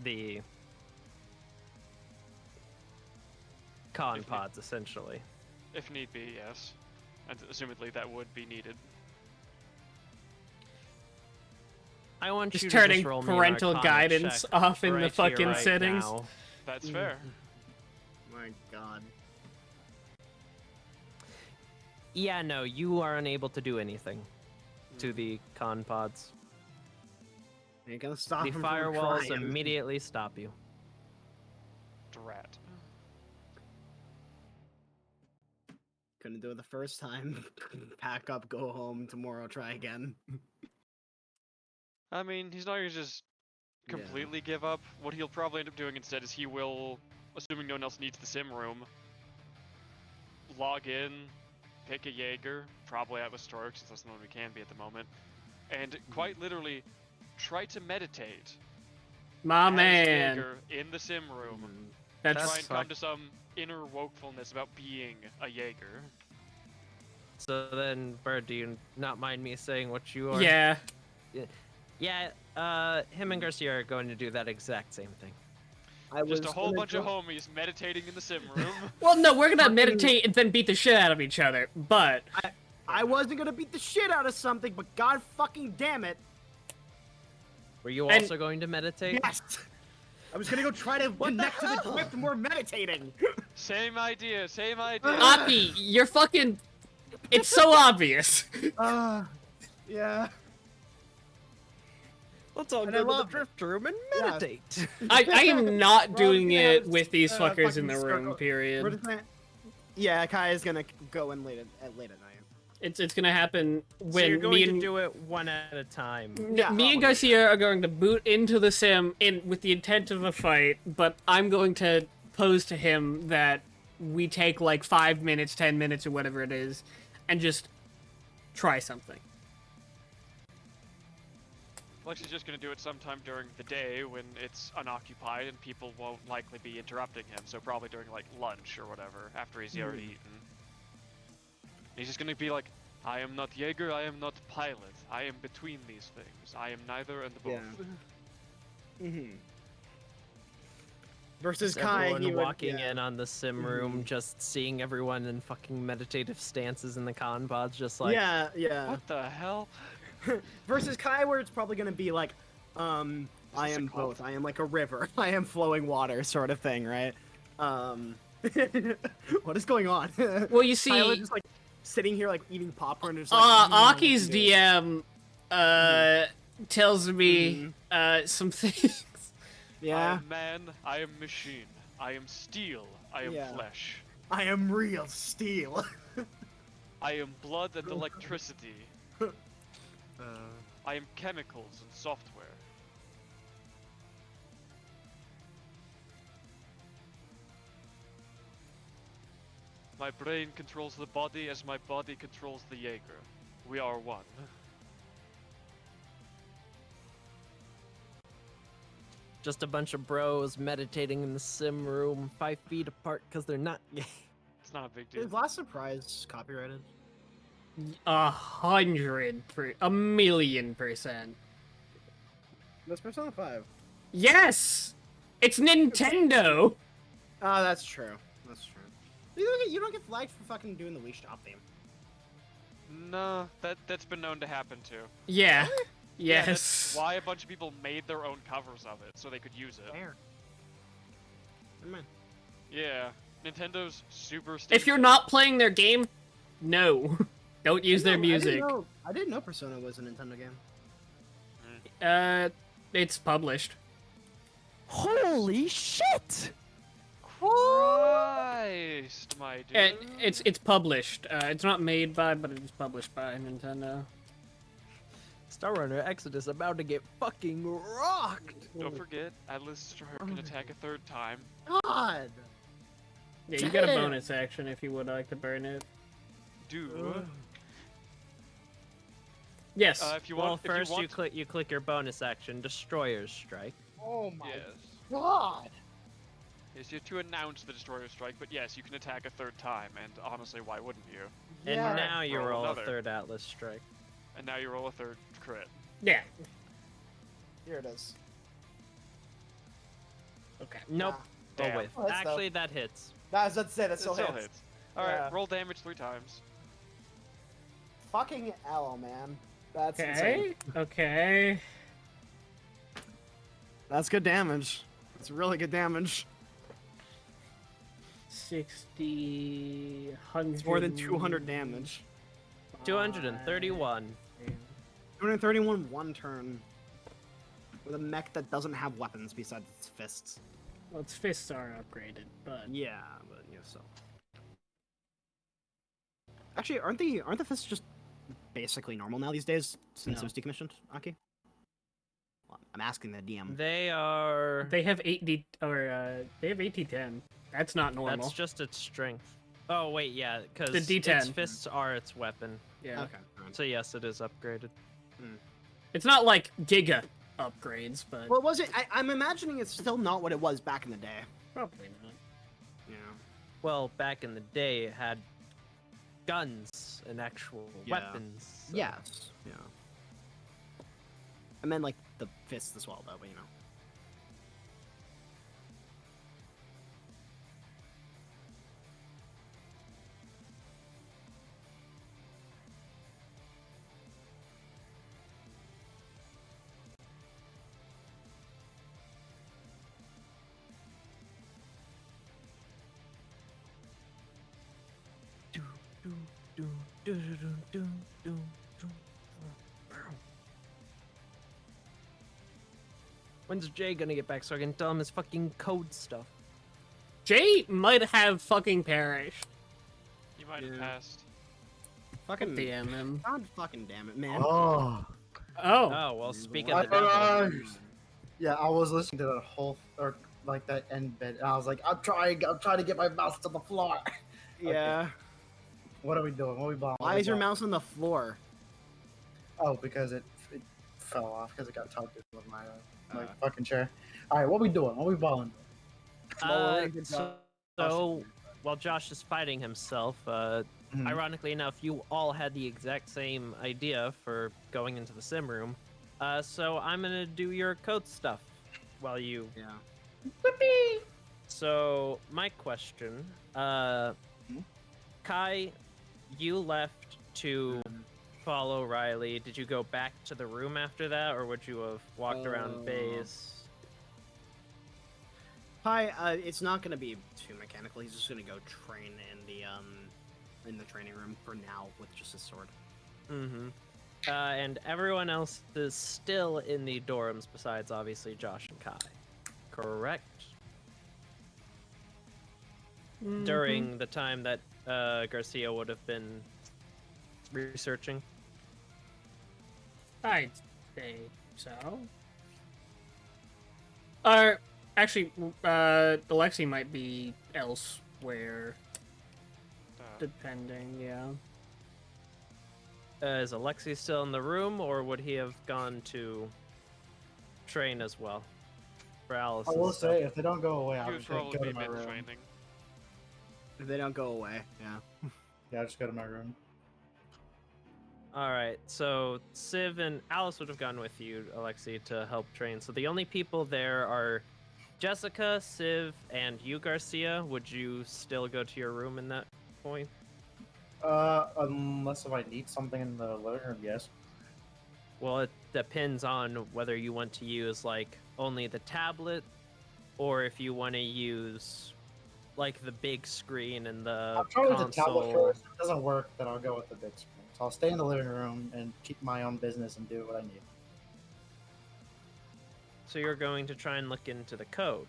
the con If you- pods, essentially. If need be, yes. And assumedly that would be needed. I want just you turning to just roll me an parental Arcana guidance check off in the right here, fucking right settings. now. That's fair. My god. Yeah, no, you are unable to do anything to the con pods. Ain't gonna stop The him firewalls from trying. immediately stop you. Drat. Couldn't do it the first time. Pack up, go home. Tomorrow, try again. I mean, he's not gonna just Yeah. completely give up. What he'll probably end up doing instead is he will, assuming no one else needs the sim room, log in, pick a Jaeger, probably Atlas Stork since that's the one we can be at the moment, and quite literally try to meditate My as man. Jaeger in the sim room. That's Try and come fuck- to some inner wokefulness about being a Jaeger. So then, Bird, do you not mind me saying what you are? yeah. Yeah, him and Garcia are going to do that exact same thing. I was Just a whole gonna bunch of go- homies meditating in the sim room. Well, no, we're gonna Fucking- meditate and then beat the shit out of each other. But I wasn't gonna beat the shit out of something, but god fucking damn it. Were you And- also going to meditate? Yes! I was gonna go try to connect to the drift and we're meditating. Same idea, same idea. Aki, you're fucking. It's so obvious. Yeah. Let's all And go I to the love it. drift room and Yeah. meditate. I am not We're all doing gonna it have with these a fuckers in fucking the room. circle. We're Period. just gonna... Yeah, Kai is gonna go in late at night. It's gonna happen So when you're going me to and do it one at a time. Yeah, me and Garcia are going to boot into the sim with the intent of a fight, but I'm going to pose to him that we take like 5 minutes, 10 minutes, or whatever it is, and just try something. Lexi's just gonna do it sometime during the day when it's unoccupied and people won't likely be interrupting him, so probably during like lunch or whatever, after he's already eaten. He's just gonna be like, I am not Jaeger, I am not pilot. I am between these things. I am neither and both. Yeah. Mm-hmm. Versus Just Kai, everyone he would, walking yeah. in on the sim room, just seeing everyone in fucking meditative stances in the con pods, just like, Yeah, yeah. What the hell? Versus Kai, where it's probably gonna be like, I this a am cult? both. I am like a river. I am flowing water, sort of thing, right? What is going on? Well, you see, Kyla just like sitting here like eating popcorn. And just, like, Aki's DM tells me some things. I Yeah, am man, I am machine. I am steel, I am Yeah. flesh. I am real steel. I am blood and electricity. I am chemicals and software. My brain controls the body as my body controls the Jaeger. We are one. just a bunch of bros meditating in the sim room, 5 feet apart because they're not gay. It's not a big deal. Is Last Surprise copyrighted? 1,000,000%. That's Persona 5. Yes! It's Nintendo! Oh, that's true. That's true. You don't get flagged for fucking doing the Wii Shop theme. No, that's been known to happen too. Yeah. Yeah, Yes. that's why a bunch of people made their own covers of it, so they could use it. Fair. Never mind. Yeah, Nintendo's super If stingy. you're not playing their game, no. Don't use their music. I didn't know Persona was a Nintendo game. It's published. Holy shit! Christ, my dude. It's published. It's not made by, but it is published by Nintendo. Star Runner Exodus about to get fucking rocked! Don't forget, Atlas Strike can attack a third time. God! Yeah, you got a Damn. bonus action if you would like to burn it. Do. Yes. If you Well, want, first if you, want, you click your bonus action, Destroyer's Strike. Oh my yes, god! yes, you have to announce the Destroyer Strike, but yes, you can attack a third time, and honestly, why wouldn't you? And Yeah. now you Roll roll another. a third Atlas Strike. And now you roll a third crit. yeah. Here it is. Okay. Nope. Damn. Oh wait, Oh, that's actually that hits. That's it. That It still still hits. hits. Alright, Yeah. roll damage 3 times. Fucking L, man. That's insane. Okay. Okay. That's good damage. That's really good damage. 60, 100. It's more than 200 damage. 231. 231 one turn. With a mech that doesn't have weapons besides its fists. Well, its fists are upgraded, but Yeah, but so. Actually, aren't the fists just basically normal now these days since No. it was decommissioned, Aki? Well, I'm asking the DM. They are. they have 8D or they have 8D10. That's not normal. That's just its strength. Oh wait, yeah, because The D10. its fists are its weapon. Yeah. Okay. Alright. So yes, it is upgraded. It's not like Giga upgrades, but Well, was it? I'm imagining it's still not what it was back in the day. probably not. Yeah. Well, back in the day, it had guns and actual Yeah. weapons. so- Yes. Yeah. I meant like the fists as well, though. But you know. When's Jay gonna get back so I can tell him his fucking code stuff? Jay might have fucking perished. You might have Yeah. passed. Fucking Damn him. God fucking damn it, man. Oh, Oh. Oh well, speak I of the devil. forgot. Yeah, I was listening to that whole or like that end bit, and I was like, I'm trying to get my mouse to the floor. Yeah. What are we doing? What are we buying? Why is your mouse on the floor? Oh, because it fell off because it got tugged with my Uh. fucking chair. All right, what we doing? What we balling? So while Josh is fighting himself, Mhm. ironically enough, you all had the exact same idea for going into the sim room. So I'm gonna do your code stuff while you. Yeah. So my question, Kai, you left to follow Riley. Did you go back to the room after that, or would you have walked around base? Hi, it's not gonna be too mechanical. He's just gonna go train in the training room for now with just his sword. Mm-hmm. And everyone else is still in the dorms besides obviously Josh and Kai. Correct? During the time that Garcia would have been researching. I'd say so. Or actually, Alexi might be elsewhere, depending. Yeah. Is Alexi still in the room, or would he have gone to train as well? For Alice. I will say, if they don't go away, He I'll would just go probably to be my room. mid-training. If they don't go away, yeah. Yeah, I'll just go to my room. All right, so Civ and Alice would have gone with you, Alexi, to help train. So the only people there are Jessica, Civ, and you, Garcia. Would you still go to your room in that point? Unless if I need something in the living room, yes. Well, it depends on whether you want to use like only the tablet, or if you want to use like the big screen and the I'll try with the tablet console. first. If it doesn't work, then I'll go with the big screen. So I'll stay in the living room and keep my own business and do what I need. So you're going to try and look into the code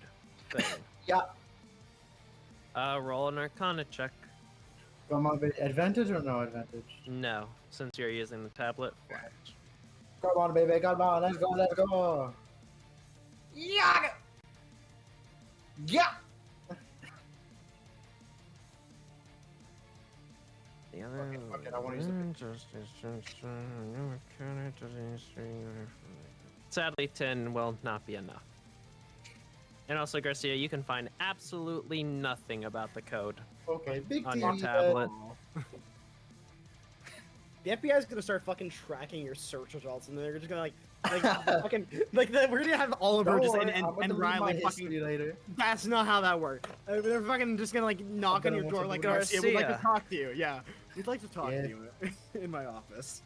thing. Yeah. Roll an Arcana check. Come on, advantage or no advantage? No, since you're using the tablet. Come on, baby. Come on. Let's go. Let's go. Yeah. Yeah. Okay, fuck it, I wanna use Sadly, 10 will not be enough. And also, Garcia, you can find absolutely nothing about the code Okay, big on your TV, tablet. The FBI is gonna start fucking tracking your search results, and they're just gonna like fucking we're gonna have Oliver Don't just worry, and I'm gonna delete Riley my fucking. history later. That's not how that works. They're fucking just gonna like knock bet on I your want door to like delete Garcia. We'd like to Garcia. talk to you. Yeah, we'd like to talk Yeah. to you in my office.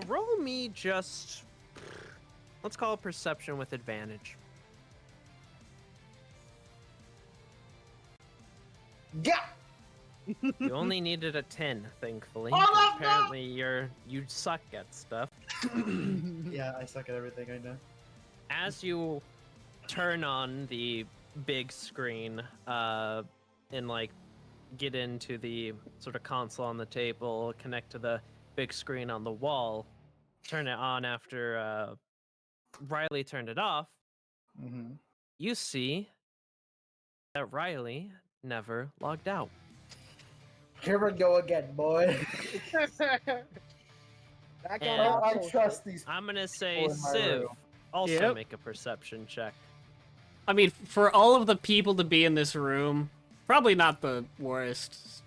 Roll me just. Let's call it perception with advantage. Yeah. You only needed a 10, thankfully. Oh, but no, no! apparently you suck at stuff. Yeah, I suck at everything. I know. As you turn on the big screen, and like get into the sort of console on the table, connect to the big screen on the wall, turn it on after Riley turned it off, Mm-hmm. you see that Riley never logged out. Here we go again, boy. Back And- on I social. trust these. I'm gonna say in my Civ, room. also Yep. make a perception check. I mean, for all of the people to be in this room, probably not the worst.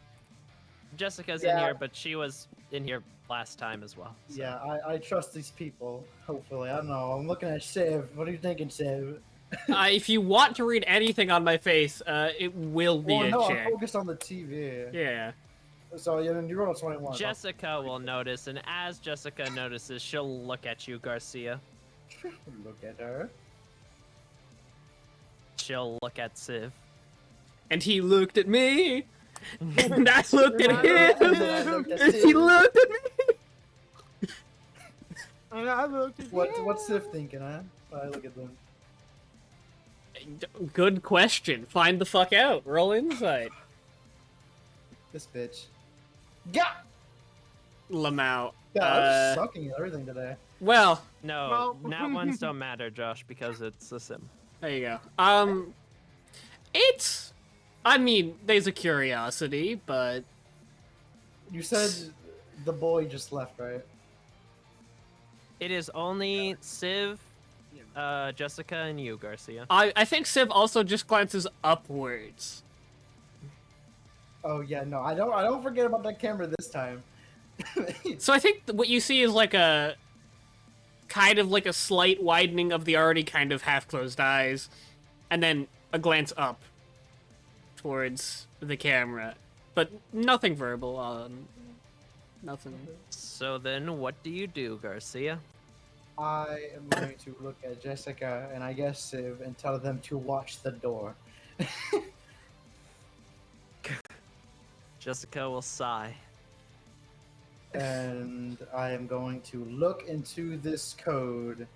Jessica's in Yeah. here, but she was in here last time as well. so. Yeah, I trust these people. Hopefully, I don't know. I'm looking at Civ. What are you thinking, Civ? If you want to read anything on my face, it will be Well, a no, check. I'm focused on the TV. Yeah. So yeah, then you roll a 21. Jessica will notice, and as Jessica notices, she'll look at you, Garcia. Look at her. She'll look at Civ. And he looked at me, and I looked at And then I him, looked at and he Civ. looked at me. And I looked at What's Civ thinking, huh? I look at them. Good question. Find the fuck out. Roll insight. This bitch. Yeah. Lamau. Yeah, Uh, I'm sucking at everything today. Well, No, Well- nat ones don't matter, Josh, because it's a sim. there you go. It's, I mean, there's a curiosity, but You said the boy just left, right? It is only Civ, Jessica, and you, Garcia. I think Civ also just glances upwards. Oh yeah, no, I don't forget about that camera this time. So I think what you see is like a kind of like a slight widening of the already kind of half-closed eyes, and then a glance up towards the camera, but nothing verbal. Nothing. So then, what do you do, Garcia? I am going to look at Jessica and I guess Civ and tell them to watch the door. Jessica will sigh. And I am going to look into this code.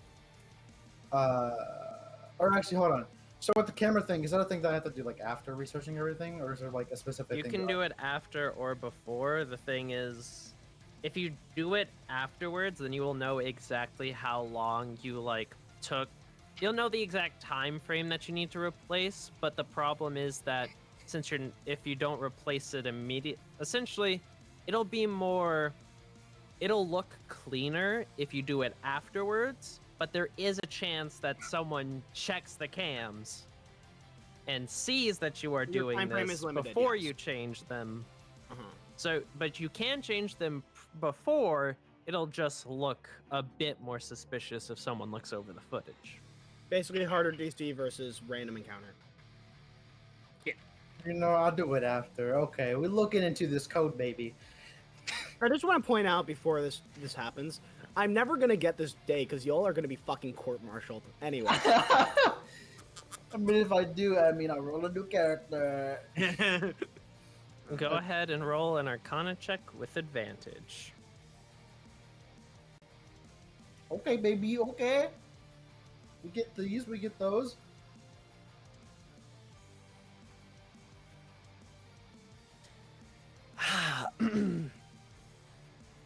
Or actually, hold on. So with the camera thing, is that a thing that I have to do like after researching everything, or is there like a specific You thing? can do it after or before. The thing is, if you do it afterwards, then you will know exactly how long you like took. You'll know the exact time frame that you need to replace, but the problem is that since if you don't replace it essentially, it'll look cleaner if you do it afterwards, but there is a chance that someone checks the cams and sees that you are Your doing time frame this is limited, before yes. you change them. Uh-huh. So, but you can change them before. It'll just look a bit more suspicious if someone looks over the footage. Basically, harder DC versus random encounter. You know, I'll do it after. Okay, we're looking into this code, baby. I just want to point out before this happens, I'm never gonna get this day because y'all are gonna be fucking court-martialed. Anyway. I mean, if I do, I mean, I roll a new character. Go ahead and roll an Arcana check with advantage. Okay, baby, okay. We get these, we get those.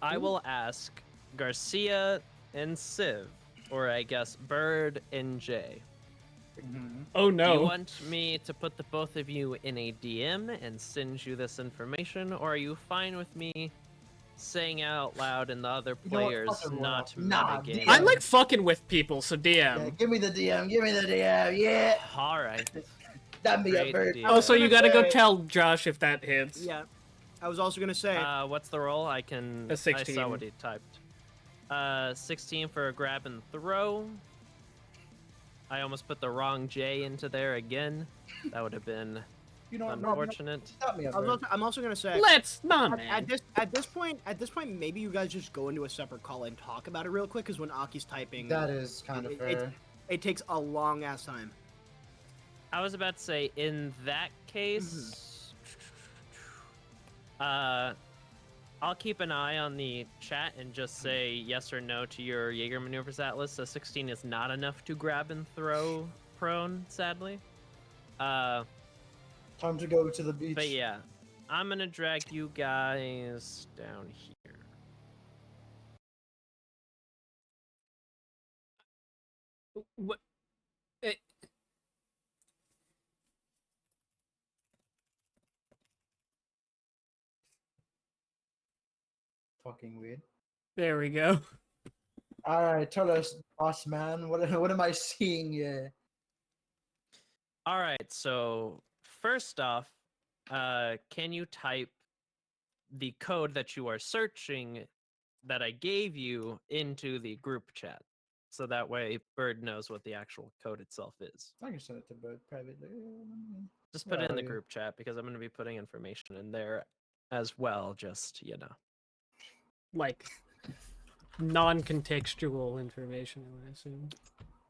I will ask Garcia and Civ, or I guess Bird and Jay. Oh Do you no. want me to put the both of you in a DM and send you this information, or are you fine with me saying out loud and the other You know what? players Fuck everyone not else. Nah, metagaming? I like fucking with people, so DM. Yeah, give me the DM, give me the DM, yeah. All right. That'd be a Great bird. deal. Also, you gotta go Bird. tell Josh if that hits. Yeah. I was also gonna say, What's the roll? I A 16. saw what he typed. 16 for a grab and throw. I almost put the wrong J into there again. That would have been You know what? unfortunate. Stop me, a I was bird. also, I'm also gonna say, Let's not, at man. this point, maybe you guys just go into a separate call and talk about it real quick, because when Aki's typing, That is kind of fair. it takes a long ass time. I was about to say, in that case, I'll keep an eye on the chat and just say yes or no to your Jaeger maneuvers atlas. So 16 is not enough to grab and throw prone, sadly. Time to go to the beach. But yeah, I'm gonna drag you guys down here. What? Eh, Fucking weird. there we go. All right, tell us, boss man. What am I seeing here? All right, so first off, can you type the code that you are searching that I gave you into the group chat? So that way Bird knows what the actual code itself is. I can send it to Bird privately. Just put it in the Yeah. group chat because I'm going to be putting information in there as well, just, you know. Like, non-contextual information, I would assume.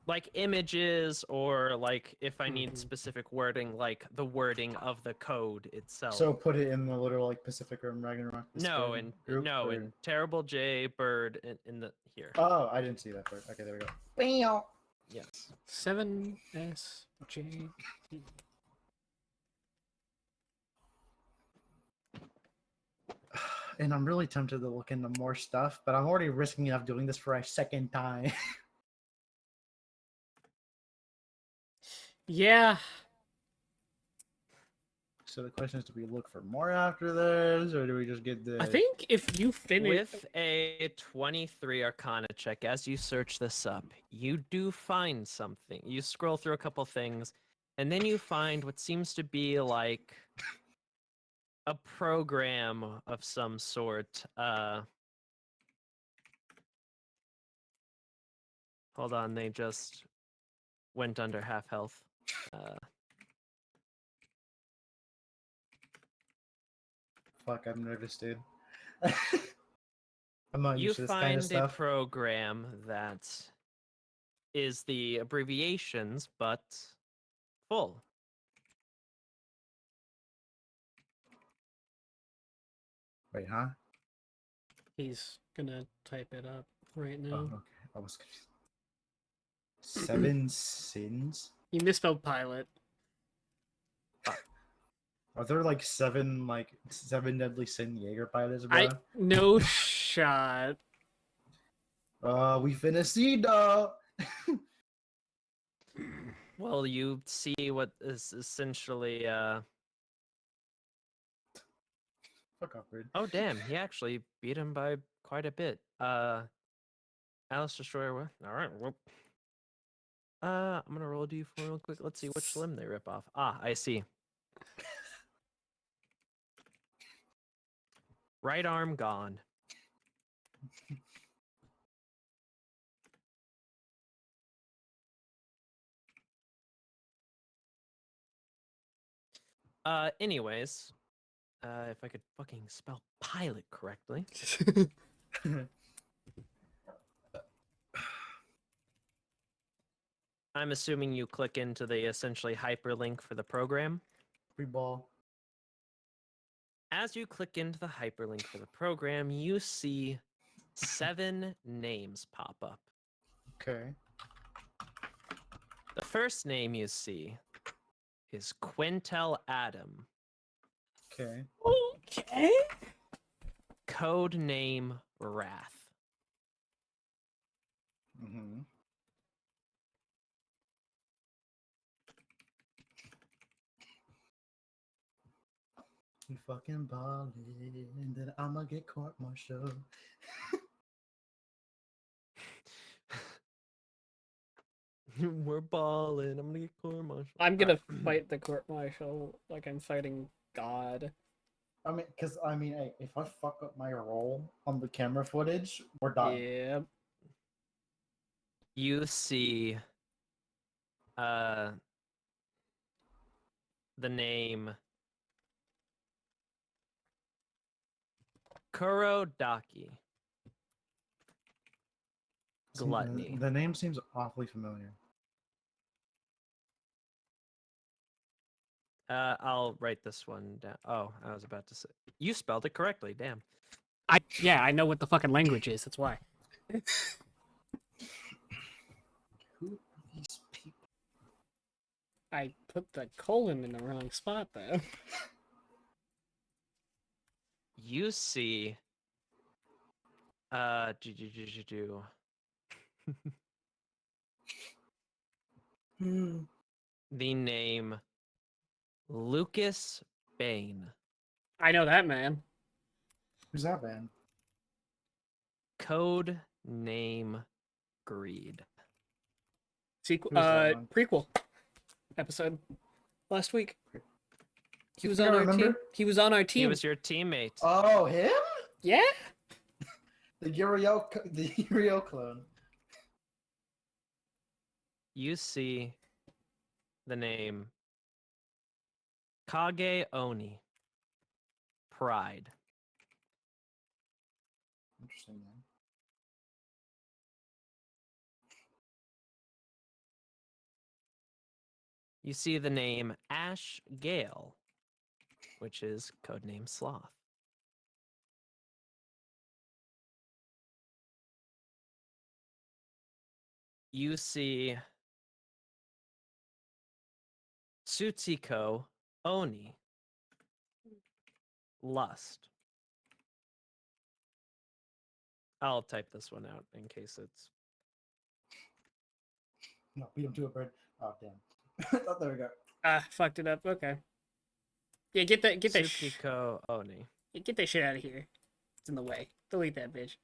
Like images, or like if I need Mhm. specific wording, like the wording of the code itself. So put it in the literal like Pacific Rim Ragnarok. no, Discord and group, no, or- and Terrible J Bird in the here. Oh, I didn't see that part. Okay, there we go. Bam. Yes. 7SJ. And I'm really tempted to look into more stuff, but I'm already risking enough doing this for a second time. Yeah. So the question is, do we look for more after this, or do we just get the? I think if you finish... With a 23 Arcana check, as you search this up, you do find something. You scroll through a couple things, and then you find what seems to be like a program of some sort. Hold on, they just went under half health. Fuck, I'm nervous, dude. I'm not You used to this kind find of a stuff. program that is the abbreviations, but full. Wait, huh? He's gonna type it up right Oh, now. okay. I was confused. 7 sins? You misspelled pilot. Are there like 7 deadly sin Jaeger pilots, bro? No shot. We finished though. Well, you see what is essentially Fuck off, Bird. oh damn, he actually beat him by quite a bit. Alice Destroyer. All right. Well, I'm gonna roll d4 real quick. Let's see which limb they rip off. Ah, I see. Right arm gone. Anyways, if I could fucking spell pilot correctly. I'm assuming you click into the essentially hyperlink for the program. Free ball. As you click into the hyperlink for the program, you see 7 names pop up. Okay. The first name you see is Quintel Adam. Okay. Okay. Code name Wrath. Mm-hmm. You fucking ballin', then I'ma get court-martialed. We're balling. I'm gonna get court martial. I'm gonna fight the court martial like I'm fighting God. Hey, if I fuck up my roll on the camera footage, we're done. Yeah. You see the name Kurodaki. Gluttony. The name seems awfully familiar. I'll write this one down. Oh, I was about to say. You spelled it correctly. Damn. I know what the fucking language is. That's why. Who are these people? I put the colon in the wrong spot though. You see. Do. The name Lucas Bane. I know that man. Who's that man? Code name Greed. Sequel. Who's that one? Prequel episode last week. He You was think on I our team. remember? He was on our He team. was your teammate. Oh, him? Yeah. The Uriel clone. You see the name Kage Oni. Pride. Interesting man. You see the name Ash Gale, which is codename Sloth. You see Tsuchiko Oni. Lust. I'll type this one out in case it's. No, beat him to a bird. Oh damn. Oh, there we go. Ah, fucked it up. Okay. Yeah, get that Tsuchiko Oni. get that shit out of here. It's in the way. Delete that bitch.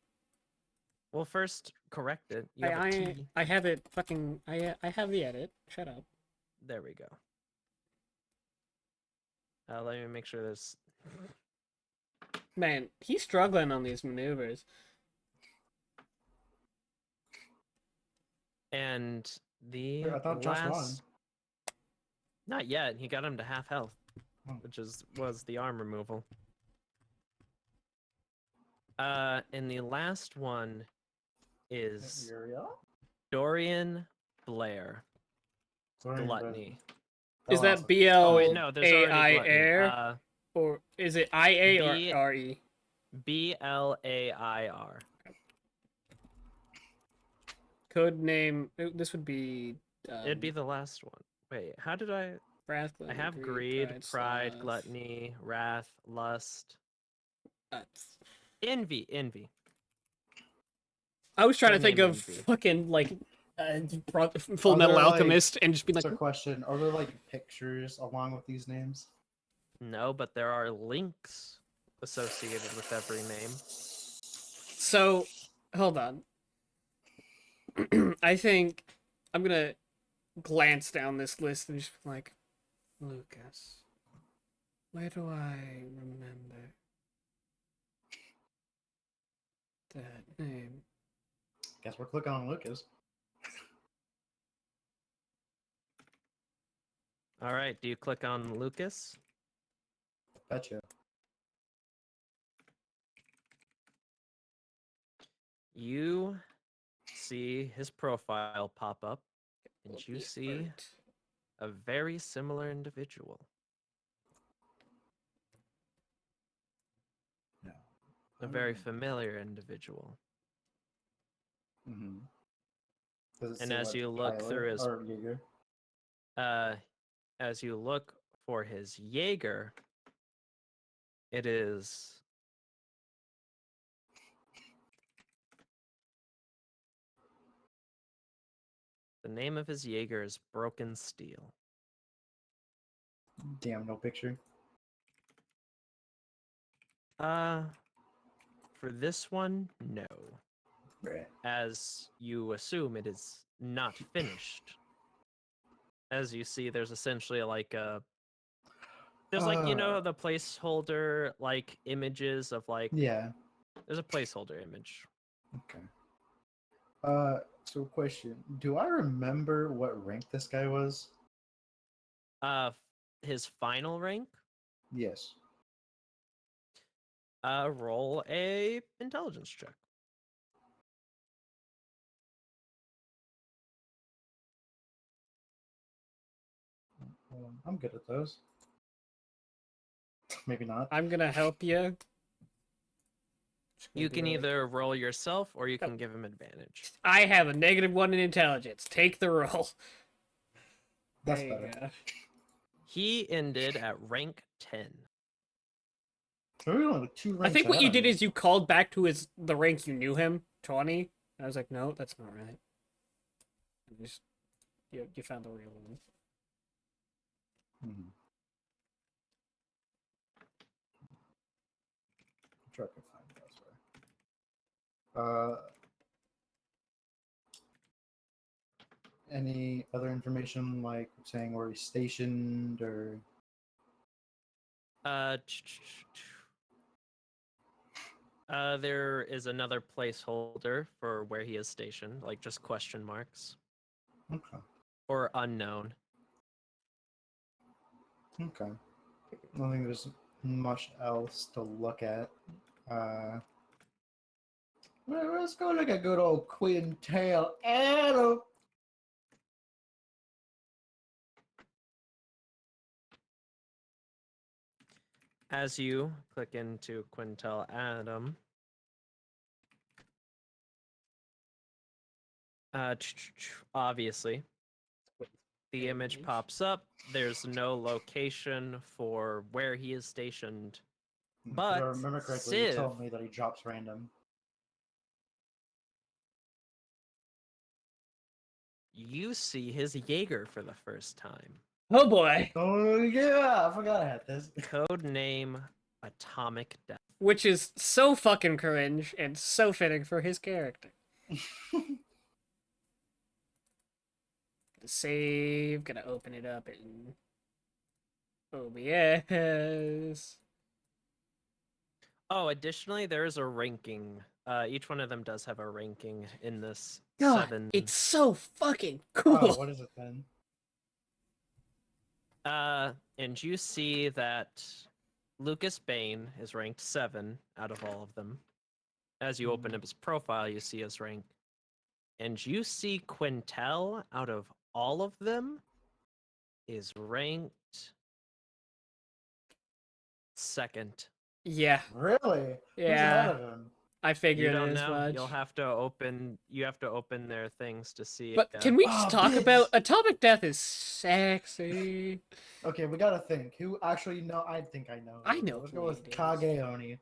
Well, first correct it. You have a I T. I have it fucking I have the edit. Shut up. There we go. Let me make sure there's. Man, he's struggling on these maneuvers. And the I thought Josh won. last. Not yet. He got him to half health, Oh. which was the arm removal. And the last one is Uriel? Dorian Blair. Sorry, but Gluttony. Is that awesome. B Oh L wait, no, there's A already I gluttony. R or is it I A B- or R E? Blair. Code name. This would be. It'd be the last one. Wait, how did I? Wrath, I have greed, pride, gluttony, wrath, lust, envy. I was trying to Code think name of envy. fucking like Full Are Metal there, like- Alchemist and just be like, That's a question. Are there like pictures along with these names? No, but there are links associated with every name. so hold on. I think I'm gonna glance down this list and just be like, Lucas, where do I remember that name? Guess we're clicking on Lucas. All right, do you click on Lucas? Betcha. You see his profile pop up, and you see a very similar individual. No. A very familiar individual. Mm-hmm. And as you look through his or Jaeger. as you look for his Jaeger, it is the name of his Jaeger is Broken Steel. Damn, no picture. For this one, no. Right. As you assume it is not finished. As you see, there's essentially like a there's like, you know, the placeholder like images of like Yeah. there's a placeholder image. Okay. So question: do I remember what rank this guy was? His final rank, Yes. roll a intelligence check. I'm good at those. Maybe not. I'm gonna help you. You can either roll yourself or you can give him advantage. I have a -1 in intelligence. Take the roll. That's There you better. go. He ended at rank 10. So we're only 2 ranks I think what ahead you of did me. is you called back to the rank you knew him, 20. I was like, no, that's not right. You found the real one. Hmm. I'm trying to find it elsewhere. Any other information, like saying where he's stationed or? Uh, there is another placeholder for where he is stationed, like just question marks Okay. or unknown. Okay. I don't think there's much else to look at. Let's go look at good old Quintel Adam. As you click into Quintel Adam, obviously, the image pops up. There's no location for where he is stationed. If But I remember correctly, you Civ, told me that he drops random. you see his Jaeger for the first time. Oh boy. Oh yeah, I forgot I had this. Code name Atomic Death. Which is so fucking cringe and so fitting for his character. Gonna save, gonna open it up in OBS. Oh, additionally, there is a ranking. Each one of them does have a ranking in this God, 7. it's so fucking Oh, cool. what is it then? And you see that Lucas Bain is ranked 7 out of all of them. As you open up his profile, you see his rank. And you see Quintel out of all of them is ranked 2nd. Yeah, Really? Who's ahead yeah. of him? I You figured don't as know. much. You'll have to open. You have to open their things to see. But can we Oh, just talk bitch. about Atomic Death is sexy. Okay, we gotta think. Who actually know? I think I know. I know Let's who go with it is. Kageoni.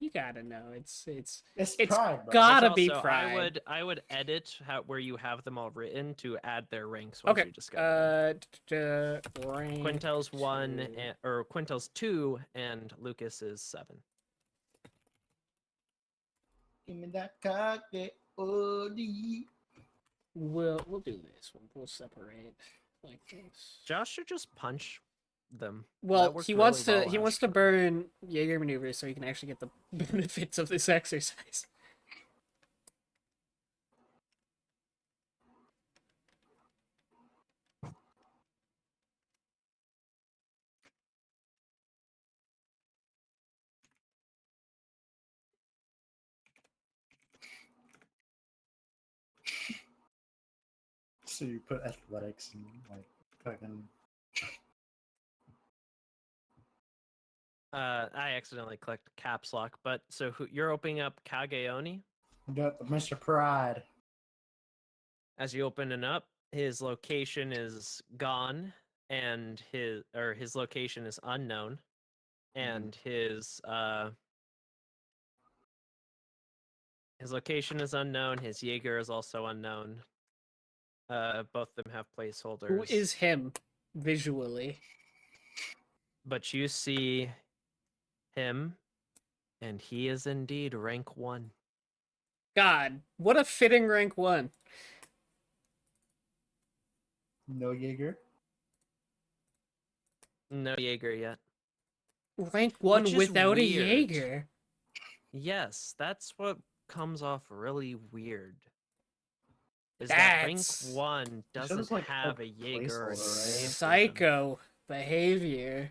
You gotta know. It's It's It's Pride, bro. got- Gotta Which be also, Pride. I would edit where you have them all written to add their ranks once okay. you discover them. Rank Quintel's 1 2. and, or Quintel's 2 and Lucas is 7. Give me that Kageoni. We'll do this. We'll separate like this. Josh should just punch them. Well, That worked he really wants to well he wants last to time. burn Jaeger maneuvers so he can actually get the benefits of this exercise. So you put athletics and like fucking. I accidentally clicked caps lock, but so you're opening up Kageoni. Got Mr. Pride. As you open it up, his location is gone, and his location is unknown, and his location is unknown. His Jaeger is also unknown. Both of them have placeholders. Who is him visually? But you see him, and he is indeed rank 1. God, what a fitting rank 1. No Jaeger. No Jaeger yet. Rank 1 Which is without a weird. Jaeger. Yes, that's what comes off really weird. Is that rank That's 1 doesn't like, have a a Jaeger or placeholder, right? psycho behavior.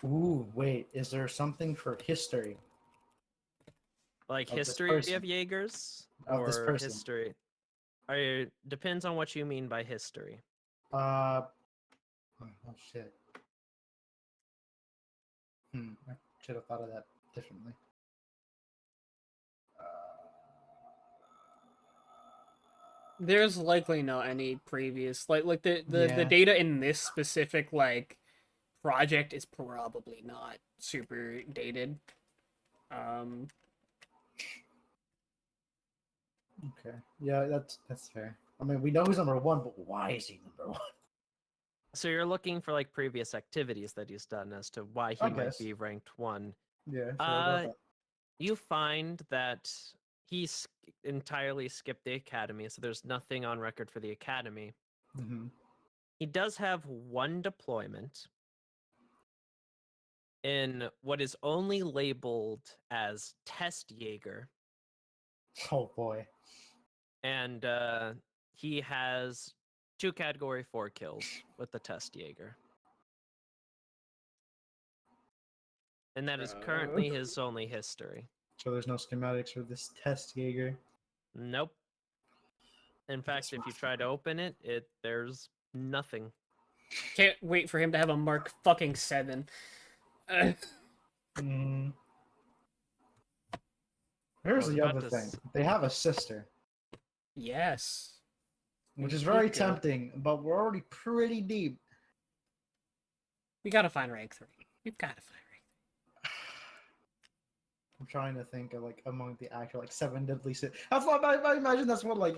Ooh, wait. Is there something for history? Like Of this history person. of Jaegers? Of this Or person. history? Depends on what you mean by history. Oh shit. I should have thought of that differently. There's likely not any previous like the Yeah. data in this specific like project is probably not super dated. Um, Okay. Yeah, that's fair. I mean, we know who's number one, but why is he number one? So you're looking for like previous activities that he's done as to why he I might guess. be ranked one. Yeah, sure Uh, about that. you find that entirely skipped the academy, so there's nothing on record for the academy. Mm-hmm. He does have one deployment in what is only labeled as Test Jaeger, Oh boy. and he has 2 Category 4 kills with the Test Jaeger. And that is currently his only history. So there's no schematics for this test, Jaeger. Nope. In fact, if you try to open it, there's nothing. can't wait for him to have a Mark fucking 7. Mm. I Here's was the about other to thing. They have a sister, Yes. which is He very could. tempting, but we're already pretty deep. We gotta find rank 3. We've gotta find rank I'm trying to think of like among the actual like 7 deadly sins. I imagine that's what like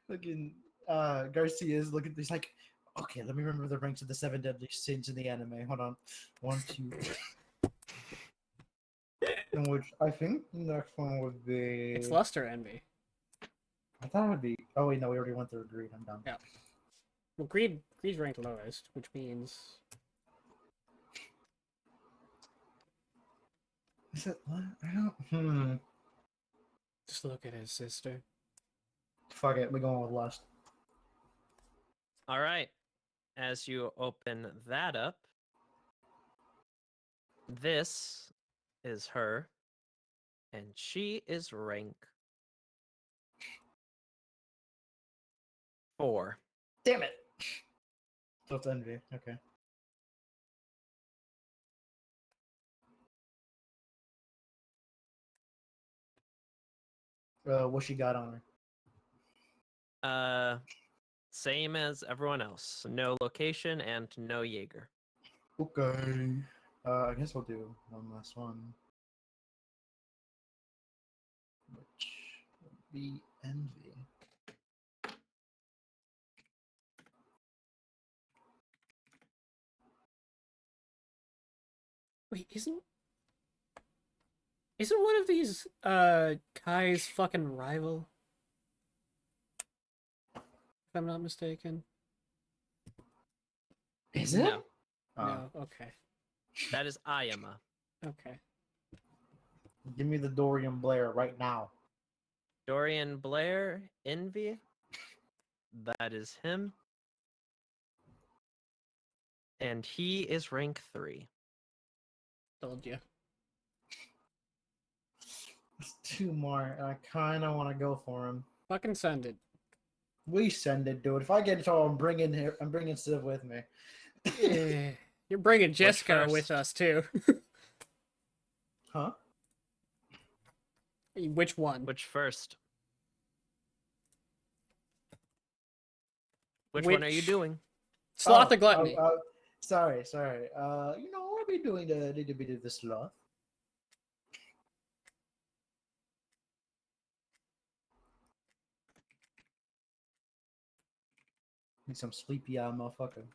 looking Garcia is looking. He's like, okay, let me remember the ranks of the 7 deadly sins in the anime. Hold on, 1, 2. In which I think the next one would be. It's Lust or Envy. I thought it would be. Oh wait, no, we already went through Greed. I'm done. Yeah. Well, Greed's ranked lowest, which means Is it what? I don't. just look at his sister. Fuck it, we're going with Lust. All right. As you open that up, this is her, and she is rank 4. Damn it! So it's Envy. Okay. What she got on her? Same as everyone else. No location and no Jaeger. Okay. I guess we'll do one last one. Which would be Envy. Wait, isn't one of these Kai's fucking rival? If I'm not mistaken. Is it? No, No, okay. that is Ayama. Okay. Give me the Dorian Blair right now. Dorian Blair, Envy. That is him. And he is rank 3. Told you. There's 2 more, and I kind of want to go for him. Fucking send it. We send it, dude. If I get it all, I'm bringing Civ with me. Yeah. You're bringing Jessica first? with us too. Huh? Which one? Which first? Which one are you Which- doing? Sloth the Gluttony. Sorry. I'll be doing the little bit of the sloth. Need some sleepy eye motherfucker.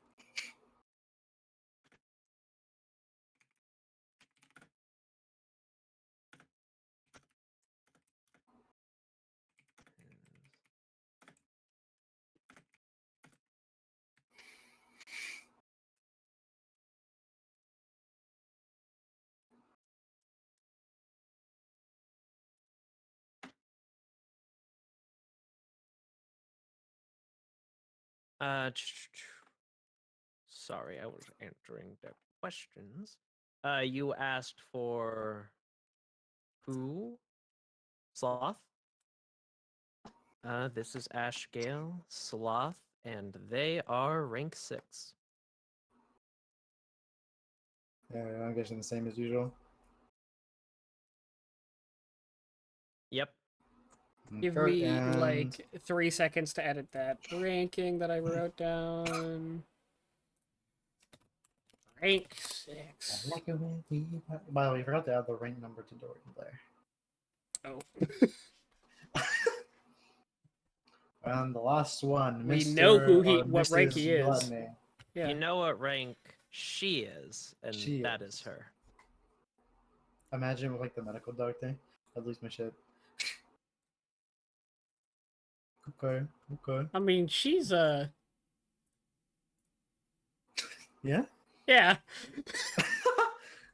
Sorry, I was answering the questions. You asked for who? Sloth? This is Ash Gale, Sloth, and they are rank 6. Yeah, I'm guessing the same as usual. Yep. Give Okay, me and like 3 seconds to edit that ranking that I wrote down. Rank 6. by the way, you forgot to add the rank number to Dory there. Oh, And the last one, we know who Mr. or what rank Mrs. he is. Gluttony. Yeah. You know what rank she is, and She that is. is her. Imagine with like the medical doctor. I'd lose my shit. Okay, okay. I mean, she's Yeah? yeah.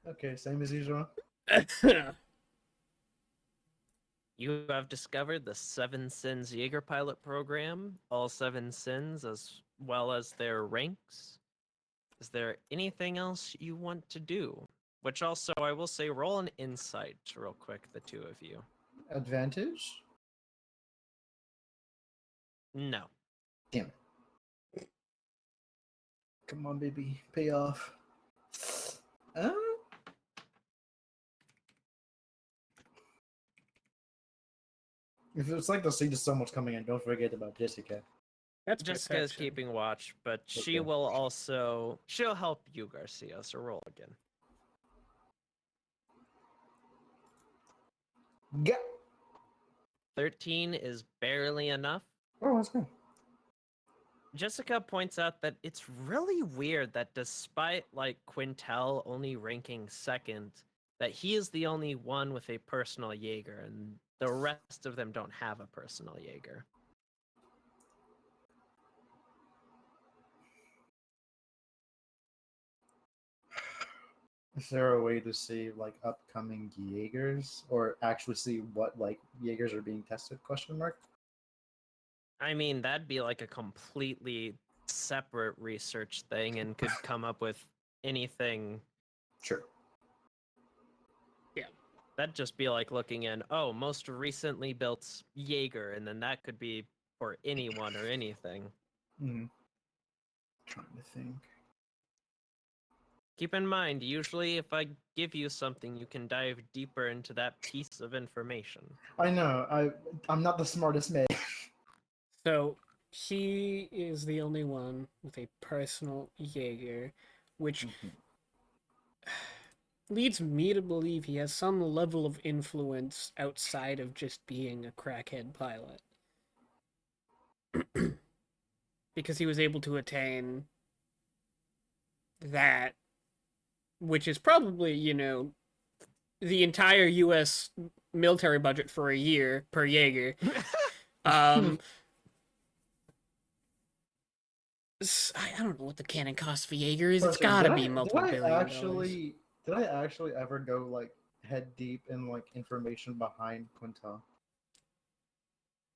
Okay, same as usual. You have discovered the 7 Sins Jaeger pilot program, all 7 Sins, as well as their ranks. Is there anything else you want to do? Which also, I will say, roll an insight real quick, the two of you. Advantage? No. Damn it. Come on, baby. Pay off. If it's like the sea just so much coming in, don't forget about Jessica. That's Jessica is protection. keeping watch, but she Okay. will also... She'll help you, Garcia, so roll again. Yeah. 13 is barely enough. Oh, that's good. Jessica points out that it's really weird that despite like Quintel only ranking second, that he is the only one with a personal Jaeger, and the rest of them don't have a personal Jaeger. Is there a way to see like upcoming Jaegers or actually see what like Jaegers are being tested? Question mark. I mean, that'd be like a completely separate research thing and could come up with anything. Sure. That'd just be like looking in, oh, most recently built Jaeger, and then that could be for anyone or anything. Hmm. Trying to think. Keep in mind, usually if I give you something, you can dive deeper into that piece of information. I know. I'm not the smartest man. So he is the only one with a personal Jaeger, which leads me to believe he has some level of influence outside of just being a crackhead pilot. Because he was able to attain that, which is probably, the entire US military budget for a year per Jaeger. I don't know what the cannon cost for Jaeger is. It's Question, gotta did be I- multiple did I billion dollars. actually did I actually ever go like head deep in like information behind Quintel?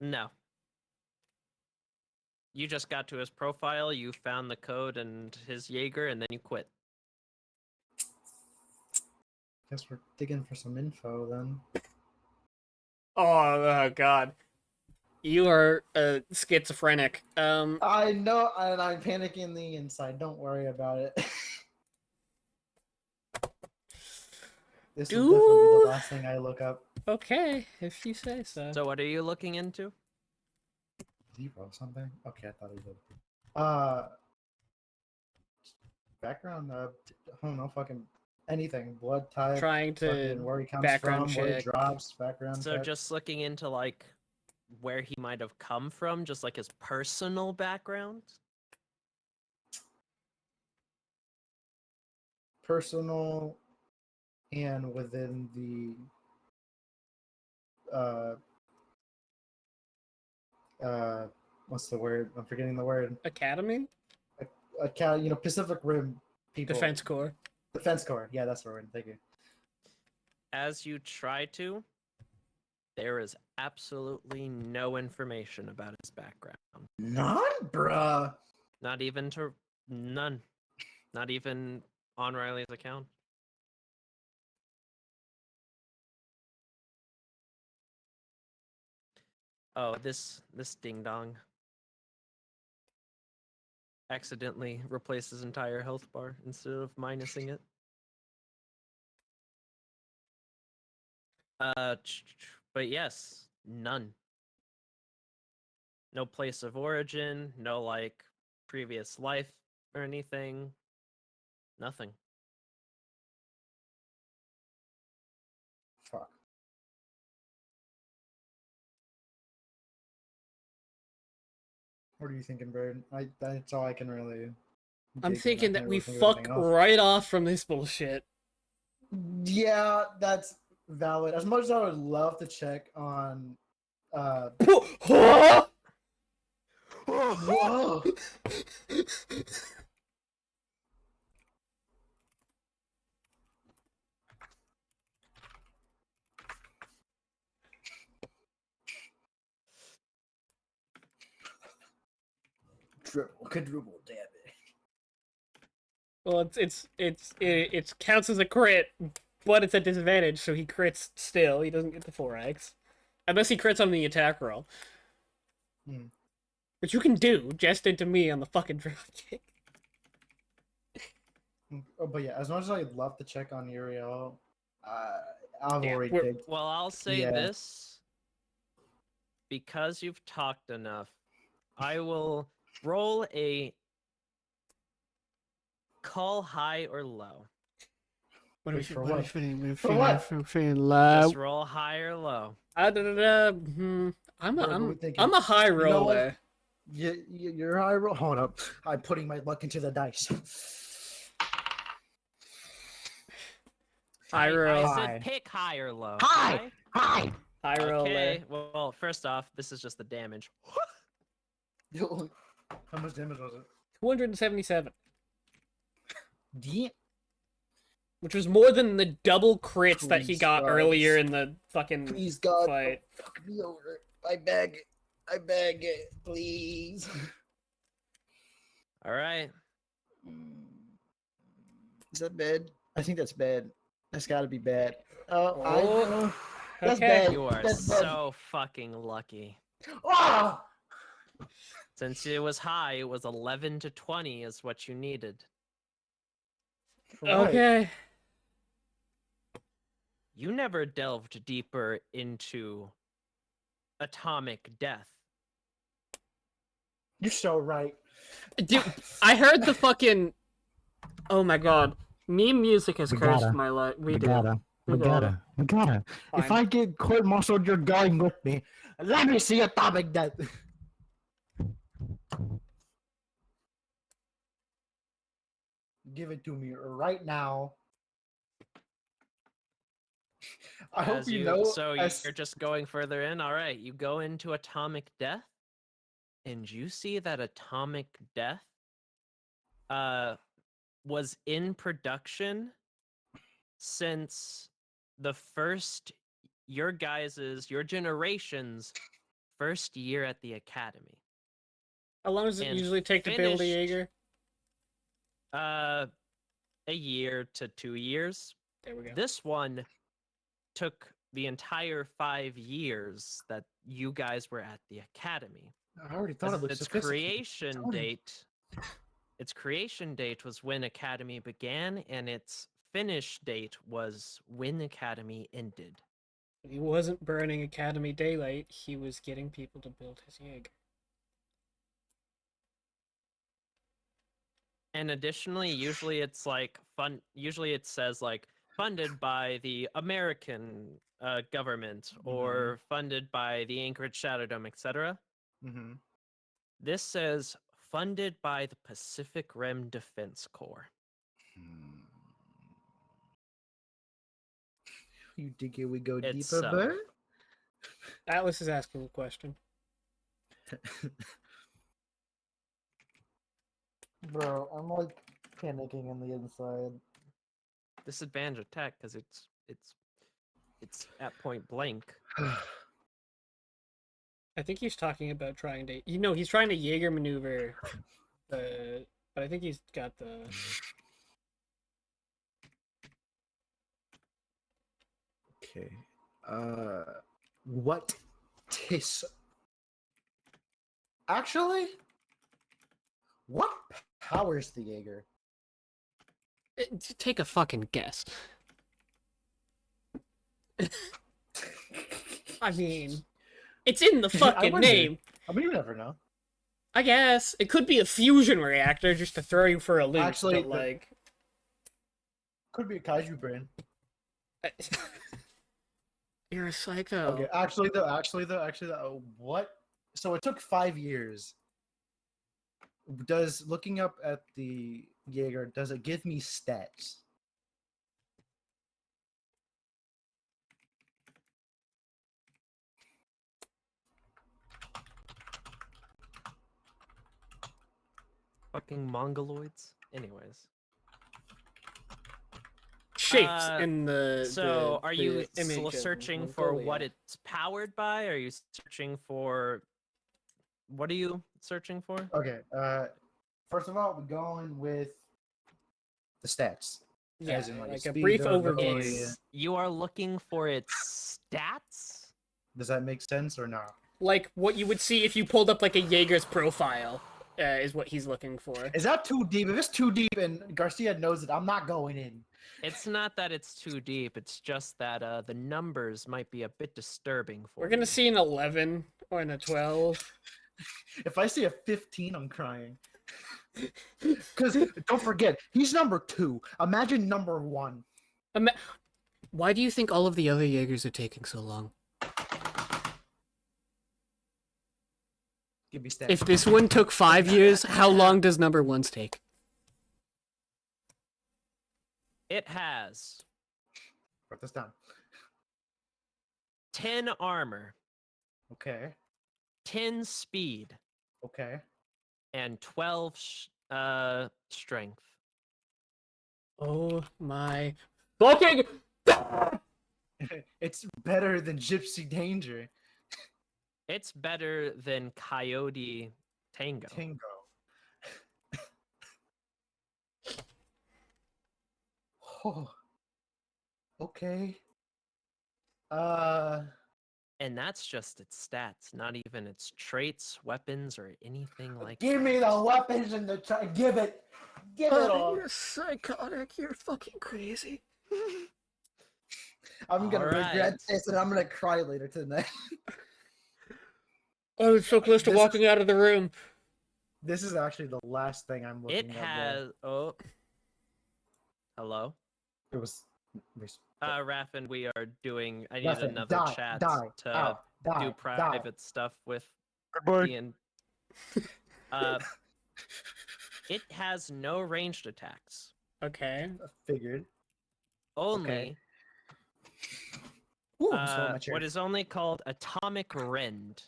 No. You just got to his profile, you found the code and his Jaeger, and then you quit. Guess we're digging for some info then. Oh, God. You are schizophrenic. I know, and I'm panicking the inside. Don't worry about it. This will definitely be the last thing I look up. Okay, if you say so. So what are you looking into? Zero something? Okay, I thought he did. Background, I don't know, fucking anything. Blood type, Trying fucking to where he comes background from, where he check. drops, background So check. just looking into like where he might have come from, just like his personal background. Personal and within the what's the word? I'm forgetting the word. Academy? Pacific Rim people. Defense Corps. Defense Corps. Yeah, that's the word. Thank you. As you try to, there is absolutely no information about his background. None, bruh. Not even to none. Not even on Riley's account. Oh, this ding dong accidentally replaced his entire health bar instead of minusing it. But yes, none. No place of origin, no like previous life or anything. Nothing. Fuck. What are you thinking, Bird? That's all I can really. I'm dig in. I thinking can't that we really think of anything fuck else. right off from this bullshit. Yeah, that's valid. As much as I would love to check on. Huh? Whoa! Quadruple damage. Well, it counts as a crit, but it's a disadvantage, so he crits still. He doesn't get the 4x. Unless he crits on the attack roll. Hmm. Which you can do, just into me on the fucking dropkick. Oh, but yeah, as much as I'd love to check on Uriel, I've Yeah, already we're- digged. Well, I'll say Yeah. this. Because you've talked enough, I will roll a call high or low. What are we Wait, for what? Are we what? feeling? For what? Feeling Just roll high or low. I'm What are we thinking? I'm a high You know what? roller. You're high roll. Hold up. I'm putting my luck into the dice. High roll. I High. said pick high or low. High! Hi! High roller. Okay. Well, first off, this is just the damage. How much damage was it? 277. Yeah. Which was more than the double crits that he Please, got God. earlier in the fucking Please, God, fight. fuck me over. I beg it. I beg it. Please. All right. Is that bad? I think that's bad. That's gotta be bad. Oh, Oh, that's okay. bad. You are That's bad. so fucking lucky. Ah! Since it was high, it was 11 to 20 is what you needed. Right. Okay. You never delved deeper into atomic death. You're so right. Dude, I heard the fucking. Oh my god. Meme music has We cursed gotta. my life. We gotta. We gotta. If Fine. I get court-martialed, you're going with me. Let me see atomic death. Give it to me right now. I hope As you know. So as- you're just going further in. All right, you go into atomic death, and you see that atomic death was in production since the first your generation's first year at the academy. How long does it and usually take to build a finished- Jaeger? A year to 2 years. There we go. This one took the entire 5 years that you guys were at the academy. I already thought it was Its creation date. Its creation date was when Academy began, and its finish date was when Academy ended. He wasn't burning Academy Daylight, he was getting people to build his Jaeger. And additionally, usually it's like fun. Usually it says like funded by the American government or funded by the Anchorage Shadow Dome, etc. Mm-hmm. This says funded by the Pacific Rim Defense Corps. You think it would go It's, deeper, Bert? Atlas is asking a question. Bro, I'm like panicking on the inside. Disadvantage attack because it's at point blank. I think he's talking about trying to. He's trying to Jaeger maneuver. But I think he's got the. Okay. What tis? Actually, what powers the Jaeger? Take a fucking guess. I mean, it's in the I fucking wonder. name. I mean, you never know. I guess it could be a fusion reactor just to throw you for a loop. Actually, but like, Could be a kaiju brain. you're a psycho. Okay, actually though, what? So it took 5 years. Does looking up at the Jaeger, does it give me stats? Fucking mongoloids. Anyways. Shapes in the. So, the, are the you image of searching for what Mongolia. it's powered by? Are you searching for? What are you searching for? Okay. First of all, we're going with the stats. Yeah, as in, like its a speed, brief durability. overview. You are looking for its stats? Does that make sense or not? Like what you would see if you pulled up like a Jaeger's profile, is what he's looking for. Is that too deep? If it's too deep and Garcia knows it, I'm not going in. It's not that it's too deep. It's just that the numbers might be a bit disturbing for We're gonna you. see an 11 or an 12. If I see a 15, I'm crying. Because don't forget, he's number 2. Imagine number 1. Why do you think all of the other Jaegers are taking so long? Give me stats. If this one took 5 years, how long does number one's take? It has Write this down. 10 armor, Okay. 10 speed, Okay. and 12 strength. Oh my fucking! It's better than Gypsy Danger. It's better than Coyote Tango. Tango. Oh. Okay. And that's just its stats, not even its traits, weapons, or anything like Give that. me the weapons and the give it. Give it all. You're psychotic. You're fucking crazy. I'm gonna regret Alright. this and I'm gonna cry later tonight. I was so close to This- walking out of the room. This is actually the last thing I'm looking It at. bro. has. Oh. Hello? It was. Raffin, we are doing. I need Nothing. another Die, chat die, to out, die, do die. private stuff with Goodbye. Ian. It has no ranged attacks. Okay. Figured. Only Ooh, I'm still in my chair. what is only called atomic rend,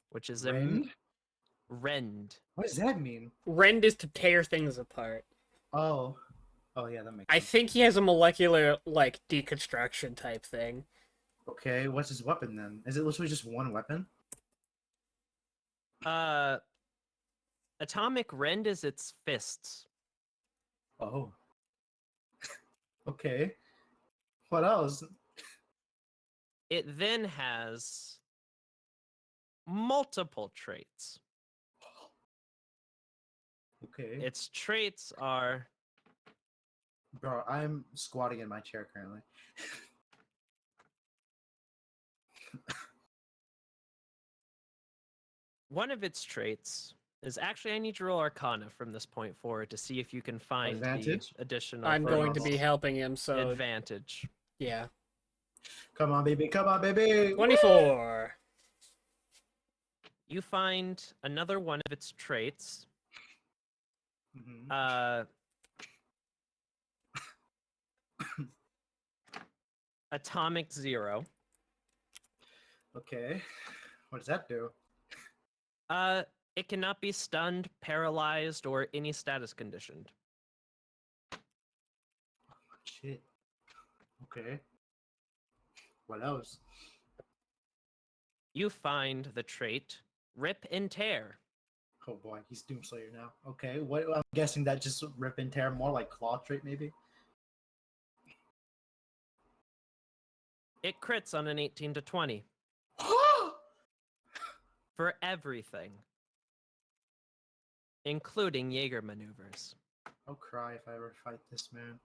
which is a Rend? rend. What does that mean? Rend is to tear things apart. Oh. Oh yeah, that makes I sense. think he has a molecular, like, deconstruction type thing. Okay, what's his weapon then? Is it literally just one weapon? Atomic rend is its fists. Oh. Okay. What else? It then has multiple traits. Okay. Its traits are Bro, I'm squatting in my chair currently. one of its traits is actually I need to roll Arcana from this point forward to see if you can find Advantage? the additional. I'm going to verbal be helping him, so advantage. yeah. Come on, baby. Come on, baby. 24. You find another one of its traits. Mhm. Atomic Zero. Okay. What does that do? It cannot be stunned, paralyzed, or any status conditioned. Shit. Okay. What else? You find the trait Rip and Tear. Oh boy, he's Doomslayer now. Okay, what? I'm guessing that just rip and tear, more like claw trait, maybe. It crits on an 18 to 20 for everything, including Jaeger maneuvers. I'll cry if I ever fight this man.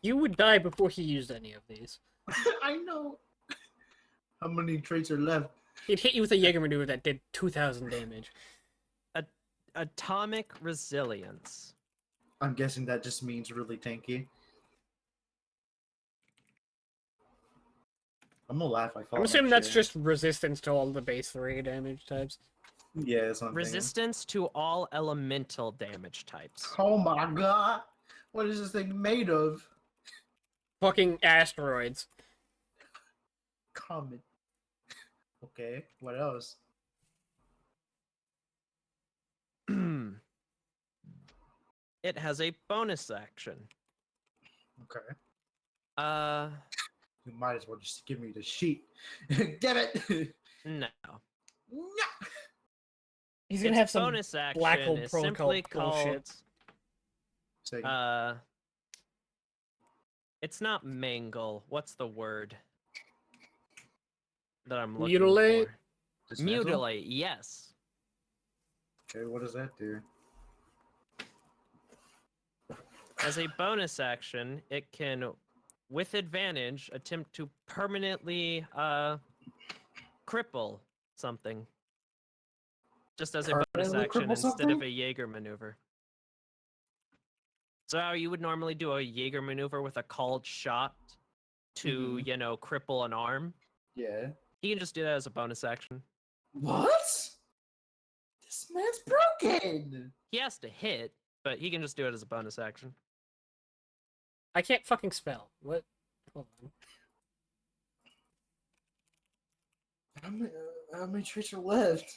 You would die before he used any of these. I know. How many traits are left? He'd hit you with a Jaeger maneuver that did 2,000 damage. Atomic resilience. I'm guessing that just means really tanky. I'm gonna laugh. I fall. I'm assuming that's just resistance to all the base 3 damage types. Yeah, that's what I'm thinking. Resistance to all elemental damage types. Oh my god! What is this thing made of? Fucking asteroids. Comet. Okay, what else? It has a bonus action. Okay. You You might as well just give me the sheet. Give it! no. No! He's gonna Its have some bonus action black hole is protocol simply bullshit. called it's not mangle. What's the word that I'm looking Mutilate? for? Dismantle? Mutilate, yes. Okay, what does that do? As a bonus action, it can, with advantage, attempt to permanently cripple something. Just as a bonus Permanently action cripple instead something? of a Jaeger maneuver. So how you would normally do a Jaeger maneuver with a called shot to, Mhm. you know, cripple an arm. Yeah. He can just do that as a bonus action. What? This man's broken! He has to hit, but he can just do it as a bonus action. I can't fucking spell. What? Hold on. How many traits are left?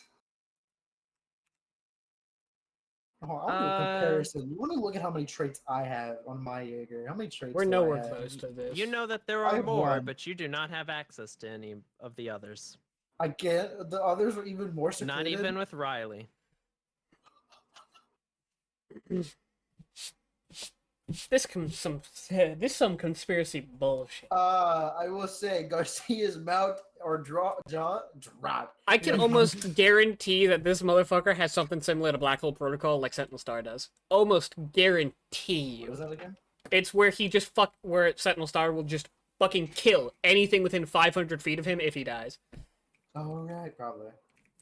Oh, I'll do a comparison. You want to look at how many traits I have on my Jaeger? How many traits We're do nowhere I have? close to this. You know that there I are have more, one. but you do not have access to any of the others. I get the others are even more secluded. Not even with Riley. This some conspiracy bullshit. I will say Garcia's mouth or drop. I can almost guarantee that this motherfucker has something similar to Black Hole Protocol, like Sentinel Star does. Almost guarantee What is you. that again? It's where he just where Sentinel Star will just fucking kill anything within 500 feet of him if he dies. Oh right, probably.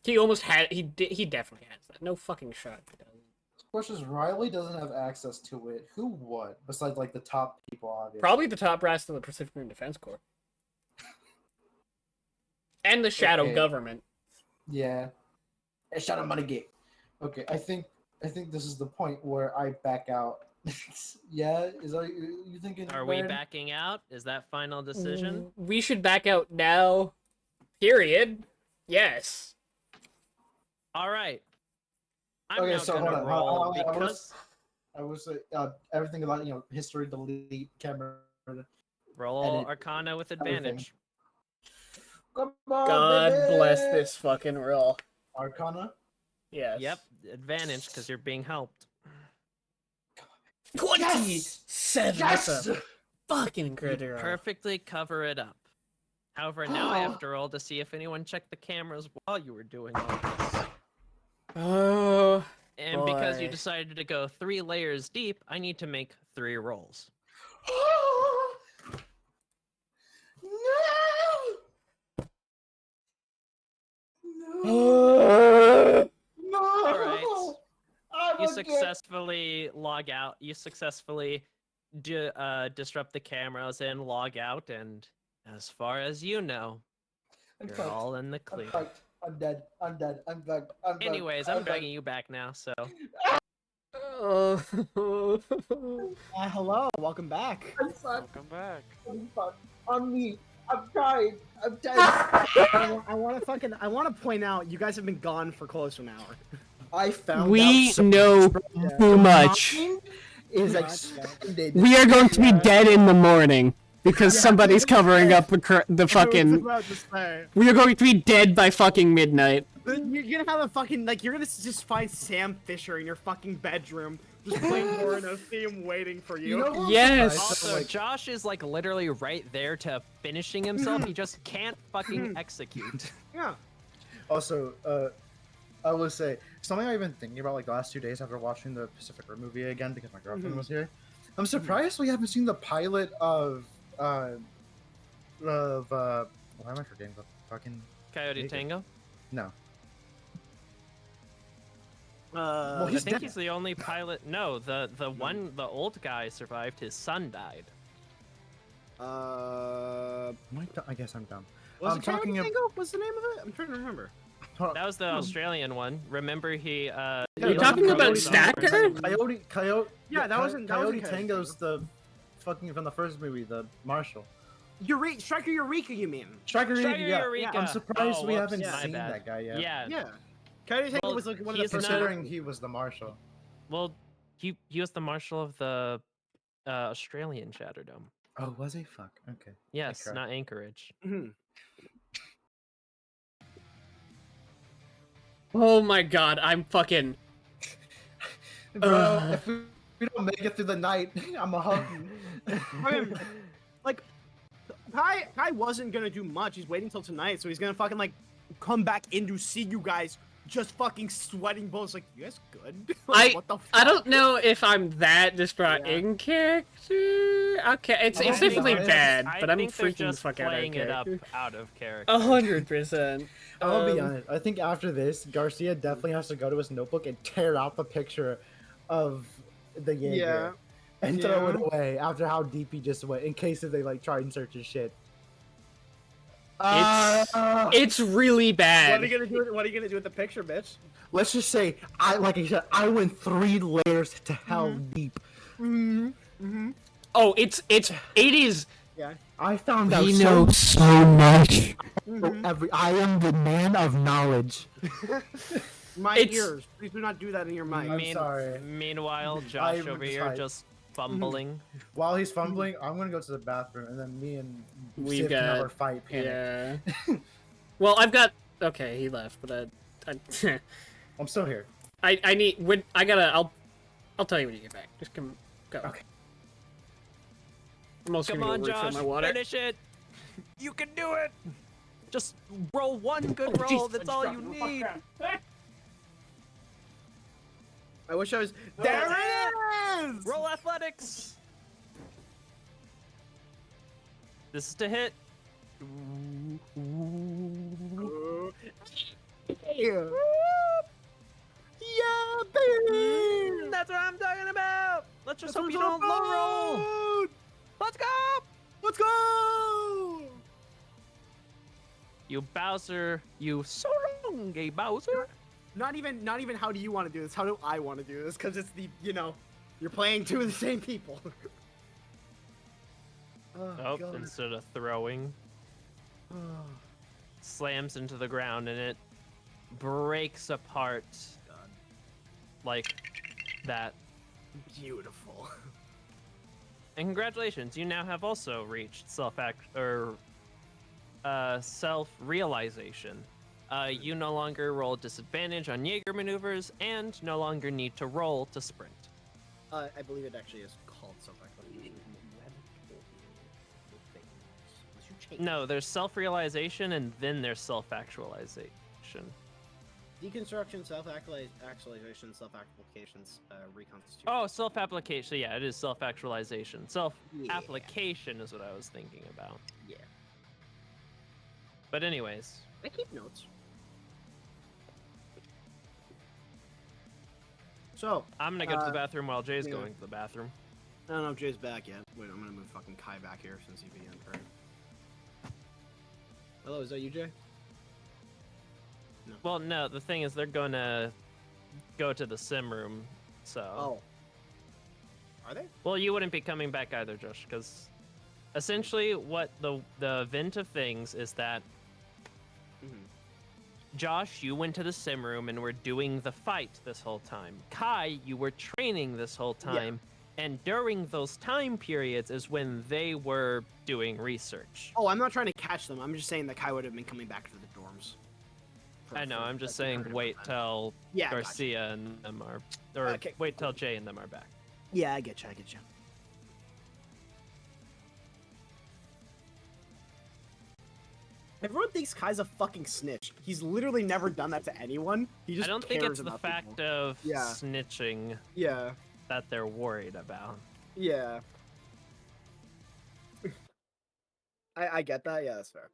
He almost had. He definitely has that. No fucking shot. He doesn't. Of course, is Riley doesn't have access to it. Who would? Besides, like the top people, obviously. Probably the top brass of the Pacific Rim Defense Corps. And the Shadow Okay. Government. Yeah. A shot of money game. Okay, I think this is the point where I back out. Yeah, is that you thinking? Are we Baron? backing out? Is that final decision? We should back out now. Period. Yes. All right. I'm Okay, now so gonna hold on, roll I was- because I would say everything about history, delete, camera. roll edit, Arcana with everything. advantage. Come on, God baby! bless this fucking roll. Arcana. Yes. Yep, advantage because you're being helped. 27. Yes! That's a fucking You critical. perfectly cover it up. However, now I have to roll to see if anyone checked the cameras while you were doing all this. Oh. And because you Boy. decided to go 3 layers deep, I need to make 3 rolls. No! No! All right. I'm You a kid. successfully log out. You successfully disrupt the cameras and log out. And as far as you know, I'm you're fucked. all in the I'm clear. fucked. I'm dead. I'm dead. I'm fucked. I'm fucked. Anyways, I'm dragging you back now. So Oh. Hello, welcome back. I'm fucked. Welcome back. I'm fucked. On me. I'm dying. I'm dead. I want to point out, you guys have been gone for close to an hour. I found We out so know too much. mine is Too much, extended. We are going to be dead in the morning because Yeah, somebody's covering up the I was fucking. about to say. We are going to be dead by fucking midnight. You're gonna have a fucking, like, you're gonna just find Sam Fisher in your fucking bedroom, just playing Moreno theme, waiting for you. You know what? Yes. also, like- Josh is like literally right there to finishing himself. He just can't fucking execute. Yeah. Also, I will say something I've been thinking about like the last 2 days after watching the Pacific Rim movie again because my girlfriend was here. I'm surprised we haven't seen the pilot of why am I forgetting Fucking Coyote Jaeger. Tango? no. Well, I he's think dead. he's the only pilot. No, the old guy survived. His son died. I guess I'm dumb. Was I'm it Coyote talking ab- Tango? What's the name of it? I'm trying to remember. That was the Australian one. Remember he You're he talking was about Coyote Stacker? Coyote. Yeah, that wasn't Coyote Coyote Tango's the fucking from the first movie, the Marshal. Striker Eureka, you mean? Striker Striker yeah. Eureka. I'm surprised Oh, we whoops, haven't my seen bad. that guy yet. Yeah. Yeah. Coyote Tango Well, was like one of the he's first. Considering he was the Marshal. Well, he was the marshal of the Australian Shatterdome. Oh, was he? Fuck. Okay. Yes, correct. not Anchorage. Mhm. Oh my god, I'm fucking. Bro, if we don't make it through the night, I'm a hug. I mean, like, Kai wasn't gonna do much. He's waiting till tonight, so he's gonna fucking like come back in to see you guys just fucking sweating bullets. Like, you guys good? Like, what the fuck? I don't know if I'm that distraught Yeah. in character. Okay, it's I definitely think- bad, I but I'm think they're freaking the just fuck out of playing it up character. out of character. 100%. I'll be honest. I think after this, Garcia definitely has to go to his notebook and tear out the picture of the Jaeger and throw it away after how deep he just went, in case if they like try and search his shit. It's really What bad. are you gonna do? What are you gonna do with the picture, bitch? Let's just say, like I said, I went 3 layers to hell deep. Oh, it is. Yeah. I found out We so know so much. I am the man of knowledge. My It's- ears. Please do not do that in your mic. I'm sorry. Meanwhile, I Josh would over just here hide. just fumbling. While he's fumbling, I'm gonna go to the bathroom, and then me and We Sif can have got- our fight. Panic. Yeah. Well, I've got. Okay, he left, but I I'm still here. I need. When I gotta. I'll tell you when you get back. Just come. Go. Okay. I'm also Come gonna on, go refill Josh, my water. finish it. You can do it. Just roll one good Oh, roll. jeez, That's I all just you dropped the need. I wish I was. There it is. Roll athletics. This is to hit. Yeah. Yeah, baby. That's what I'm talking about. Let's just That's hope you what I'm don't low roll. about. Let's go. Let's go. You Bowser. You so long, gay Bowser. Not even how do you want to do this? How do I want to do this? Because it's the, you're playing two of the same people. Oh, God. instead of throwing, slams into the ground and it breaks apart like that. Beautiful. And congratulations, you now have also reached self-realization. You no longer roll disadvantage on Jaeger maneuvers and no longer need to roll to sprint. I believe it actually is called self-actualization. No, there's self-realization and then there's self-actualization. Deconstruction, self-actualization, self-applications, reconstitution. Oh, self-application. Yeah, it is self-actualization. Self-application is what I was thinking about. Yeah. But anyways, I keep notes. So, I'm gonna go to the Uh, bathroom while Jay's yeah. going to the bathroom. I don't know if Jay's back yet. Wait, I'm gonna move fucking Kai back here since he began praying. Hello, is that you, Jay? Well, no, the thing is they're gonna go to the sim room, so... Oh. Are they? Well, you wouldn't be coming back either, Josh, because essentially what the event of things is that Josh, you went to the sim room and were doing the fight this whole time. Kai, you were training this whole time, and during those time periods is when they were doing research. Oh, I'm not trying to catch them. I'm just saying that Kai would have been coming back to the dorms. I know, I'm just saying wait till Yeah, I gotcha. Garcia and them are... Or Okay, wait till Jay and them are back. Yeah, I get you. Everyone thinks Kai's a fucking snitch. He's literally never done that to anyone. He just I don't think cares it's the about fact people. of Yeah. snitching Yeah, that they're worried about. yeah. I get that. Yeah, that's fair.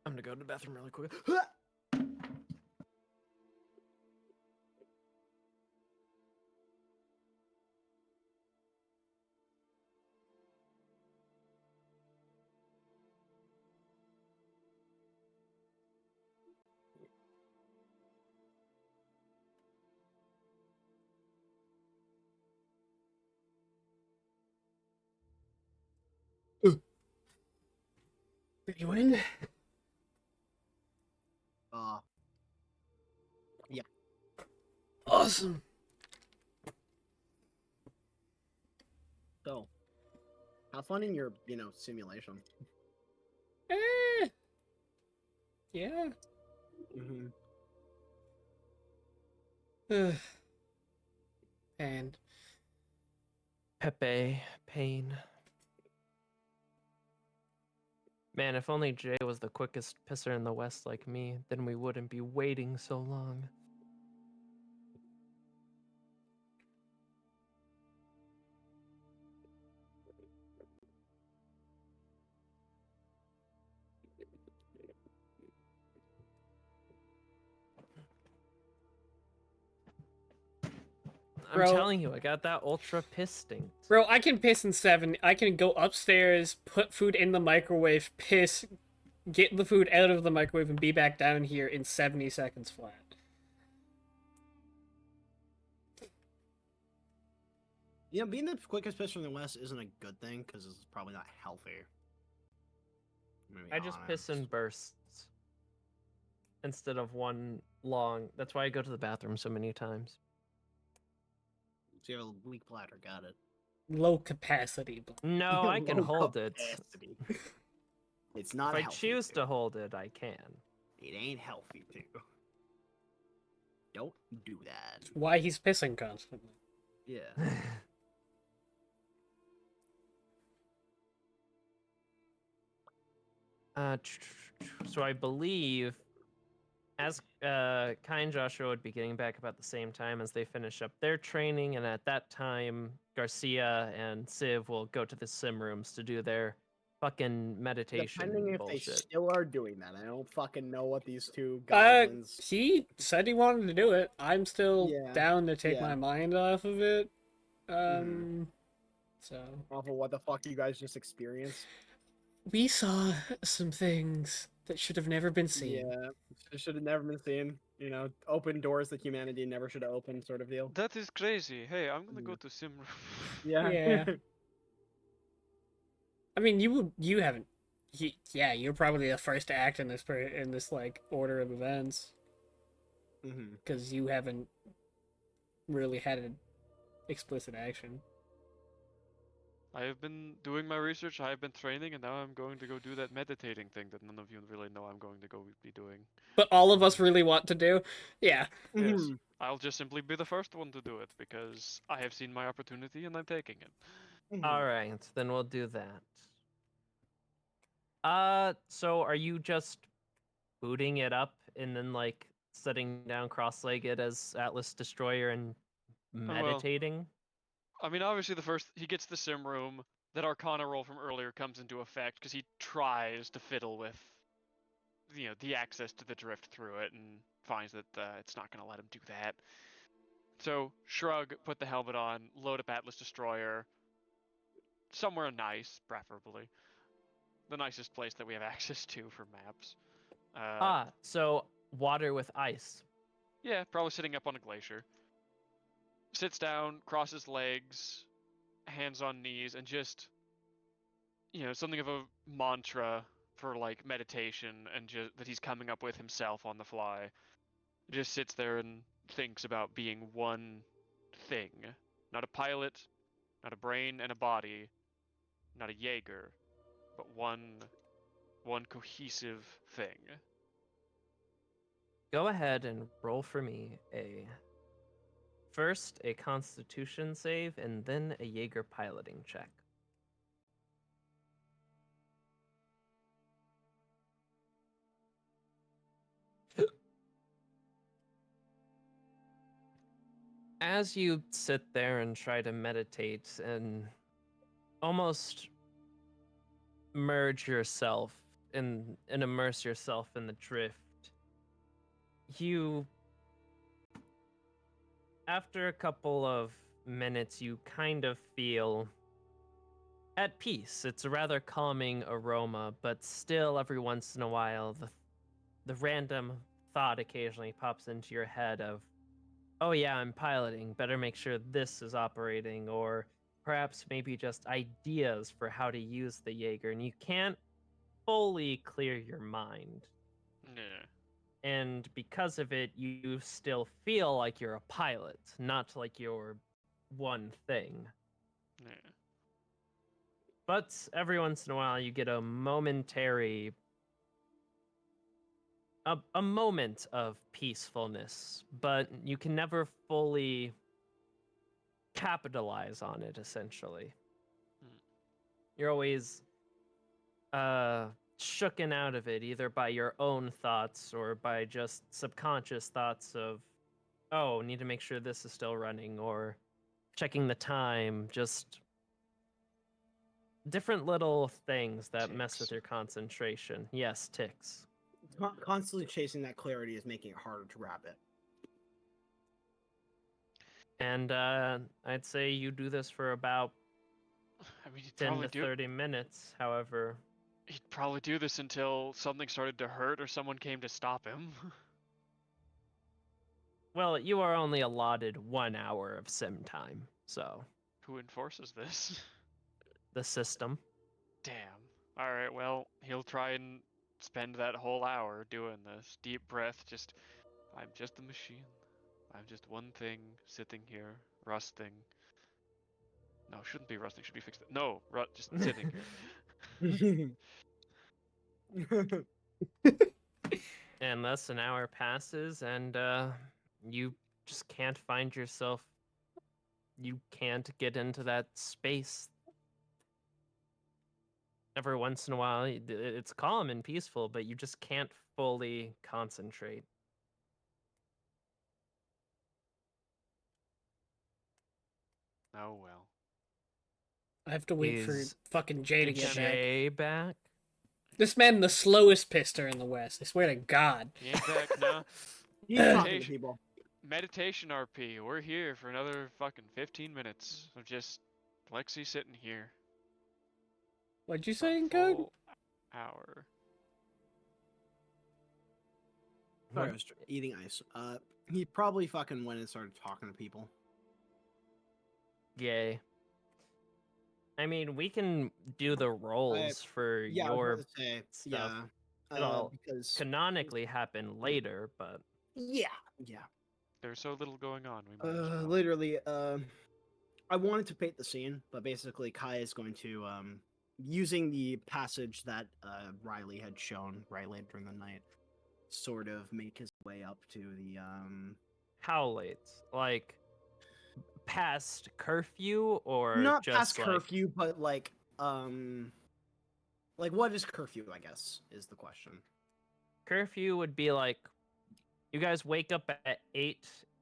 I'm gonna go to the bathroom really quick. Did you win? Uh, Awesome. so, have fun in your, simulation. Eh. Yeah. Mm-hmm. And Pepe, pain. Man, if only Jay was the quickest pisser in the West like me, then we wouldn't be waiting so long. I'm Bro. telling you, I got that ultra piss stink. bro, I can piss in 7. I can go upstairs, put food in the microwave, piss, get the food out of the microwave, and be back down here in 70 seconds flat. Being the quickest pisser in the West isn't a good thing because it's probably not healthy. I'm gonna be I just piss in honest. bursts instead of one long. That's why I go to the bathroom so many times. So you have a weak bladder, got it. Low capacity. No, I can Low hold it. capacity. It's not If I healthy. choose too. to hold it, I can. It ain't healthy too. Don't do that. Why he's pissing constantly. Yeah. So I believe as Kai and Joshua would be getting back about the same time as they finish up their training, and at that time, Garcia and Civ will go to the sim rooms to do their fucking meditation Depending if they bullshit. still are doing that. I don't fucking know what these two goblins. He said he wanted to do it. I'm still Yeah, down to take yeah. my mind off of it. Mhm. So Off of what the fuck you guys just experienced. we saw some things that should have never been seen. Yeah, it should have never been seen. Open doors that humanity never should have opened, sort of deal. That is crazy. Hey, I'm gonna go Yeah. to sim room. Yeah. Yeah. I mean, you haven't. Yeah, you're probably the first to act in this like order of events hmm because you haven't really had an explicit action. I have been doing my research, I have been training, and now I'm going to go do that meditating thing that none of you really know I'm going to go be doing. But all of us really want to do. Yeah. Yes. Mhm. I'll just simply be the first one to do it because I have seen my opportunity and I'm taking it. All right, then we'll do that. So are you just booting it up and then like sitting down cross-legged as Atlas Destroyer and well, meditating? I mean, obviously he gets the sim room. That Arcana roll from earlier comes into effect because he tries to fiddle with, the access to the drift through it and finds that it's not going to let him do that. So shrug, put the helmet on, load up Atlas Destroyer. Somewhere nice, preferably. The nicest place that we have access to for maps. So water with ice. Yeah, probably sitting up on a glacier. Sits down, crosses legs, hands on knees, and just, something of a mantra for like meditation and just that he's coming up with himself on the fly. Just sits there and thinks about being one thing. Not a pilot, not a brain and a body, not a Jaeger, but one cohesive thing. Go ahead and roll for me first a Constitution save and then a Jaeger piloting check. As you sit there and try to meditate and almost merge yourself and immerse yourself in the drift, you, after a couple of minutes, you kind of feel at peace. It's a rather calming aroma, but still, every once in a while, the random thought occasionally pops into your head of, oh yeah, I'm piloting, better make sure this is operating, or perhaps maybe just ideas for how to use the Jaeger, and you can't fully clear your mind. Yeah. And because of it, you still feel like you're a pilot, not like you're one thing. Yeah. But every once in a while, you get a momentary, a moment of peacefulness, but you can never fully capitalize on it, essentially. Hmm. You're always shooken out of it, either by your own thoughts or by just subconscious thoughts of, oh, need to make sure this is still running, or checking the time, just different little things that mess with Ticks. your concentration. Yes, ticks. Constantly chasing that clarity is making it harder to grab it. And I'd say you do this for about I mean, 10 to 30 minutes, however. he'd probably do this until something started to hurt or someone came to stop him. Well, you are only allotted 1 hour of sim time, so Who enforces this? the system. Damn. All right. Well, he'll try and spend that whole hour doing this. Deep breath. Just, I'm just a machine. I'm just one thing sitting here, rusting. No, shouldn't be rusting. Should be fixed. No, just sitting. And thus an hour passes, and you just can't find yourself. You can't get into that space. Every once in a while, it's calm and peaceful, but you just can't fully concentrate. Oh well. I have to wait for Is fucking Jay to get back. Jay back? This man, the slowest pister in the West. I swear to God. He ain't back now. He's talking to Meditation. people. Meditation RP. We're here for another fucking 15 minutes of just Lexi sitting here. What'd you For say a in code? full hour. Sorry, I was eating ice. He probably fucking went and started talking to people. Yay. I mean, we can do the rolls for Yeah, I was your about to say, stuff. yeah, It'll because canonically happen later, but yeah. There's so little going on. We might as well. Literally, I wanted to paint the scene, but basically Kai is going to, using the passage that Riley had shown right late during the night, sort of make his way up to the how late? Like past curfew, or not just past like curfew, but like what is curfew? I guess is the question. curfew would be like you guys wake up at 8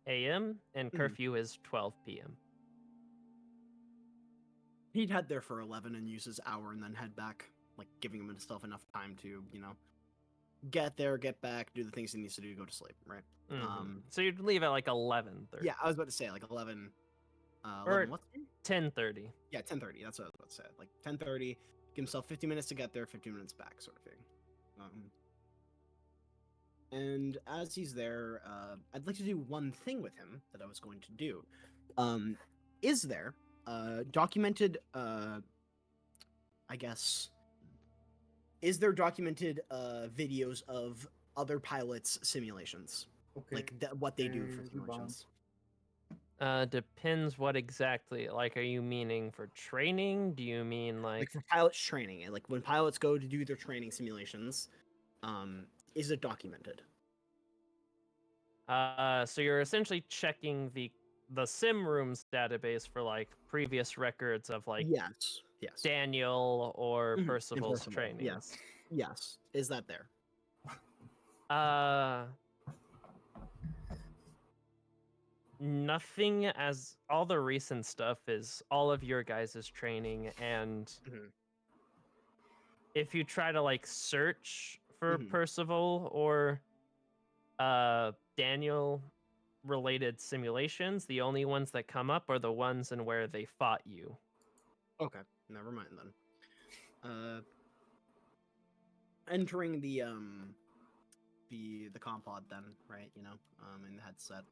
a.m. and Mhm. curfew is 12 p.m. He'd head there for 11 and use his hour, and then head back, like giving himself enough time to, get there, get back, do the things he needs to do, go to sleep, right? Mhm. So you'd leave at like 11:30. Yeah, I was about to say like 11. Or 11 what's 10:30. Yeah, 10:30. That's what I was about to say. Like 10:30, give himself 50 minutes to get there, 50 minutes back, sort of thing. And as he's there, I'd like to do one thing with him that I was going to do. Is there documented? I guess. Is there documented videos of other pilots' simulations, Okay. like what they do for There's your bomb. simulations? Depends what exactly. Like, are you meaning for training? Do you mean Like like for pilots training, and like when pilots go to do their training simulations, is it documented? so you're essentially checking the sim rooms database for like previous records of like Yes. Daniel or Mhm, Percival's Percival, trainings. Yes. Is that there? Nothing, as all the recent stuff is all of your guys' training, and Mhm. if you try to like search for Mhm. Percival or Daniel related simulations, the only ones that come up are the ones in where they fought you. Okay, never mind then. Entering the comp pod then, right? You know, in the headset.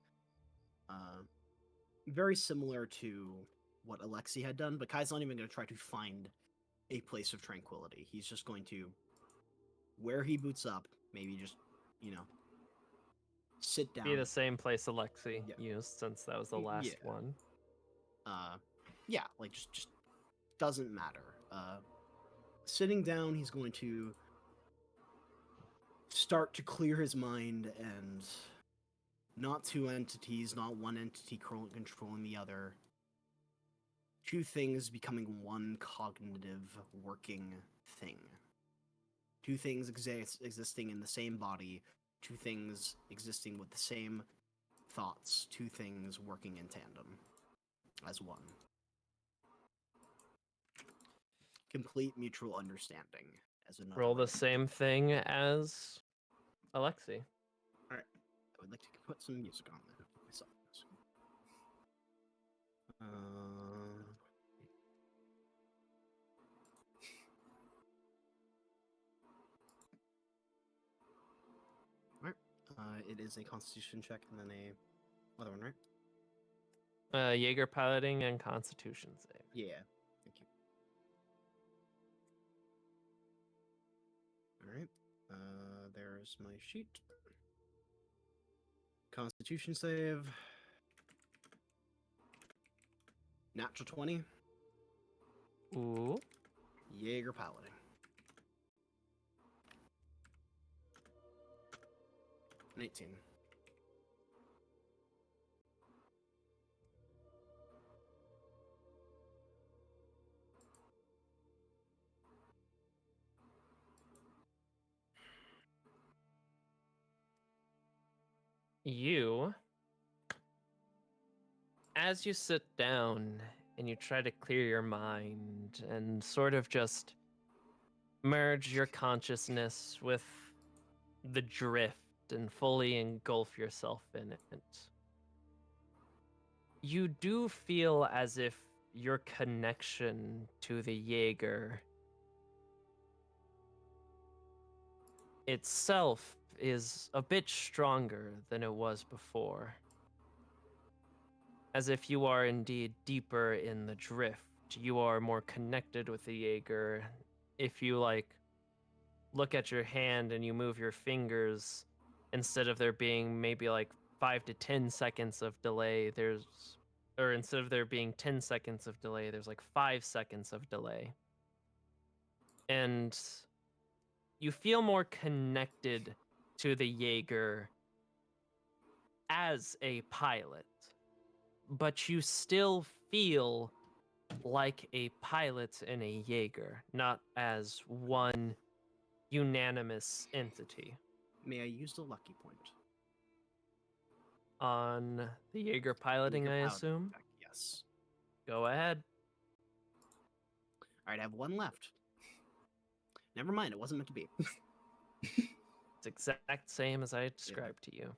Very similar to what Alexei had done, but Kai's not even going to try to find a place of tranquility. He's just going to, where he boots up, maybe just, you know, sit down. Be the same place Alexei Yeah. used since that was the last Yeah. one. Yeah, like just doesn't matter. Sitting down, he's going to start to clear his mind, and not two entities, not one entity controlling the other. Two things becoming one cognitive working thing. Two things existing in the same body, two things existing with the same thoughts, two things working in tandem as one. Complete mutual understanding as another. Roll the way to- same thing as Alexei. Alright. I would like to put some music on there for myself. It is a constitution check and then a other one, right? Jaeger piloting and Constitution save. Yeah. Thank you. Alright. There's my sheet. Constitution save. Natural 20. Ooh. Jaeger piloting. An 18. You, as you sit down and you try to clear your mind and sort of just merge your consciousness with the drift and fully engulf yourself in it, you do feel as if your connection to the Jaeger itself is a bit stronger than it was before. As if you are indeed deeper in the drift. You are more connected with the Jaeger. If you like look at your hand and you move your fingers, instead of there being maybe like 5 to 10 seconds of delay, instead of there being 10 seconds of delay, there's like 5 seconds of delay. And you feel more connected to the Jaeger as a pilot, but you still feel like a pilot and a Jaeger, not as one unanimous entity. May I use the lucky point? On the Jaeger piloting, Jaeger I piloting assume? check, yes. Go ahead. Alright, I have one left. Never mind, it wasn't meant to be. It's exact same as I described to you.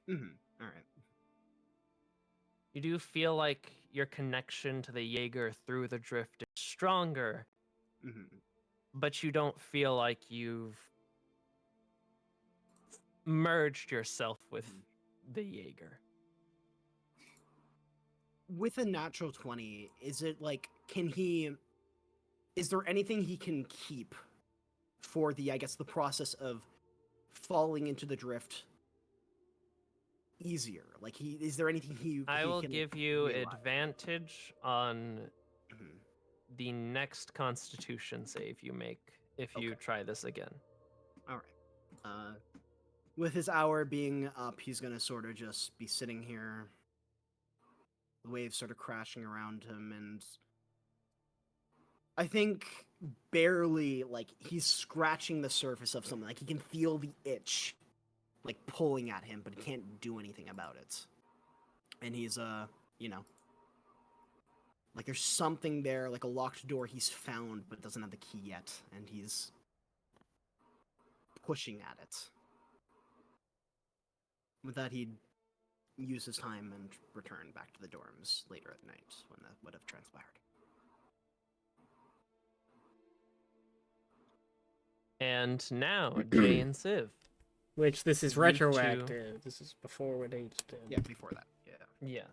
Alright. You do feel like your connection to the Jaeger through the drift is stronger, but you don't feel like you've merged yourself with the Jaeger. With a natural 20, is it like, is there anything he can keep for the, I guess, the process of falling into the drift easier? Like, is there anything I he will can give you realize? advantage on Mhm. the next Constitution save you make if you Okay. try this again. All right. With his hour being up, he's gonna sort of just be sitting here, the waves sort of crashing around him, and I think barely, like, he's scratching the surface of something. Like, he can feel the itch, like, pulling at him, but he can't do anything about it. And he's, you know, like, there's something there, like a locked door he's found, but doesn't have the key yet, and he's pushing at it. With that, he'd use his time and return back to the dorms later at night when that would have transpired. And now, Jay and Civ. Which this is You two- retroactive. This is before what age did. Yeah, before that. Yeah. Yes.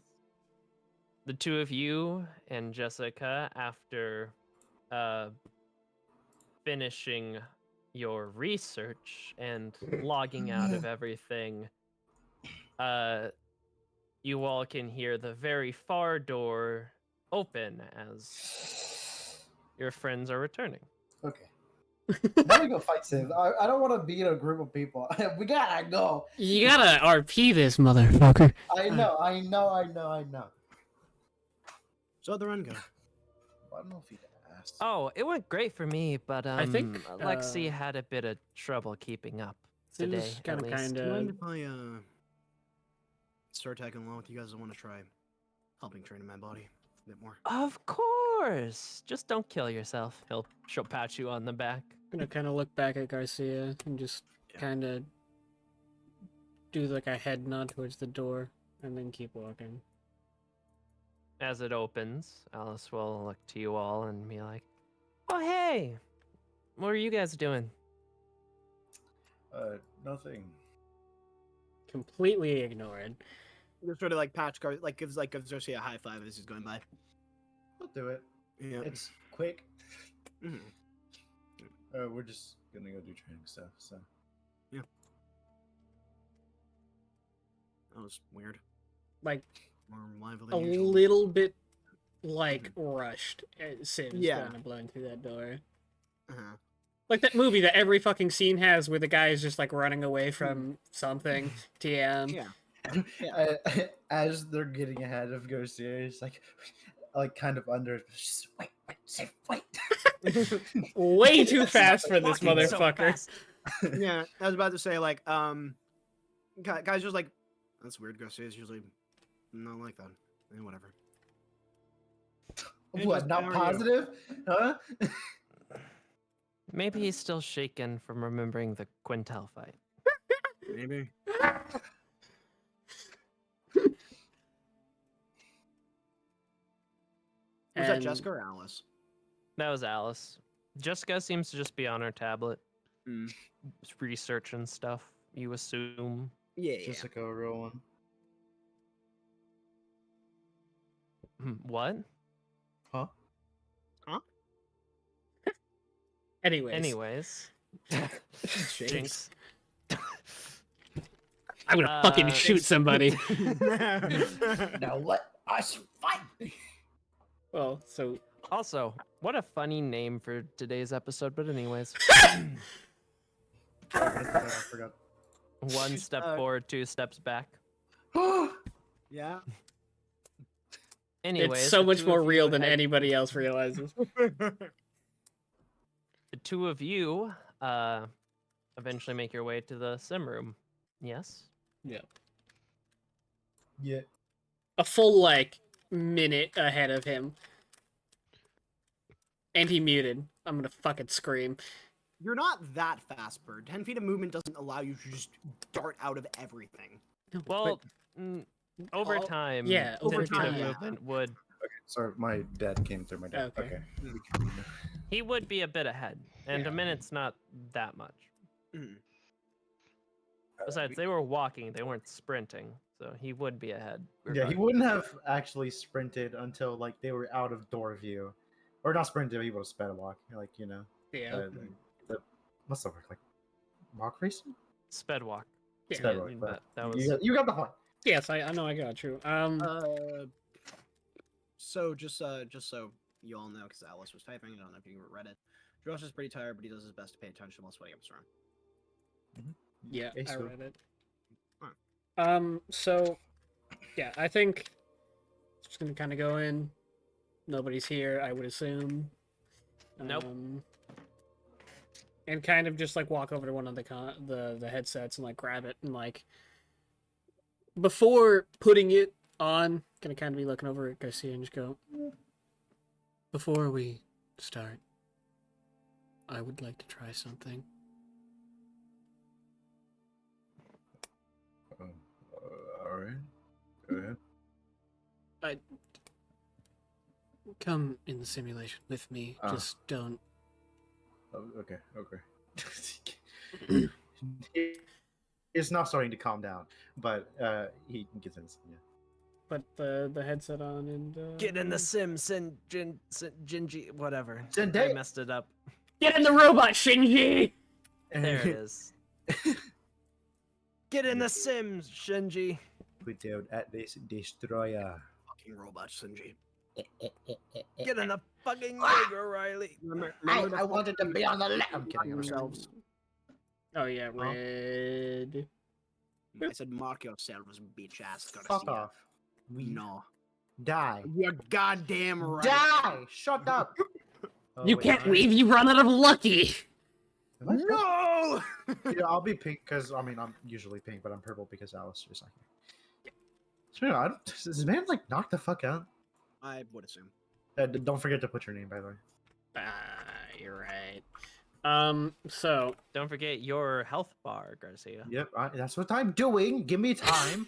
The two of you and Jessica, after finishing your research and logging out of everything, you all can hear the very far door open as your friends are returning. Okay. Now we go fight Civ. I don't want to be in a group of people. We gotta go. You gotta RP this motherfucker. I know. So how'd the run go? I don't know if he asked. Oh, it went great for me, but I think, Lexi had a bit of trouble keeping up It today. was at least. Do you mind kinda. if I start tagging along with you guys? I want to try helping train my body a bit more. Of course. Just don't kill yourself. She'll pat you on the back. Gonna kind of look back at Garcia and just Yeah. kind of do like a head nod towards the door and then keep walking. As it opens, Alice will look to you all and be like, "Oh, hey, what are you guys doing?" Nothing. Completely ignored. Just sort of like gives Garcia a high five as he's going by. I'll do it. Yeah. It's quick. Mhm. We're just gonna go do training stuff. So That was weird. Like More lively a than usual. little bit like rushed. Sim is Yeah. kind of blowing through that door. Uh-huh. Like that movie that every fucking scene has where the guy is just like running away from something. TM. Yeah. as they're getting ahead of Garcia, it's like kind of under. Just wait, Civ, wait. Way too fast for this Walking so motherfucker. fast. Yeah, I was about to say guys just like, that's weird. Garcia's usually not like that. Whatever. What? Just Not how are you? positive? Huh? Maybe he's still shaken from remembering the Quintel fight. Maybe. Was that And- Jessica or Alice? That was Alice. Jessica seems to just be on her tablet, Mm. researching stuff, you assume. Yeah. Jessica, a real one. What? Huh? Anyways. Jinx. I'm gonna fucking shoot somebody. Now let us fight. Well, so Also, what a funny name for today's episode, but anyways. I forgot. One step forward, two steps back. Yeah. Anyways, it's so the much two more of you real than head- anybody else realizes. The two of you eventually make your way to the sim room. Yes? Yeah. Yeah. A full like minute ahead of him. And he muted. I'm gonna fucking scream. You're not that fast, Bird. 10 feet of movement doesn't allow you to just dart out of everything. Well, over all- time, yeah, over 10 feet of time, yeah. movement would Sorry, my dad came through my dad. Okay. he would be a bit ahead, and Yeah. a minute's not that much. Mhm. Besides, they were walking; they weren't sprinting, so he would be ahead. Yeah, he regardless. wouldn't have actually sprinted until like they were out of door view, or not sprinted. He would have sped a walk, like Yeah. what's the word, like walk racing? Sped walk. Yeah. Sped Yeah, walk, you but bet. That was you got the point. Yes, I know I got you. So just so you all know, because Alice was typing, I don't know if you read it. Josh is pretty tired, but he does his best to pay attention while sweating up a storm. Yeah, Ace I will. read it. Alright. So yeah, I think just gonna kind of go in. Nobody's here, I would assume. Nope. And kind of just like walk over to one of the headsets and like grab it and like before putting it on, gonna kind of be looking over at Garcia and just go, before we start, I would like to try something. All right. Go ahead. Come in the simulation with me. Just don't. Oh, okay. It's not starting to calm down, but he gets in. Yeah. Put the headset on and Get in the sim, Jinji, whatever. Sendai. I messed it up. Get in the robot, Shinji. There it is. Get in the sim, Shinji. Put down at this destroyer. Fucking robot, Shinji. Get in the fucking Jaeger, Riley. Remember I wanted to be on the left. I'm kidding. yourselves. Oh yeah, red. I said mark yourselves, bitch ass. Fuck off. We No. die. You're goddamn right. Die! Shut up! Oh, You wait, can't I- leave. You run out of lucky. Am I purple? No! Yeah, I'll be pink because I'm usually pink, but I'm purple because Alistair's not here. So, does this man like knock the fuck out? I would assume. Don't forget to put your name, by the way. You're right. So Don't forget your health bar, Garcia. Yep, that's what I'm doing. Give me time.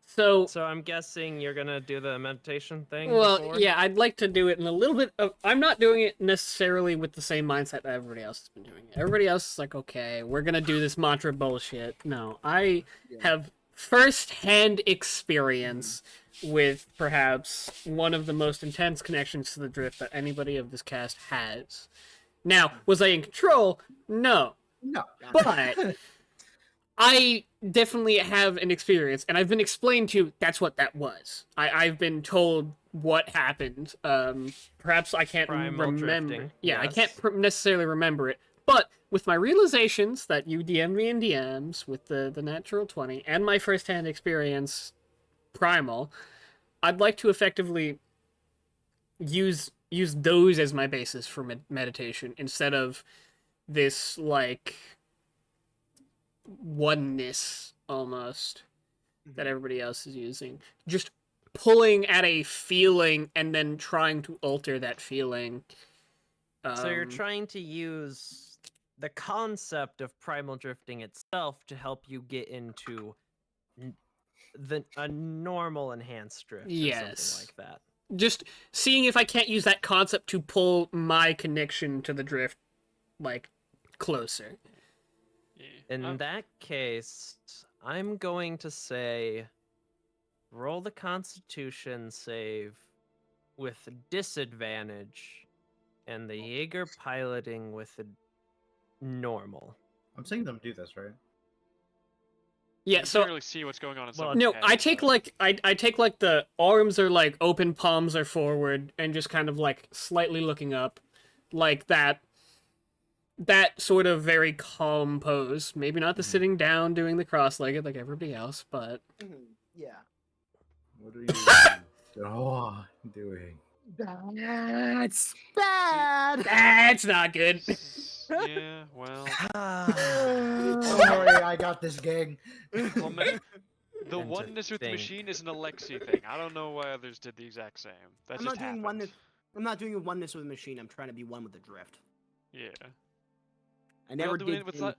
so So I'm guessing you're gonna do the meditation thing. well, before? yeah, I'd like to do it in a little bit of. I'm not doing it necessarily with the same mindset that everybody else has been doing it. Everybody else is like, okay, we're gonna do this mantra bullshit. No, I have first-hand experience with perhaps one of the most intense connections to the drift that anybody of this cast has. Now, was I in control? No. No. But I definitely have an experience, and I've been explained to that's what that was. I've been told what happened. Perhaps I can't Primal remember. drifting, Yeah, I yes. can't necessarily remember it. But with my realizations that you DM'd me in DMs with the natural 20 and my first-hand experience, Primal, I'd like to effectively use those as my basis for meditation instead of this like oneness almost that everybody else is using. Just pulling at a feeling and then trying to alter that feeling. So you're trying to use the concept of primal drifting itself to help you get into a normal enhanced drift, or Yes. something like that. just seeing if I can't use that concept to pull my connection to the drift like closer. Yeah. In that case, I'm going to say roll the Constitution save with disadvantage and the Jaeger piloting with a normal. I'm seeing them do this, right? Yeah, You so can't really see what's going on in Well, someone's no, head, I take but- like I take like the arms are like open, palms are forward, and just kind of like slightly looking up, like that sort of very calm pose. Maybe not the sitting down doing the cross-legged like everybody else, but Yeah. What are you doing? That's bad. that's not good. Yeah, well, Don't worry, I got this, gang. well the And to oneness with the think. machine is an Alexi thing. I don't know why others did the exact same. That I'm just not doing happened. oneness. I'm not doing a oneness with a machine. I'm trying to be one with the drift. Yeah. I all never doing did. it with any-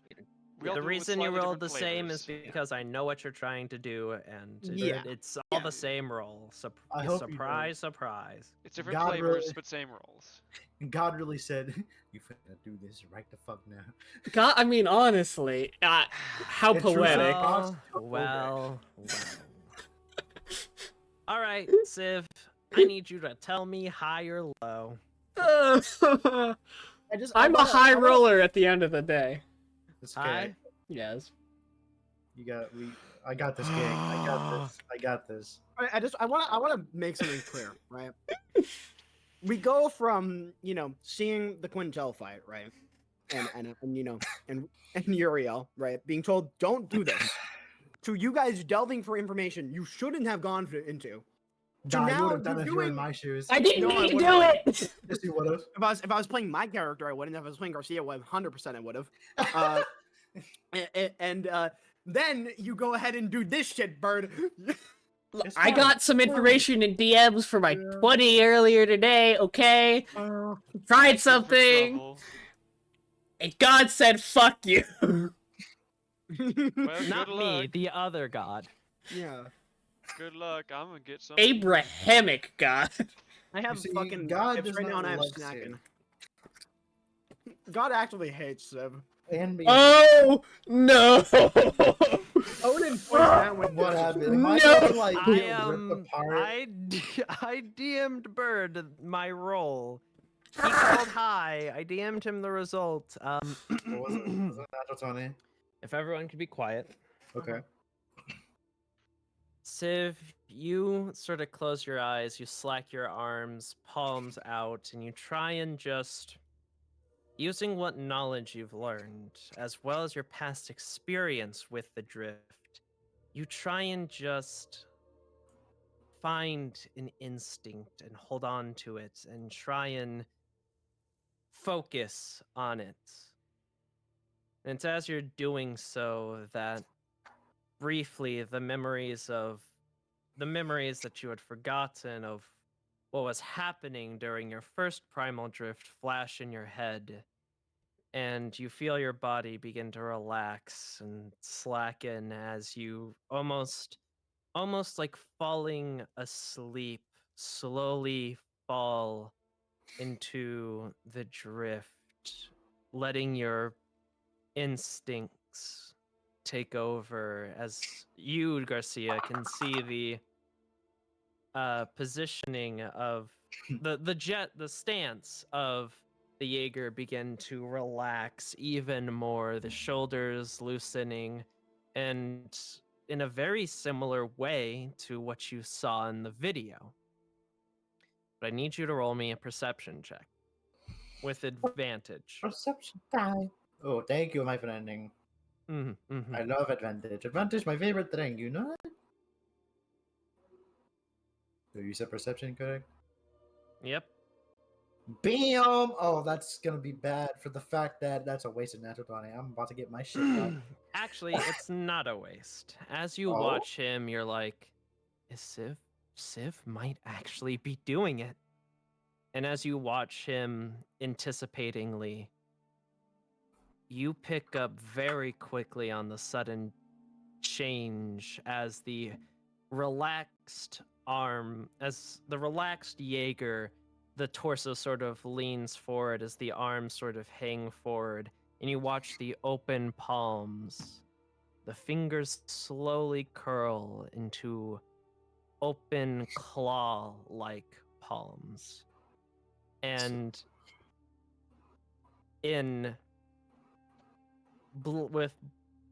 We all The do it with reason you slightly rolled the different same is flavors. because I know what you're trying to do, and Yeah. it's all Yeah. the same roll. I hope you Surprise, surprise. It's different God flavors, really- but same rolls. God really said, "You finna do this right the fuck now." God, I mean, honestly, how It's true. poetic. Well. All right, Civ. I need you to tell me high or low. I just. I'm a high roller at the end of the day. It's okay. High? Yes. I got this, gang. I got this. I want to make something clear, right? We go from seeing the Quintel fight, right, and Uriel, right, being told don't do this, to you guys delving for information you shouldn't have gone into. So Nah, you now would have done you're it if you were in doing- my shoes. I didn't No, I need to wouldn't. do it. Yes, you would have. If I was playing my character, I wouldn't. If I was playing Garcia, 100% I would have. Then you go ahead and do this shit, bird. It's I fine. got some information in DMs for my 20 earlier today. Okay, tried Good for something, trouble. and God said, "Fuck you." Well, Not good me, luck. the other god. Yeah. Good luck. I'm gonna get some. Abrahamic God. I have see, fucking God chips does right now, not and I have like snacking. Civ. God actually hates Civ. And me. Oh no! Odin points down with What disrespect. happened? Am I No! gonna like I get ripped apart? I DM'd Bird my role. He called hi. I DM'd him the result. What was it? Was it natural 20? If everyone could be quiet. Okay. Civ, you sort of close your eyes, you slack your arms, palms out, and you try and just, using what knowledge you've learned, as well as your past experience with the drift, you try and just find an instinct and hold on to it and try and focus on it. And it's as you're doing so that briefly the memories that you had forgotten of what was happening during your first primal drift flash in your head, and you feel your body begin to relax and slacken as you almost like falling asleep slowly fall into the drift, letting your instincts take over as you, Garcia, can see the positioning of the stance of the Jaeger begin to relax even more, the shoulders loosening, and in a very similar way to what you saw in the video. But I need you to roll me a perception check with advantage. Perception time. Oh, thank you, my friending. I love advantage. Advantage, my favorite thing. You know that? So you said perception, correct? Yep. Bam! Oh, that's gonna be bad for the fact that that's a wasted natural 20. I'm about to get my shit back. Actually, it's not a waste. As you Oh? watch him, you're like, is Civ might actually be doing it. And as you watch him anticipatingly, you pick up very quickly on the sudden change as the relaxed Jaeger, the torso sort of leans forward as the arms sort of hang forward, and you watch the open palms, the fingers slowly curl into open claw-like palms. And with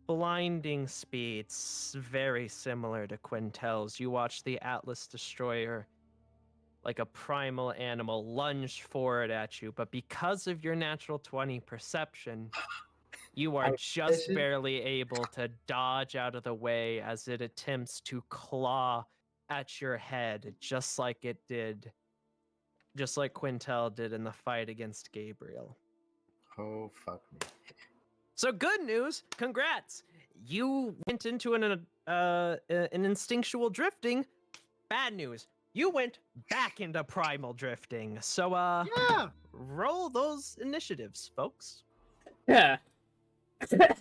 blinding speeds, very similar to Quintel's, you watch the Atlas Destroyer, like a primal animal, lunge forward at you. But because of your natural 20 perception, you are just barely able to dodge out of the way as it attempts to claw at your head, just like Quintel did in the fight against Gabriel. Oh, fuck me. So good news, congrats! You went into an instinctual drifting. Bad news, you went back into primal drifting. So Yeah. roll those initiatives, folks. Yeah. Can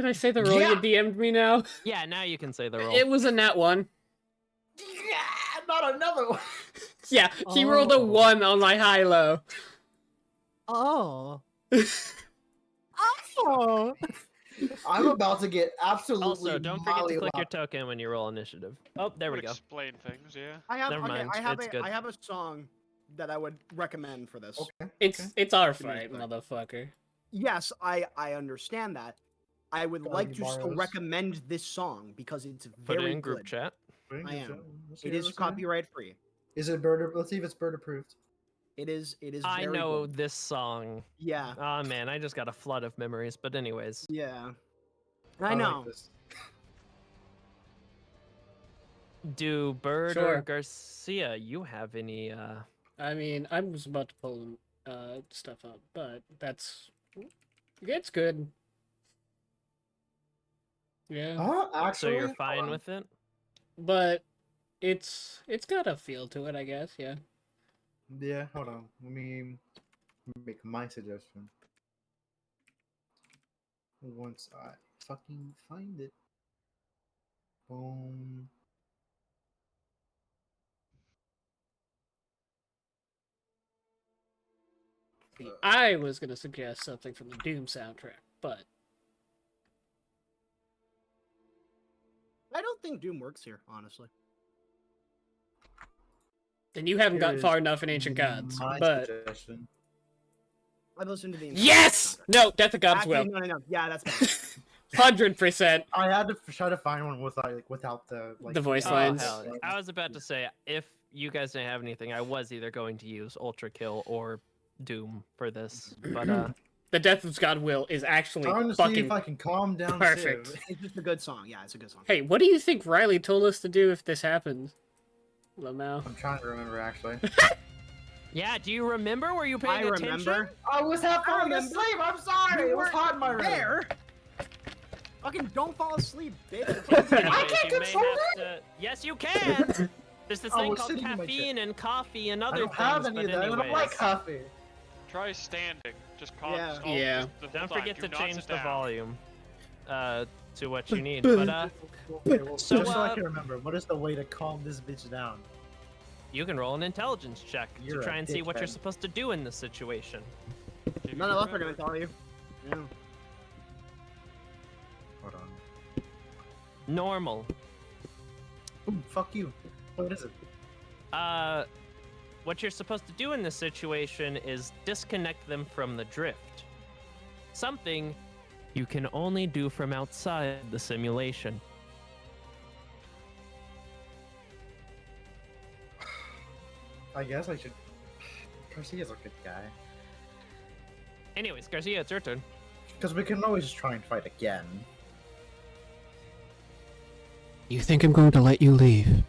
I say the role you DM'd me now? Yeah, now you can say the roll. It was a nat 1. Yeah, not another one. Yeah, he rolled a 1 on my high-low. Oh. Oh. I'm about to get absolutely. Also, don't forget to click your token when you roll initiative. Oh, there we Would go. explain things, yeah. Never mind, it's good. I have a song that I would recommend for this. Okay. It's our Give me a fight, sec. motherfucker. Yes, I understand that. I would Got like any to still borrows? recommend this song because it's Put very it in group good. chat. I am. It is copyright free. Is it bird? Let's see if it's bird approved. It is. I very know good. this song. Yeah. Oh man, I just got a flood of memories. But anyways, Yeah. I know. Like this. do Bird or Sure. Garcia, you have any? I mean, I was about to pull stuff up, but it's good. Yeah, Oh, So actually, you're fine with it? but it's got a feel to it, I guess. Yeah. Yeah, hold on. Let me make my suggestion. Once I fucking find it. Boom. See, I was gonna suggest something from the Doom soundtrack, but I don't think Doom works here, honestly. then you haven't Here gotten is far enough in Ancient Gods. My But suggestion. I've listened to the entire yes, soundtrack. no, Death of God's Actually, Will, no. Yeah, that's better. 100%. I had to try to find one without the The voice Oh, lines. hell. I was about to say, if you guys didn't have anything, I was either going to use Ultra Kill or Doom for this. But The Death of God's Will is actually Trying to see fucking if I can calm down. perfect. Civ. It's just a good song. Yeah, it's a good song. Hey, what do you think Riley told us to do if this happens? Lamau. I'm trying to remember actually. yeah, do you remember? Were you paying I attention? remember. I was half falling remember. asleep. I'm sorry. You It was weren't hot in my room. there. Fucking don't fall asleep, bitch. Anyways, can't you may control have to... Yes, you can. There's this I thing was called sitting in my caffeine and coffee and I other don't things. have any but of that. I don't like anyways, coffee. Try standing. Just calm. Yeah. Just hold, Yeah. just the whole don't time. forget Do to not change sit the down. volume to what you need. But Okay, well, So, just so I uh, can remember, what is the way to calm this bitch down? you can roll an intelligence check You're to try a and see what you're dickhead. supposed to do in this situation. If None you of us are gonna remember. tell you. Yeah. Hold on. Normal. Ooh, fuck you. What is it? What you're supposed to do in this situation is disconnect them from the drift. Something you can only do from outside the simulation. I guess I should. Garcia's a good guy. Anyways, Garcia, it's your turn. Because we can always try and fight again. You think I'm going to let you leave?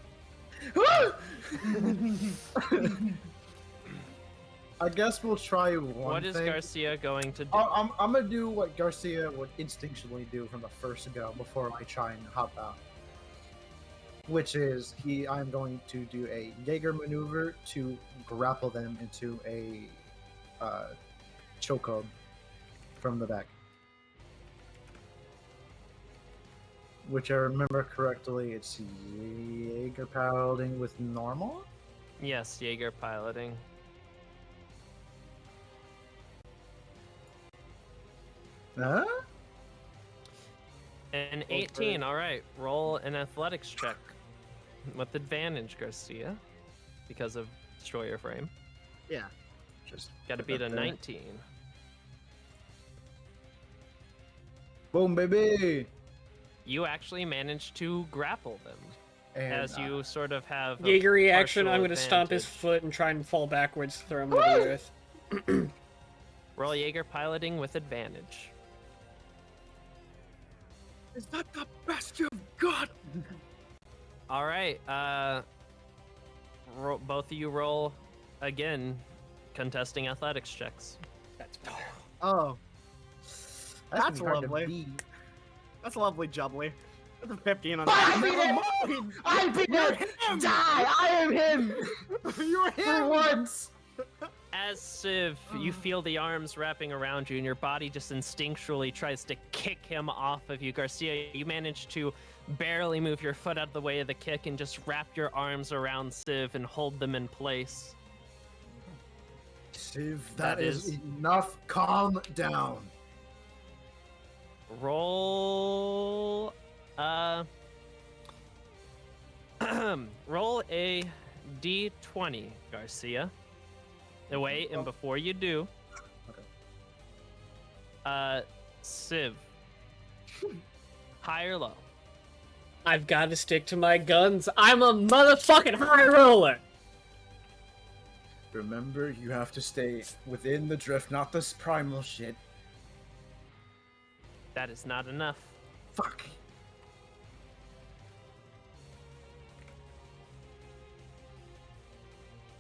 I guess we'll try one What is thing. Garcia going to do? I'm gonna do what Garcia would instinctually do from the first go before I try and hop out. Which is I'm going to do a Jaeger maneuver to grapple them into a chokehold from the back. Which I remember correctly, it's Jaeger piloting with normal? Yes, Jaeger piloting. Huh? An Roll 18, alright. Roll an athletics check. With advantage, Garcia. Because of Destroyer Frame. Yeah. Just Gotta put beat that a there. 19. Boom, baby! You actually managed to grapple them. And, As you sort of have. a Jaeger reaction, partial I'm gonna stomp his advantage. foot and try and fall backwards, throw him to the earth. Roll Jaeger piloting with advantage. Is that the best you've got? Alright, both of you roll again, contesting athletics checks. That's better. Oh, That's That's hard to lovely. beat. that's lovely, Jubbly. That's a 15 on I beat that. him! I beat him! Die! I am him! You were For him! once! As Civ, you feel the arms wrapping around you, and your body just instinctually tries to kick him off of you. Garcia, you manage to barely move your foot out of the way of the kick and just wrap your arms around Civ and hold them in place. Civ, That that is is- enough. Calm down. Roll, roll a d20, Garcia. Wait, and before you do, Civ, high or low? I've got to stick to my guns. I'm a motherfucking high roller. Remember, you have to stay within the drift, not this primal shit. That is not enough. Fuck.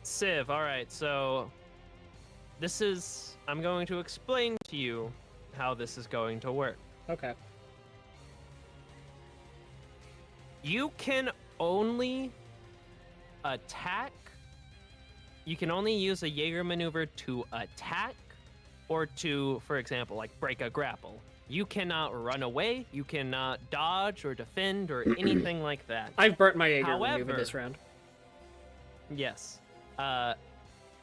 Civ, alright, so this is. I'm going to explain to you how this is going to work. Okay. You can only attack. You can only use a Jaeger maneuver to attack or to, for example, like break a grapple. You cannot run away, you cannot dodge or defend or anything like that. I've burnt my Jaeger maneuver However- this round. Yes.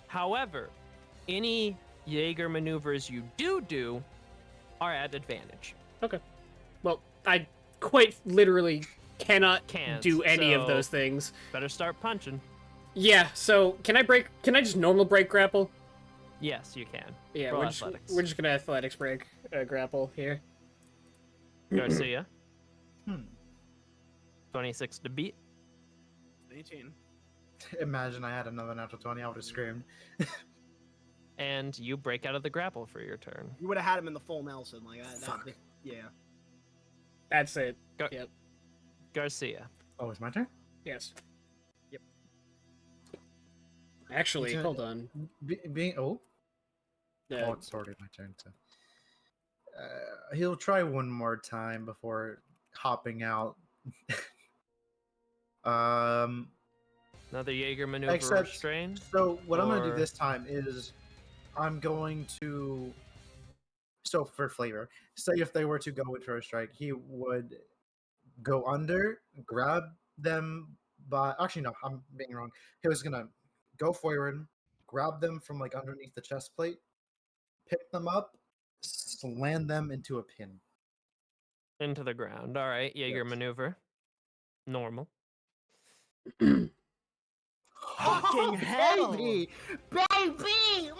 However, any Jaeger maneuvers you do are at advantage. Okay. Well, I quite literally cannot Can't, do any of so- those things. Better start punching. Yeah, so can I just normal break grapple? Yes, you can. Yeah, Roll we're athletics. just gonna athletics break grapple here. Garcia. Hmm. 26 to beat. 18. Imagine I had another natural 20, I would have screamed. And you break out of the grapple for your turn. You would have had him in the full Nelson, like that. Fuck. Yeah. That's it. Go- Yep. Garcia. Oh, it's my turn? Yes. Yep. Actually, It's a- hold on. Oh, it's already my turn. So. He'll try one more time before hopping out. Another Jaeger maneuver Except- restrained. So what I'm going to Or- do this time is I'm going to... So for flavor, say if they were to go in for a strike, he would go under, grab them by... Actually, no, I'm being wrong. He was going to go forward, grab them from like underneath the chest plate, pick them up, slam them into a pin. Into the ground. All right, Jaeger Yes. maneuver. Normal. Fucking hell! baby! Baby!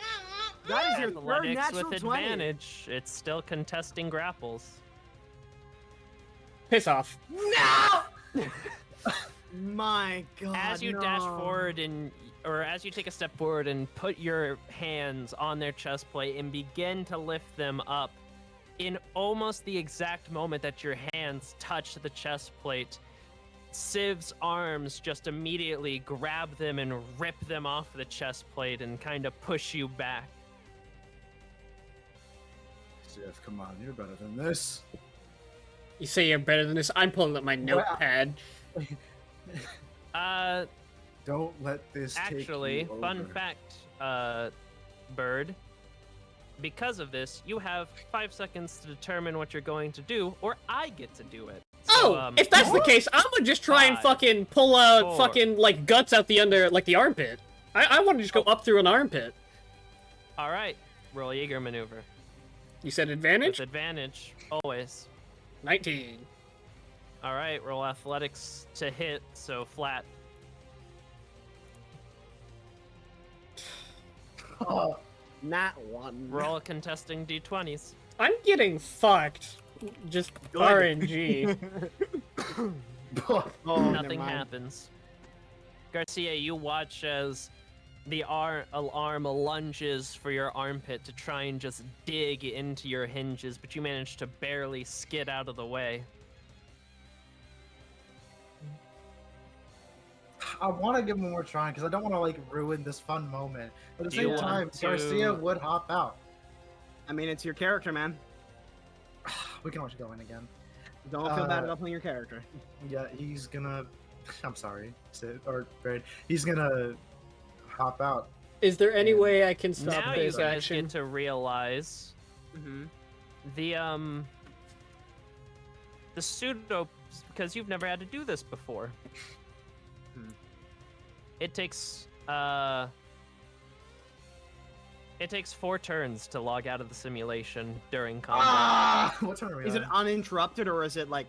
That is your third Athletics natural with 20. advantage. It's still contesting grapples. Piss off. My God. As you dash forward or as you take a step forward and put your hands on their chest plate and begin to lift them up, in almost the exact moment that your hands touch the chest plate, Civ's arms just immediately grab them and rip them off the chest plate and kind of push you back. Jeff, come on, you're better than this. You say you're better than this? I'm pulling up my notepad. Don't let this Actually, take you fun over. fact, Bird, because of this, you have 5 seconds to determine what you're going to do, or I get to do it. So, Oh, if that's the case, I'm gonna just try and 5, fucking pull out 4. fucking like guts out the under like the armpit. I want to just go up through an armpit. All right, roll Jaeger maneuver. You said With advantage? advantage, always. 19. All right, roll athletics to hit, so flat. Oh, Nat 1. Roll contesting d20s. I'm getting fucked. Just Good. RNG. Oh, Nothing happens. Garcia, you watch as the arm lunges for your armpit to try and just dig into your hinges, but you manage to barely skid out of the way. I want to give him one more try because I don't want to like ruin this fun moment. But at the Do you same time, want to- Garcia would hop out. I mean, it's your character, man. We can always go in again. Don't feel bad about playing your character. Yeah, he's gonna. I'm sorry, Sid or Braid. He's gonna hop out. Is there any way I can stop Now you this guys action? get to realize Mm-hmm. the pseudo, because you've never had to do this before. Hmm. It takes 4 turns to log out of the simulation during combat. What turn are we Is it on? uninterrupted or is it like?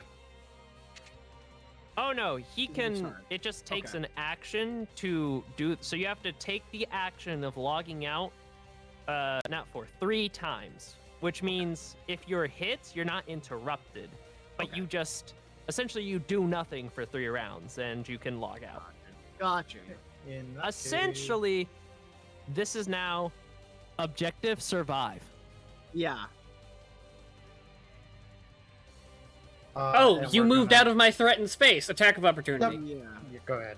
Oh no, he can. sorry. It just takes Okay. an action to do. So you have to take the action of logging out, not 3 times, which means if you're hit, you're not interrupted, but you just essentially you do nothing for 3 rounds and you can log out. Gotcha. In that case- Essentially, this is now objective survive. Yeah. Oh, and you we're moved gonna- out of my threatened space. Attack of opportunity. Yeah. Yeah, go ahead.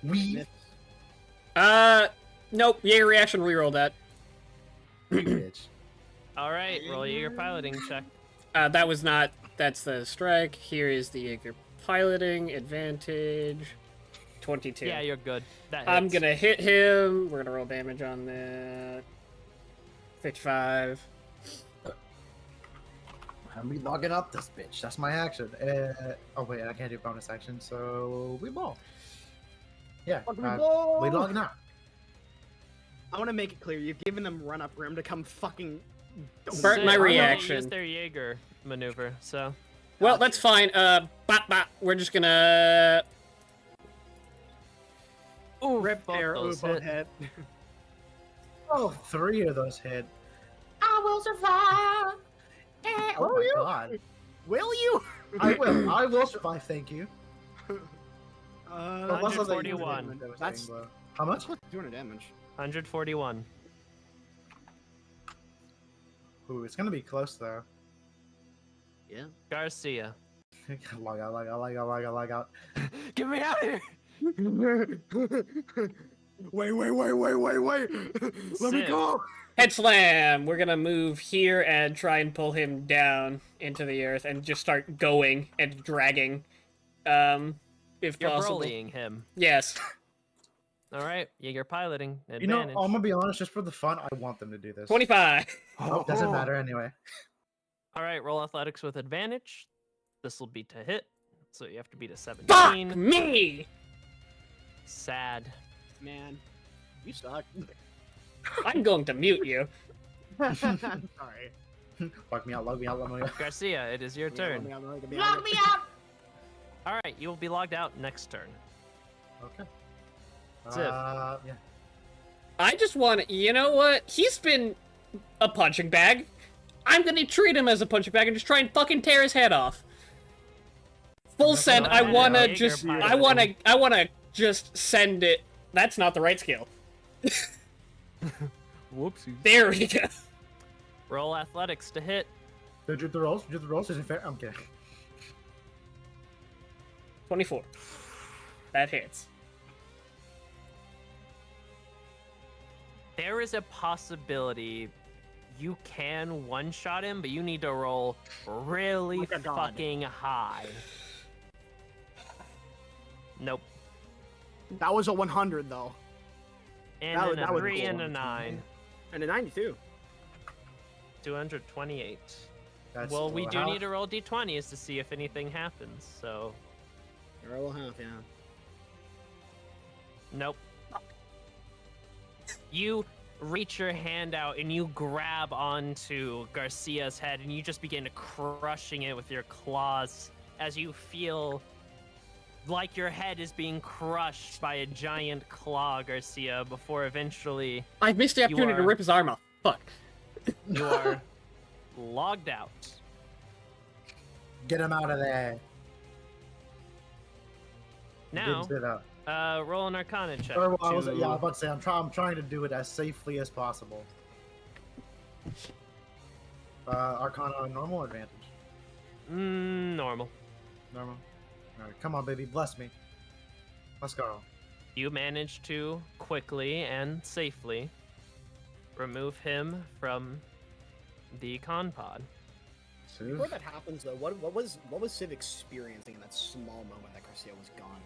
We Miss. Nope. Jaeger reaction. Reroll that. bitch. All right, roll your piloting check. That was not. That's the strike. Here is the Jaeger piloting advantage. 22. Yeah, you're good. That I'm hits. gonna hit him. We're gonna roll damage on that. 55. I'm logging up this bitch. That's my action. Oh wait, I can't do bonus action, so we ball. Yeah, Fuck, we we ball! logging out. I want to make it clear, you've given them run up room to come fucking. Burnt my Sid, they reaction. used their Jaeger maneuver, so. Well, that's fine. We're just gonna. Ooh, Rip both their those Ubo hit. head. Oh, 3 of those hit. I will survive! Oh my god. Will you? I will. I will survive, thank you. That's 141. That's How much? 200 damage. 141. Ooh, it's gonna be close though. Yeah. Garcia. log out. Get me out of here! Wait. Let me Sid. go. Head slam! We're gonna move here and try and pull him down into the earth and just start going and dragging. If You're possible. bullying him. Yes. All right, Jaeger piloting. You know, Advantage. I'm gonna be honest, just for the fun, I want them to do this. 25. Oh, doesn't matter anyway. All right, roll athletics with advantage. This will be to hit, so you have to beat a Fuck 17. me! Sad. Man, you suck. I'm going to mute you. Sorry. Log me out. Garcia, it is your turn. Log me out. All right, you will be logged out next turn. Okay. Ziv. Yeah. I just want you know what? He's been a punching bag. I'm gonna treat him as a punching bag and just try and fucking tear his head off. Full That's send, not I bad. wanna Jaeger just, piloting. I wanna just send it. That's not the right skill. Whoopsie. There we go. Roll athletics to hit. Did you do the rolls? Did you do the rolls? Is it fair? I'm kidding. 24. That hits. There is a possibility you can one-shot him, but you need to roll really Like a god. fucking high. Nope. That was a 100 though, And That then would- a that would 3 go and a on. 9. and a 92. 228. That's Well, we do how- need to roll d20s to see if anything happens, so... You're a little half, yeah. Nope. You reach your hand out and you grab onto Garcia's head and you just begin crushing it with your claws as you feel like your head is being crushed by a giant claw, Garcia, before eventually I missed the opportunity to are- rip his arm off. Fuck. you are logged out. Get him out of there. Now, Didn't say that. roll an Arcana check. Or, I was to- about to say I'm trying to do it as safely as possible. Arcana normal advantage. Normal. Normal. All right, come on, baby, bless me. Let's go. You manage to quickly and safely remove him from the con pod. Before that happens though, what was Civ experiencing in that small moment that Garcia was gone?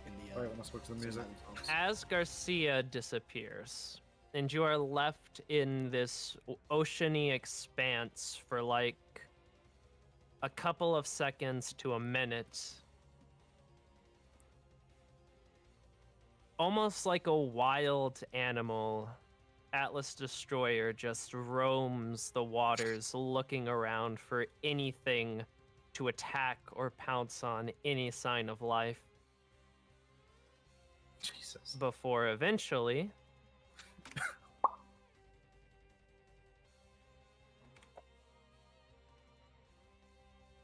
In the All right, let's switch to the music. As Garcia disappears, and you are left in this oceany expanse for like a couple of seconds to a minute, almost like a wild animal, Atlas Destroyer just roams the waters looking around for anything to attack or pounce on, any sign of life, Jesus. before eventually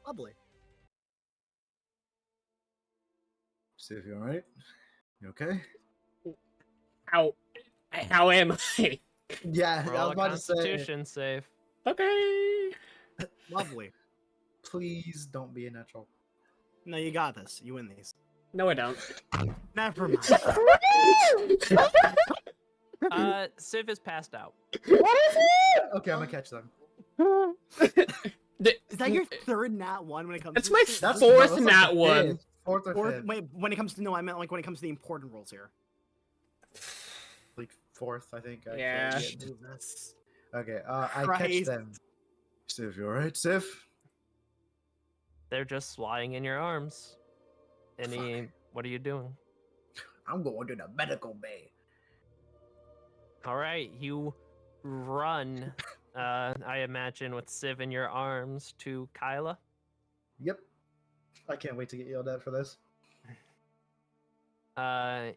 Lovely. See if you're alright. You okay? How am I? Yeah, I roll was a about to say. Constitution save. Okay. Lovely. Please don't be a natural. No, you got this. You win these. No, I don't. Never mind. Civ is passed out. Okay, I'm gonna catch them. Is that your third nat one when it comes? That's to my this? fourth like nat the one. fifth. Fourth or Or fifth. wait, when it comes to I meant like when it comes to the important roles here. Like fourth, I think. Actually. Yeah. Jesus. Okay, I catch Christ. them. Sif, you alright, Sif? They're just lying in your arms. What are you doing? I'm going to the medical bay. All right, you run. I imagine with Civ in your arms to Kyla. Yep. I can't wait to get yelled at for this.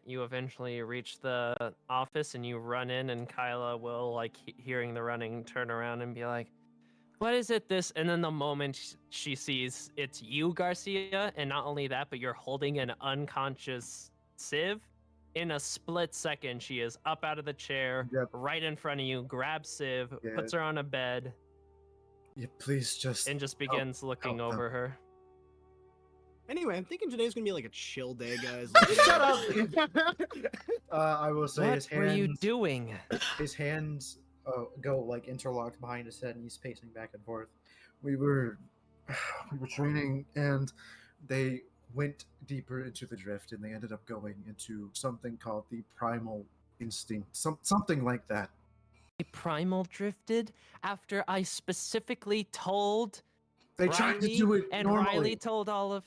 You eventually reach the office and you run in, and Kyla will, like, hearing the running, turn around and be like, "What is it this?" And then the moment she sees it's you, Garcia, and not only that, but you're holding an unconscious Civ, in a split second, she is up out of the chair, Yep. right in front of you, grabs Civ, Yeah. puts her on a bed, Yeah, please just. and just begins looking help them. over her. Anyway, I'm thinking today's gonna be like a chill day, guys. Shut up! I will say his What were hands. you doing? His hands go like interlocked behind his head, and he's pacing back and forth. We were training, and they went deeper into the drift, and they ended up going into something called the primal instinct, something like that. Primal drifted after I specifically told They Riley, tried to do it and normally. Riley told all of.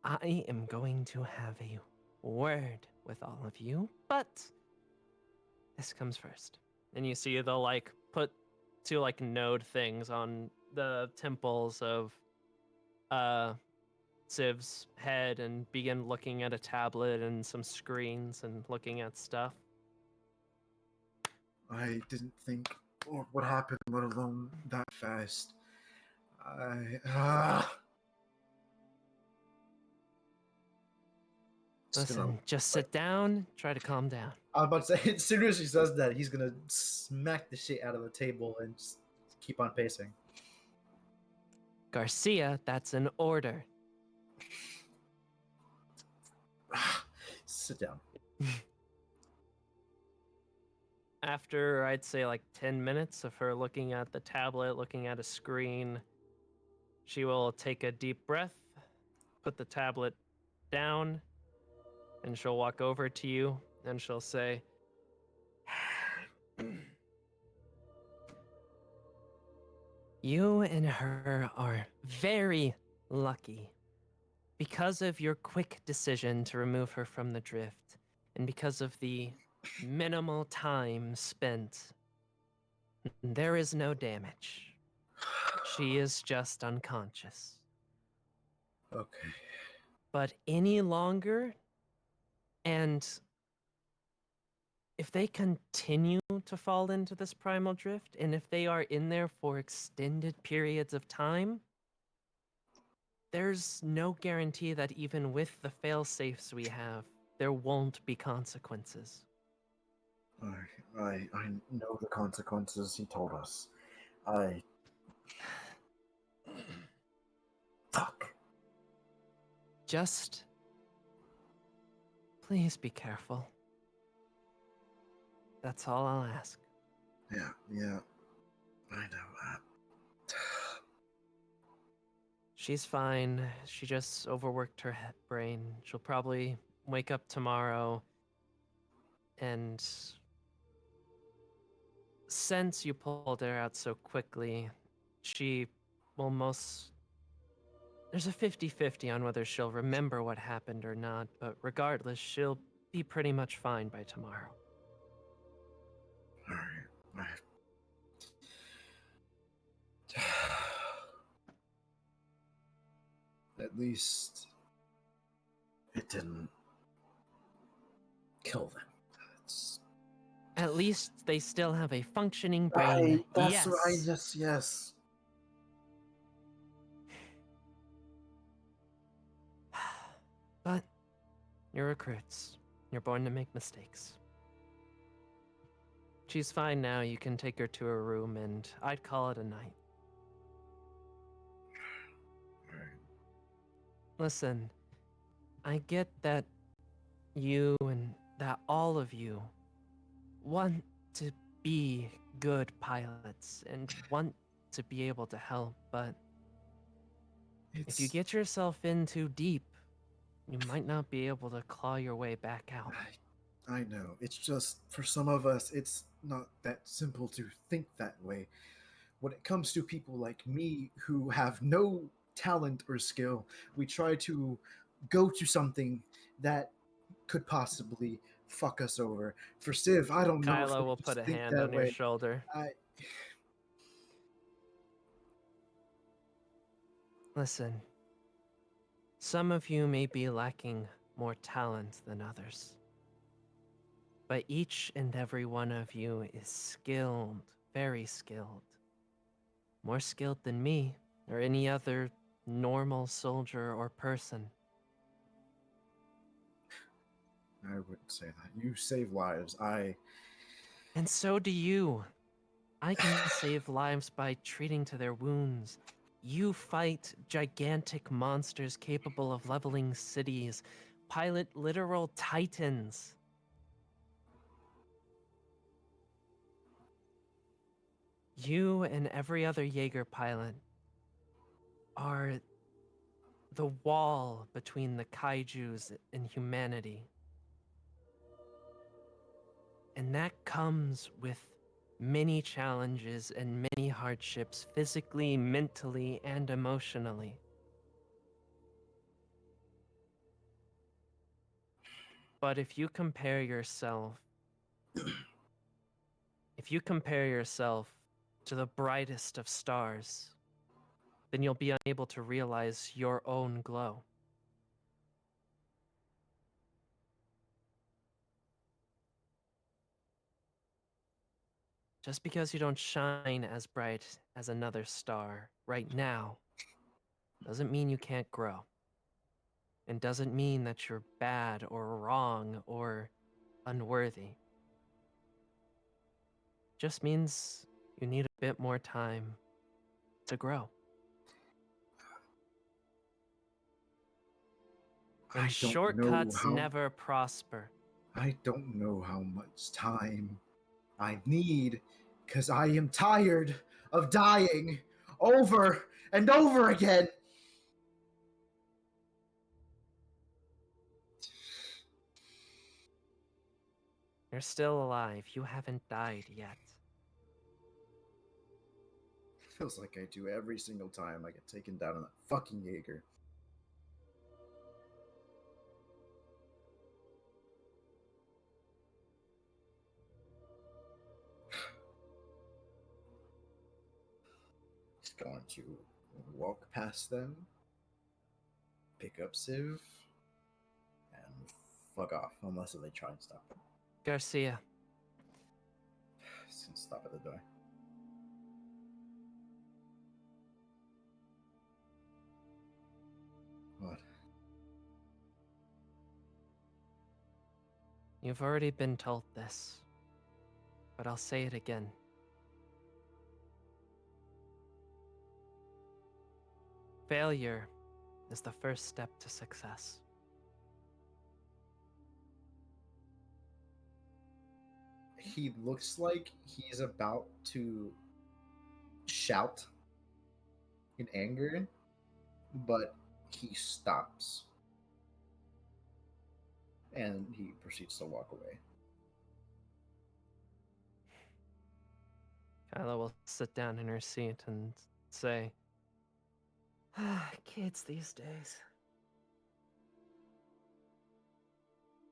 I am going to have a word with all of you, but this comes first. And you see they'll like put two like node things on the temples of Civ's head and begin looking at a tablet and some screens and looking at stuff. I didn't think what would happen, let alone that fast. Listen, just sit down, try to calm down. I'm about to say, as soon as she says that, he's gonna smack the shit out of the table and just keep on pacing. Garcia, that's an order. Sit down. After, I'd say, like 10 minutes of her looking at the tablet, looking at a screen, she will take a deep breath, put the tablet down, and she'll walk over to you and she'll say, "You and her are very lucky. Because of your quick decision to remove her from the drift, and because of the minimal time spent, there is no damage. She is just unconscious. Okay. But any longer, and if they continue to fall into this primal drift, and if they are in there for extended periods of time, there's no guarantee that even with the fail-safes we have, there won't be consequences." I know the consequences he told us. Fuck. Just please be careful. That's all I'll ask. Yeah, I know. She's fine. She just overworked her brain. She'll probably wake up tomorrow. And since you pulled her out so quickly, she will most... There's a 50-50 on whether she'll remember what happened or not, but regardless, she'll be pretty much fine by tomorrow. Alright. At least it didn't kill them. At least they still have a functioning brain. Yes. Yes. But you're recruits. You're born to make mistakes. She's fine now. You can take her to her room, and I'd call it a night. Listen, I get that you and that all of you want to be good pilots and want to be able to help, but if you get yourself in too deep, you might not be able to claw your way back out. I know. It's just, for some of us, it's not that simple to think that way. When it comes to people like me who have no talent or skill, we try to go to something that could possibly fuck us over. For Civ, I don't know if Kylo they will just put a think hand that on your way. shoulder. I, Listen, some of you may be lacking more talent than others, but each and every one of you is skilled, very skilled. More skilled than me or any other normal soldier or person. I wouldn't say that. You save lives. And so do you. I can save lives by treating to their wounds. You fight gigantic monsters capable of leveling cities, pilot literal titans. You and every other Jaeger pilot are the wall between the kaijus and humanity. And that comes with many challenges and many hardships, physically, mentally, and emotionally. But if you compare yourself to the brightest of stars, then you'll be unable to realize your own glow. Just because you don't shine as bright as another star right now doesn't mean you can't grow. And doesn't mean that you're bad or wrong or unworthy. Just means you need a bit more time to grow. And I don't know shortcuts how never prosper. I don't know how much time I need, because I am tired of dying over and over again. You're still alive. You haven't died yet. Feels like I do every single time I get taken down in that fucking Jaeger. Just going to walk past them, pick up Civ, and fuck off, unless they try and stop it. Garcia, Just gonna stop at the door. What? you've already been told this, but I'll say it again. Failure is the first step to success. He looks like he's about to shout in anger, but he stops. And he proceeds to walk away. Kyla will sit down in her seat and say, kids these days.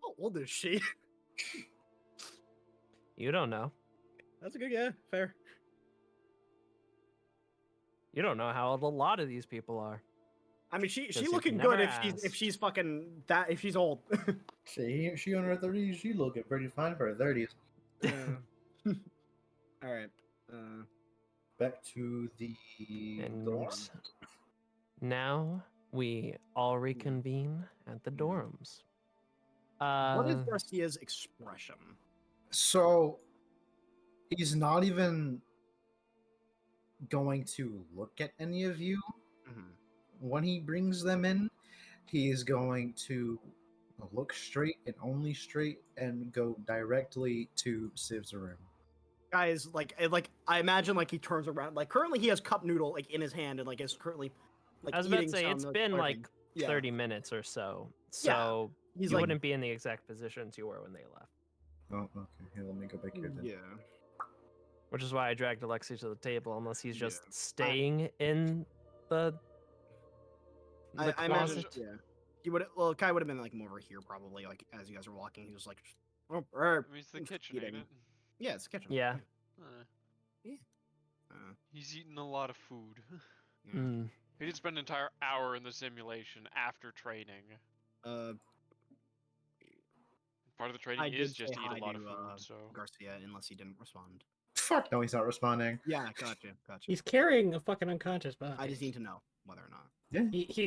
How old is she? You don't know. That's a good, yeah, fair. You don't know how old a lot of these people are. I mean, she 'Cause you've looking never good if she's asked. fucking that if she's old. She in her 30s, she looking pretty fine for her 30s. Yeah. All right. Back to the And dorm. now we all reconvene at the dorms. What is Garcia's expression? So he's not even going to look at any of you when he brings them in. He is going to look straight and only straight and go directly to Civ's room. Guys, like I imagine like he turns around. Like currently he has cup noodle like in his hand and like is currently like I was about to eating say, some, it's been barfing. like Yeah. 30 minutes or so. So He's you like- wouldn't be in the exact positions you were when they left. Oh, okay. Here, let me go back here then. Yeah. Which is why I dragged Alexi to the table, unless he's just Yeah. staying in the I imagine. closet. Yeah. He would. Well, Kai would have been like more over here probably. Like as you guys were walking, he was like, "Oh, I mean, it's the kitchen, ain't eating." it? Yeah, it's the kitchen. Yeah. He's eating a lot of food. Yeah. Mm. He did spend an entire hour in the simulation after training. Part of the training I is did just say to eat hi a lot of to, food, so... Garcia, unless he didn't respond. Fuck no, he's not responding. Yeah, gotcha. He's carrying a fucking unconscious body. I just need to know whether or not. Yeah.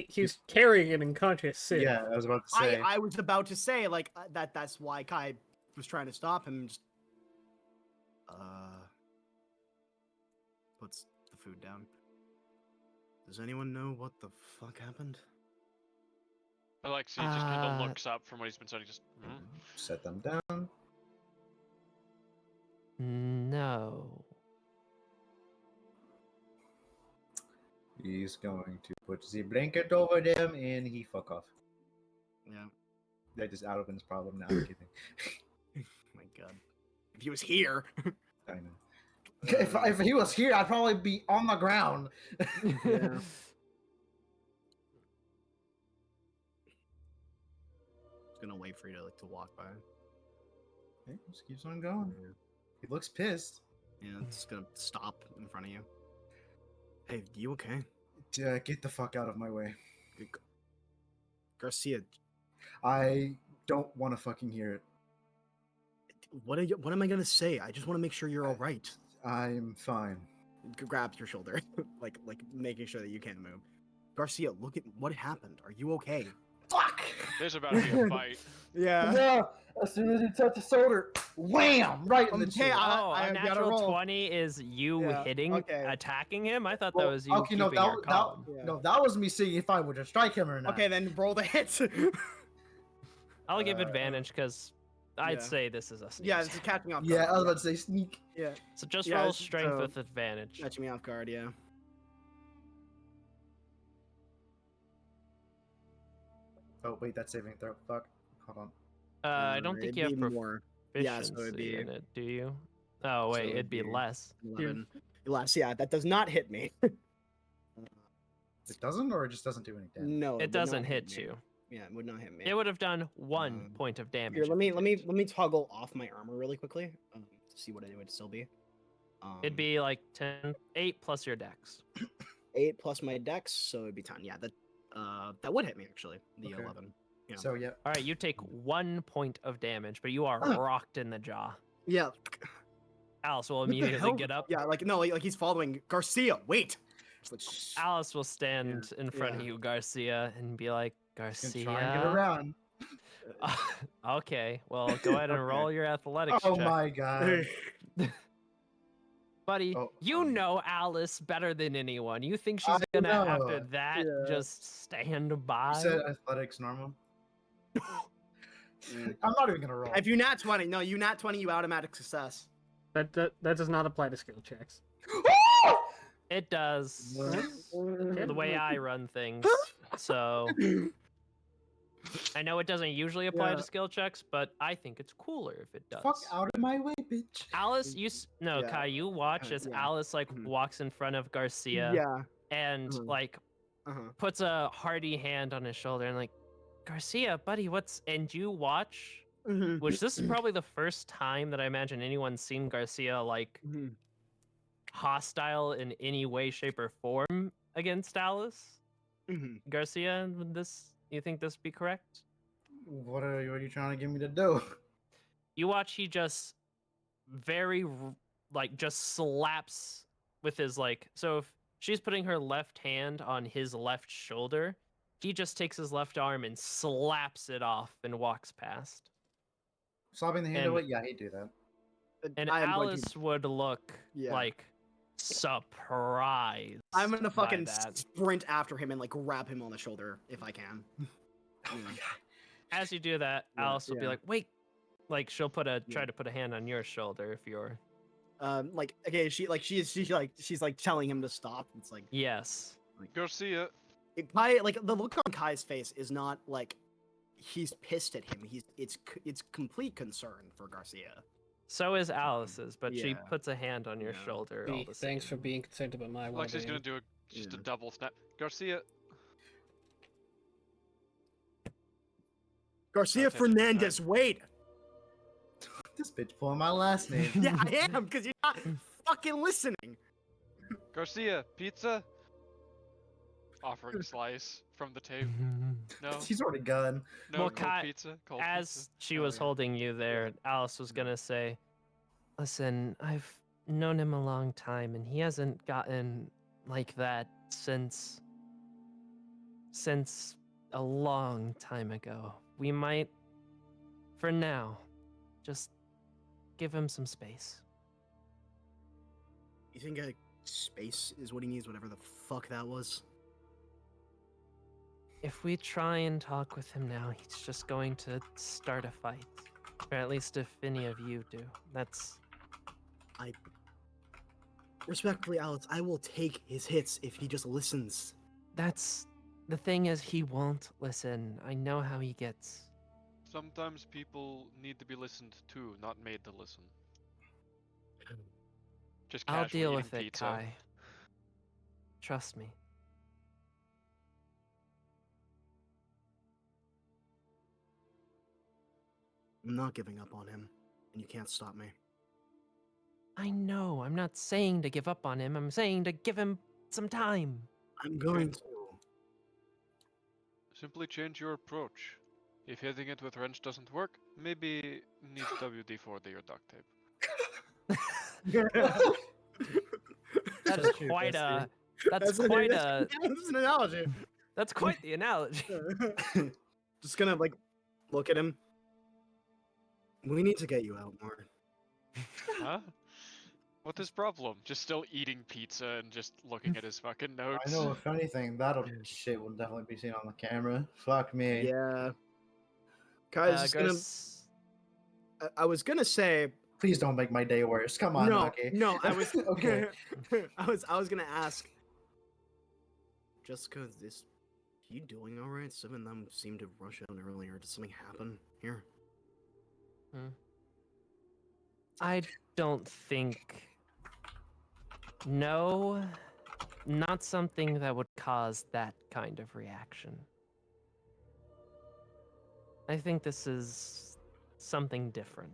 He's carrying an unconscious Sid. Yeah, I was about to say. I was about to say like that's why Kai was trying to stop him. Just, puts the food down. Does anyone know what the fuck happened? Alexi just kind of looks up from what he's been studying, just... Set them down. No. He's going to put the blanket over them and he fuck off. Yeah. That is Alvin's problem now. I'm kidding. My God. If he was here. I know. If he was here, I'd probably be on the ground. Yeah. Just gonna wait for you to walk by. Hey, just keeps on going. He looks pissed. Yeah, it's just gonna stop in front of you. Hey, you okay? Get the fuck out of my way. Garcia, I don't want to fucking hear it. what am I gonna say? I just want to make sure you're all right. I'm fine. Grabs your shoulder, like making sure that you can't move. Garcia, look at what happened. Are you okay? Fuck! There's about to be a fight. Yeah. Yeah. As soon as he touched his shoulder, wham! Right in the Okay, chin. I A gotta natural roll. 20 is you Yeah, hitting, okay. attacking him? I thought that Well, was you okay, no, keeping your that, calm. Yeah. no, that was me seeing if I would just strike him or not. Okay, then roll the hit. I'll give advantage because I'd yeah. say this is a sneak. Yeah, this is catching off guard. Yeah, I was about to say sneak. Yeah, So just Yeah, roll it's- strength so- with advantage. catching me off guard. Yeah. Oh, wait, that's saving throw. Fuck. Hold on. I don't think It'd you have be more. Yeah, so it'd proficiency be- in it, do you? Oh wait, it'd it'd be be- less. 11. Less, yeah, that does not hit me. It doesn't, or it just doesn't do any damage? No, It would doesn't not hit me. you. Yeah, it would not hit me. It would have done 1 point of damage. Here, if let me it let me hit. let me toggle off my armor really quickly to see what it would still be. It'd be like 8 plus your dex. 8 plus my dex, so it'd be 10. Yeah, that would hit me actually. The Okay. 11. Yeah. So, yeah. All right, you take 1 point of damage, but you are rocked in the jaw. Yeah. Alice will What the immediately hell? get up. Yeah, like no, like he's following Garcia. Wait. Just like, Alice will stand in front of yeah. you, Garcia, and be like, He's Garcia. gonna try and get around. Okay, well, go ahead and Okay. roll your athletics Oh check. my god. Buddy, Oh, you know Alice better than anyone. You think she's I gonna, know. after that, Yeah. just stand by? You said athletics normal? mm. I'm not even gonna roll. If you nat 20, no, you nat 20, you automatic success. That does not apply to skill checks. It does. The way I run things. So I know it doesn't usually apply Yeah. to skill checks, but I think it's cooler if it does. Fuck out of my way, bitch. Alice, no, Yeah. Kai, you watch as Yeah. Alice like Mhm. walks in front of Garcia Yeah. and Mhm. like Uh-huh. puts a hearty hand on his shoulder and like, Garcia, buddy, and you watch, Mm-hmm. which this is probably the first time that I imagine anyone's seen Garcia like Mm-hmm. hostile in any way, shape, or form against Alice. Mm-hmm. Garcia, you think this be correct? What are you trying to get me to do? You watch, he just just slaps with his so if she's putting her left hand on his left shoulder, he just takes his left arm and slaps it off and walks past. Slapping the hand And- away? Yeah, he'd do that. And I am going Alice to, would look Yeah. like surprised. I'm gonna by fucking that. sprint after him and like grab him on the shoulder if I can. Oh my Yeah. god. As you do that, Yeah, Alice will be yeah. like, "Wait!" Like she'll try Yeah. to put a hand on your shoulder if you're. Like okay, she's telling him to stop. It's like Yes. Garcia. Kai, like the look on Kai's face is not like he's pissed at him. It's complete concern for Garcia. So is Alice's, but she Yeah. puts a hand on your Yeah. shoulder all B, the same. thanks for being concerned about my well-being. Lexi's gonna do just a Yeah. double snap. Garcia, Garcia attention, Fernandez, wait. This bitch pulling my last name. Yeah, I am, because you're not fucking listening. Garcia, pizza. Offering slice from the table. No, He's already gone. no Well, cold Kai, pizza. Cold As pizza. she Oh, was yeah. holding you there, Alice was gonna say, "Listen, I've known him a long time, and he hasn't gotten like that since a long time ago. We might, for now, just give him some space." You think space is what he needs, whatever the fuck that was? If we try and talk with him now, he's just going to start a fight. Or at least if any of you do. That's Respectfully, Alex, I will take his hits if he just listens. the thing is, he won't listen. I know how he gets. Sometimes people need to be listened to, not made to listen. Just I'll casually deal eating with it, pizza. Kai. Trust me. I'm not giving up on him, and you can't stop me. I know. I'm not saying to give up on him. I'm saying to give him some time. I'm going to. Simply change your approach. If hitting it with wrench doesn't work, maybe needs WD-40 or duct tape. That is True, quite Dusty. that's quite a That's an analogy. that's quite the analogy. Just gonna look at him. We need to get you out more. Huh? What's his problem? Just still eating pizza and just looking at his fucking notes. I know, if anything, that'll shit will definitely be seen on the camera. Fuck me. Yeah. Kai's just gonna. I was gonna say Please don't make my day worse. Come on, no, Naki. no. I was Okay. I was gonna ask. Just cause this, you doing all right? Some of them seemed to rush out earlier. Did something happen here? I don't think. No, not something that would cause that kind of reaction. I think this is something different.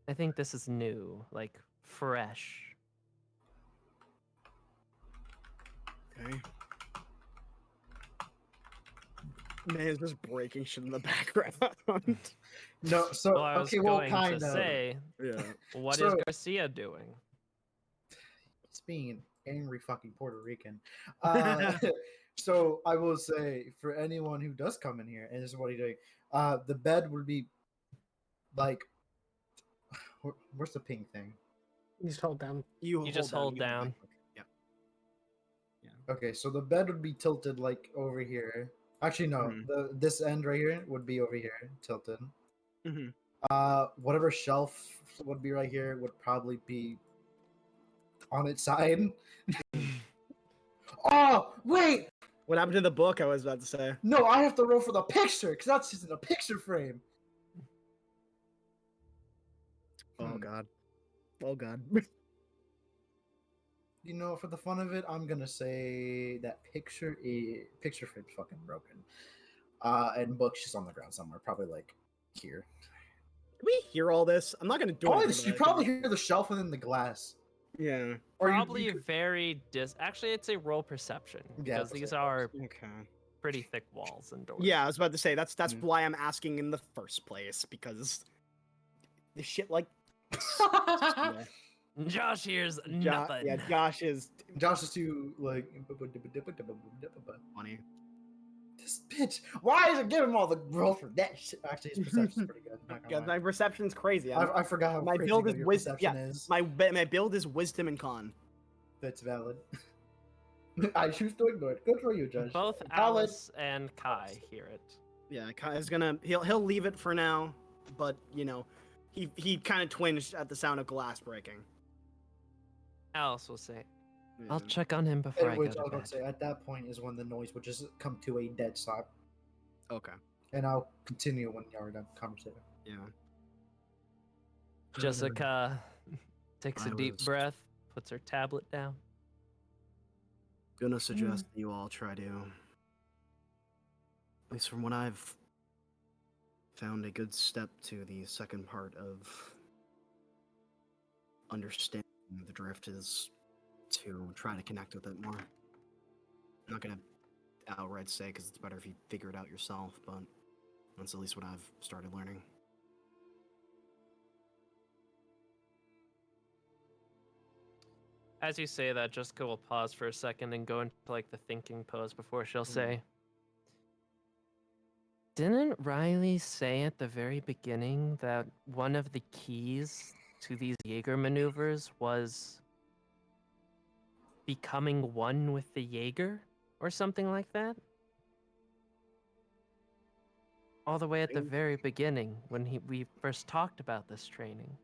I think this is new, like fresh. Okay. Man, is just breaking shit in the background. No, so Well, I was okay, well, going kind to of. say, yeah. what is So- Garcia doing? It's being an angry fucking Puerto Rican. So I will say, for anyone who does come in here, and this is what he's doing, the bed would be like, where's the pink thing? You just hold down. You just hold you got down. it. Yeah. Okay, so the bed would be tilted like over here. Actually, no, Mhm. this end right here would be over here, tilted. Mhm. Whatever shelf would be right here would probably be on its side. Oh, wait! What happened to the book? I was about to say. No, I have to roll for the picture because that's just in a picture frame. Oh Hmm. god. Oh god. You know, for the fun of it, I'm gonna say that picture frame's fucking broken. And book's just on the ground somewhere, probably like here. Can we hear all this? I'm not gonna do Probably anything you about it, probably 'cause- hear the shelf and then the glass. Yeah. Or you Probably could- very Actually, it's a roll perception Yeah, because these perception. are Okay. pretty thick walls and doors. Yeah, I was about to say that's Mhm. why I'm asking in the first place, because the shit like yeah. Josh hears Jo- nothing. yeah, Josh is Josh is too like funny. this bitch. Why is it giving him all the roll for that shit? Actually, his perception's pretty good. Not Yeah, gonna my lie. perception's crazy. I forgot how my crazy build good is your wisdom. perception Yeah, is. my build is wisdom and con. That's valid. I choose to ignore it. Good for you, Josh. Both Valid. Alice and Kai hear it. Yeah, Kai's gonna he'll leave it for now, but you know, he kind of twinged at the sound of glass breaking. Alice will say, Yeah. "I'll check on him before I In go which to I'll bed." say at that point is when the noise would just come to a dead stop. Okay. and I'll continue when you're done conversation. Yeah. Jessica takes a I deep was breath, puts her tablet down. gonna suggest that you all try to, at least from what I've found, a good step to the second part of understanding the drift is to try to connect with it more. I'm not gonna outright say because it's better if you figure it out yourself, but that's at least what I've started learning. As you say that, Jessica will pause for a second and go into like the thinking pose before she'll say, "Didn't Riley say at the very beginning that one of the keys to these Jaeger maneuvers was becoming one with the Jaeger or something like that?" All the way at the very beginning when we first talked about this training.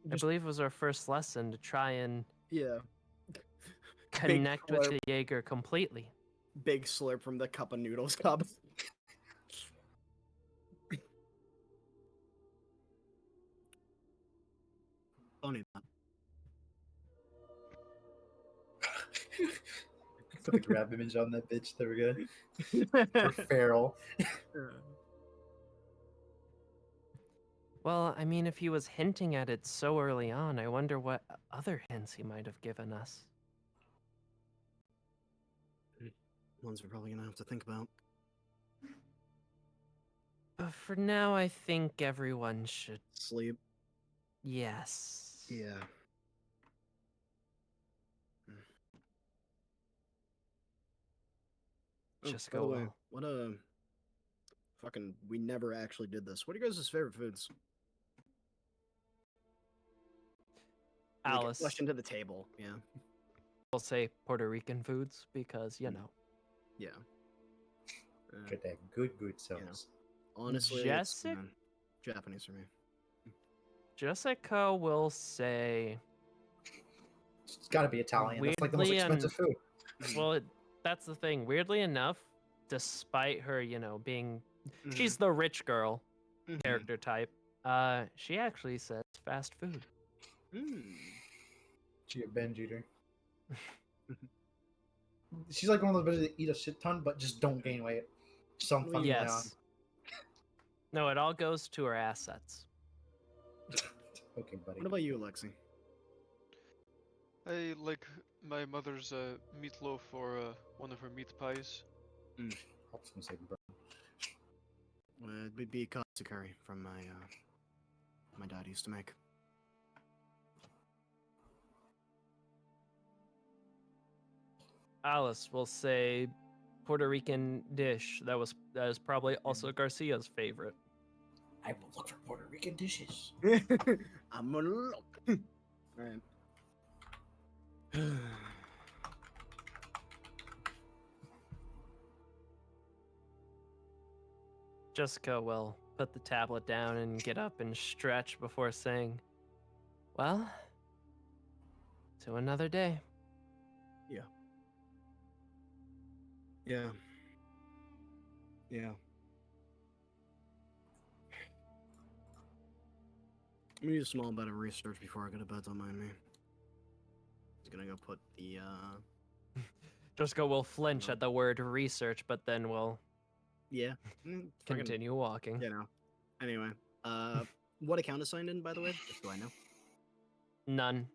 I Just- believe it was our first lesson to try and Yeah. connect with slurp. the Jaeger completely. Big slurp from the cup of noodles cup. Funny that. Put the grab image on that bitch. There we go. For feral. Well, I mean, if he was hinting at it so early on, I wonder what other hints he might have given us. Ones we're probably gonna have to think about. But for now, I think everyone should. Sleep. Yes. Yeah. Just By the go way, well. what fucking, we never actually did this. What are you guys' favorite foods? Like, Alice question to the table. Yeah. will say Puerto Rican foods because, you know. Yeah. Get that good sauce. Honestly, Jessica? it's Japanese for me. Jessica will say. It's got to be Italian. That's like the most Weirdly expensive food. Well, that's the thing. Weirdly enough, despite her, being. Mhm. She's the rich girl Mhm. character type. She actually says fast food. Mm. She a binge eater. She's like one of those bitches that eat a shit ton, but just don't gain weight. Some fucking way on. Yes. No, it all goes to her assets. Okay, buddy. What about you, Alexi? I like my mother's meatloaf or one of her meat pies. I was gonna say, bro. It would be katsu curry from my dad used to make. Alice will say Puerto Rican dish. That is probably also Garcia's favorite. I will look for Puerto Rican dishes. I'm gonna look. Alright. Jessica will put the tablet down and get up and stretch before saying, "Well, to another day." Yeah. Yeah. I'm gonna do a small bit of research before I go to bed, don't mind me. Just gonna go put the Jessica will flinch at the word research, but then will yeah. Fucking, continue walking. you know. Anyway, what account is signed in, by the way? Just so I know. None.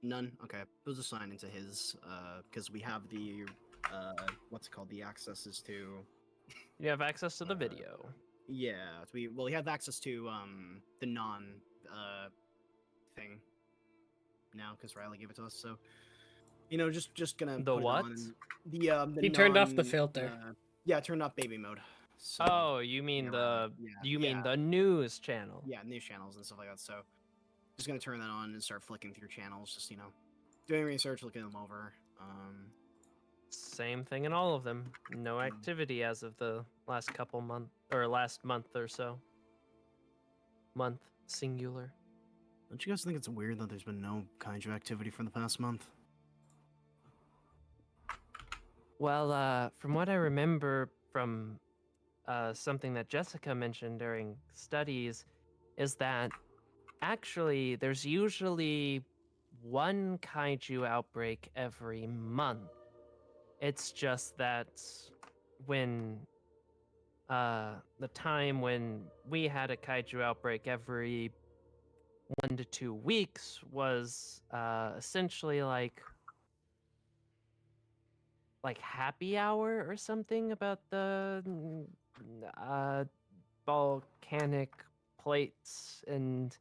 None. Okay, it was assigned into his. Because we have the what's it called? The accesses to. You have access to the video. Yeah, we have access to the non thing now because Riley gave it to us. So just gonna The put what? it on the He turned off the non, filter. Yeah, turned off baby mode. So, Oh, you mean yeah, the yeah, you mean yeah. the news channel? Yeah, news channels and stuff like that. So just gonna turn that on and start flicking through channels. Just doing research, looking them over. Same thing in all of them. No activity as of the last couple month or last month or so. Month singular. Don't you guys think it's weird that there's been no kaiju activity for the past month? Well, from what I remember from something that Jessica mentioned during studies, is that actually there's usually one kaiju outbreak every month. It's just that when the time when we had a kaiju outbreak every 1 to 2 weeks was essentially like happy hour or something about the uh, volcanic plates and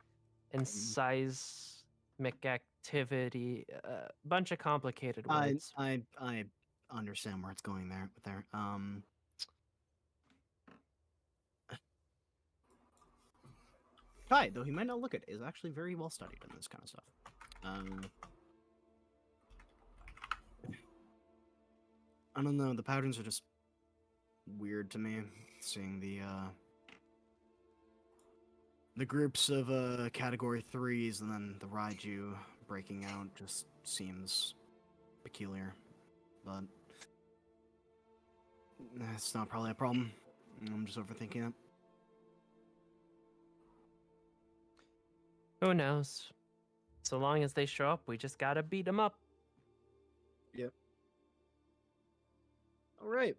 seismic activity, a bunch of complicated words. I understand where it's going there. Kai, though he might not look it, is actually very well studied in this kind of stuff. I don't know. The patterns are just weird to me. Seeing the groups of category 3s and then the Raiju breaking out just seems peculiar, but it's not probably a problem. I'm just overthinking it. Who knows? So long as they show up, we just gotta beat them up. Yep. All right.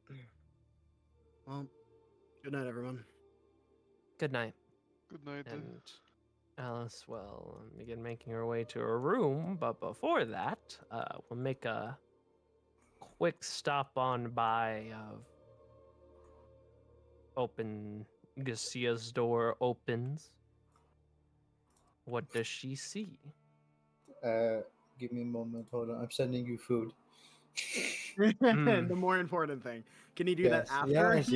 Well, good night, everyone. Good night. Good night then. And Alice will begin making her way to her room, but before that, we'll make a quick stop on by of Garcia's door opens. What does she see? Give me a moment. Hold on. I'm sending you food. The more important thing. Can you do that after? Yes.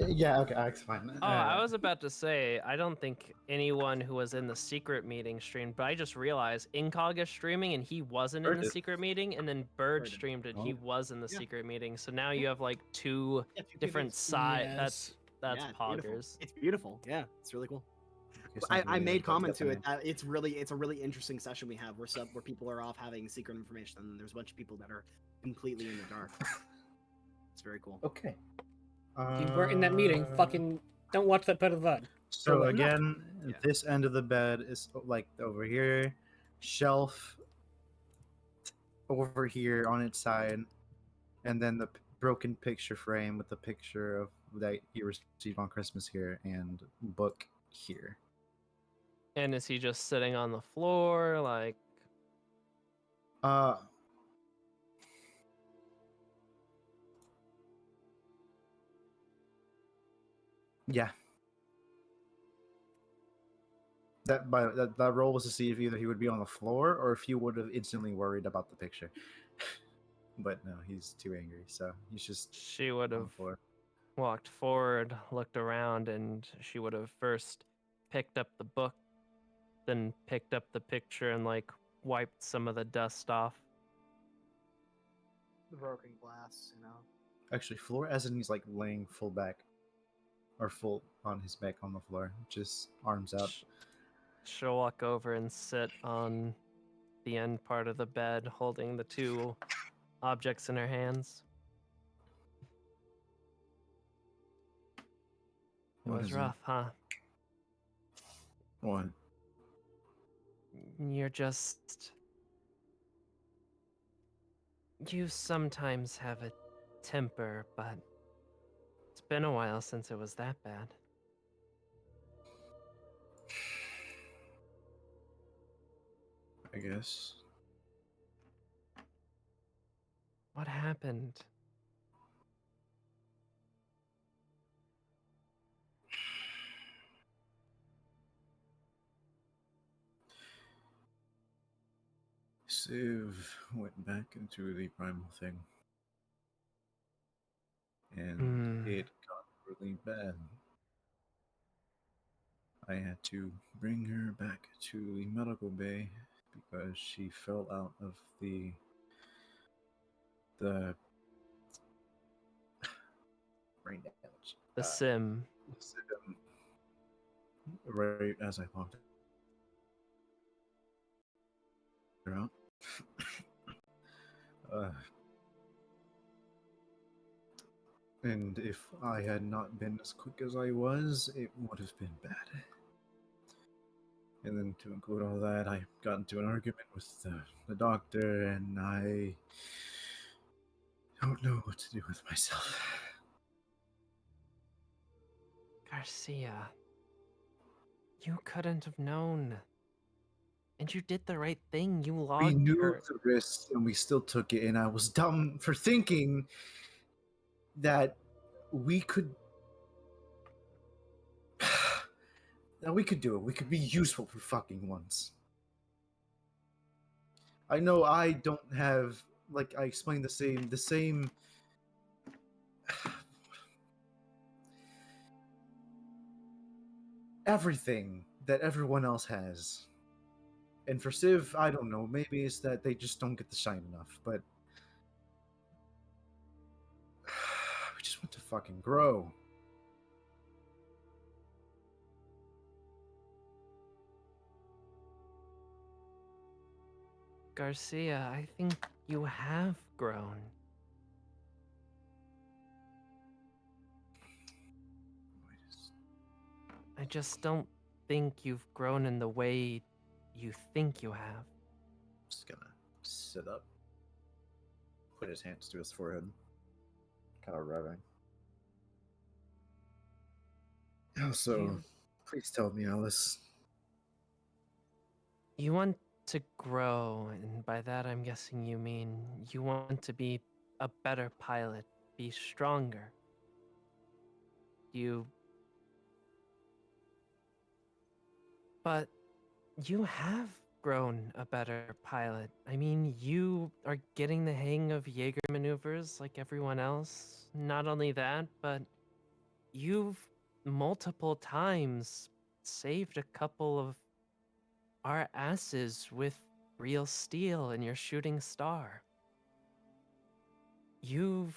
Yeah, okay, that's fine. Oh, I was about to say, I don't think anyone who was in the secret meeting streamed, but I just realized Incog is streaming and he wasn't in Bird the is. secret meeting, and then Bird Bird. streamed and Oh. he was in the Yeah. secret meeting. So now you have like two Yeah, two different PVs. sides. Yes. That's Yeah, it's beautiful. poggers. It's beautiful. Yeah, it's really cool. Okay, I made comment to it that it's a really interesting session we have where people are off having secret information and there's a bunch of people that are completely in the dark. It's very cool. Okay. If you weren't in that meeting, fucking don't watch that part of the VOD. So No. again, Yeah. this end of the bed is like over here, shelf over here on its side, and then the broken picture frame with the picture of that you received on Christmas here, and book here. And is he just sitting on the floor? Like, Uh yeah. That roll was to see if either he would be on the floor or if he would have instantly worried about the picture. But no, he's too angry, so he's just she would on the have floor. walked forward, looked around, and she would have first picked up the book, then picked up the picture and like wiped some of the dust off. The broken glass, you know. Actually, floor as in he's like laying full back or full on his back on the floor, just arms out. She'll walk over and sit on the end part of the bed, holding the two objects in her hands. It What was is it? rough, huh? What? You're just... You sometimes have a temper, but it's been a while since it was that bad. I guess. What happened? Civ went back into the primal thing. And it got really bad. I had to bring her back to the medical bay because she fell out of the brain damage. The sim. Right as I popped her out. And if I had not been as quick as I was, it would have been bad. And then to include all that, I got into an argument with the doctor, and I don't know what to do with myself. Garcia, you couldn't have known. And you did the right thing. You We logged knew her. the risk, and we still took it, and I was dumb for thinking that we could that we could do it. We could be useful for fucking once. I know I don't have, like I explained, the same everything that everyone else has. And for Civ, I don't know, maybe it's that they just don't get the shine enough, but we just want to fucking grow. Garcia, I think you have grown. I just don't think you've grown in the way you think you have. Just gonna sit up, put his hands to his forehead, kind of rubbing. Also, You- please tell me, Alice. You want to grow, and by that I'm guessing you mean you want to be a better pilot, be stronger. But you have grown a better pilot. I mean, you are getting the hang of Jaeger maneuvers like everyone else. Not only that, but you've multiple times saved a couple of our asses with real steel in your shooting star. You've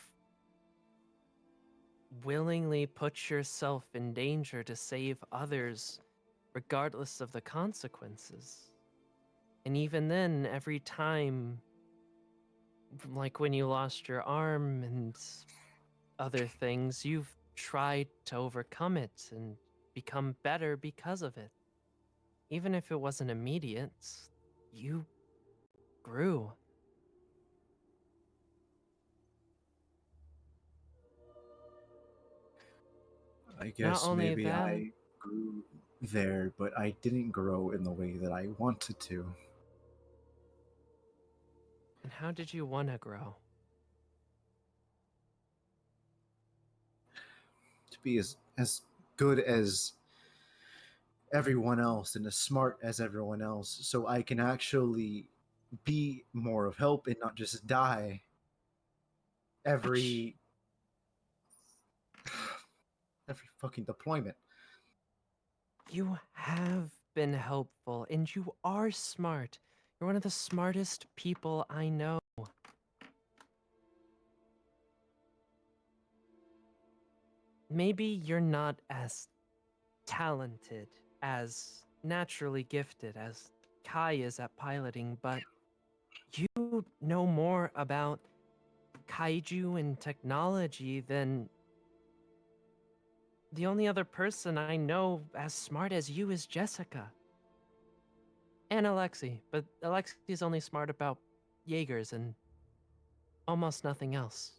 willingly put yourself in danger to save others, regardless of the consequences. And even then, every time, like when you lost your arm and other things, you've tried to overcome it and become better because of it. Even if it wasn't immediate, you grew. I Not guess only maybe that, I grew there, but I didn't grow in the way that I wanted to. and how did you want to grow? To be as good as everyone else and as smart as everyone else, so I can actually be more of help and not just die every every fucking deployment. You have been helpful, and you are smart. You're one of the smartest people I know. Maybe you're not as talented, as naturally gifted as Kai is at piloting, but you know more about kaiju and technology than the only other person I know as smart as you is Jessica. And Alexi, but Alexi's only smart about Jaegers and almost nothing else.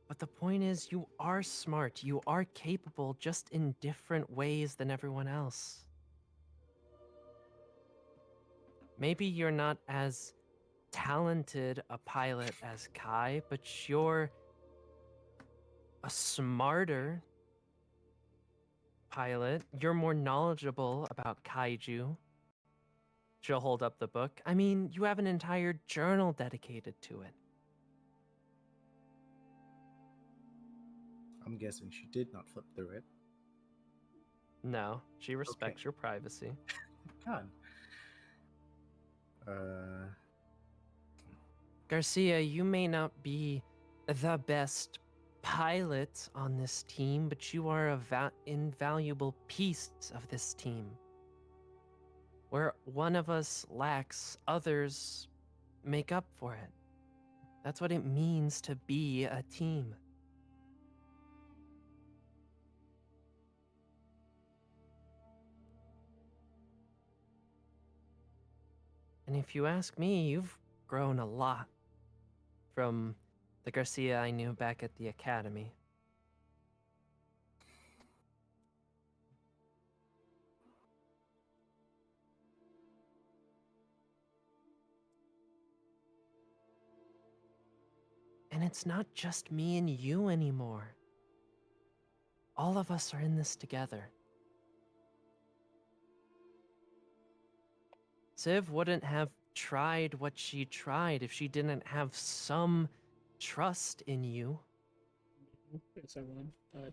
But the point is, you are smart, you are capable, just in different ways than everyone else. Maybe you're not as talented a pilot as Kai, but you're a smarter pilot. You're more knowledgeable about kaiju. She'll hold up the book. I mean, you have an entire journal dedicated to it. I'm guessing she did not flip through it. No, she respects your privacy. God. Garcia, you may not be the best pilot on this team, but you are a invaluable piece of this team. Where one of us lacks, others make up for it. That's what it means to be a team. And if you ask me, you've grown a lot from the Garcia I knew back at the academy. And it's not just me and you anymore. All of us are in this together. Civ wouldn't have tried what she tried if she didn't have some trust in you. Yes, I would. But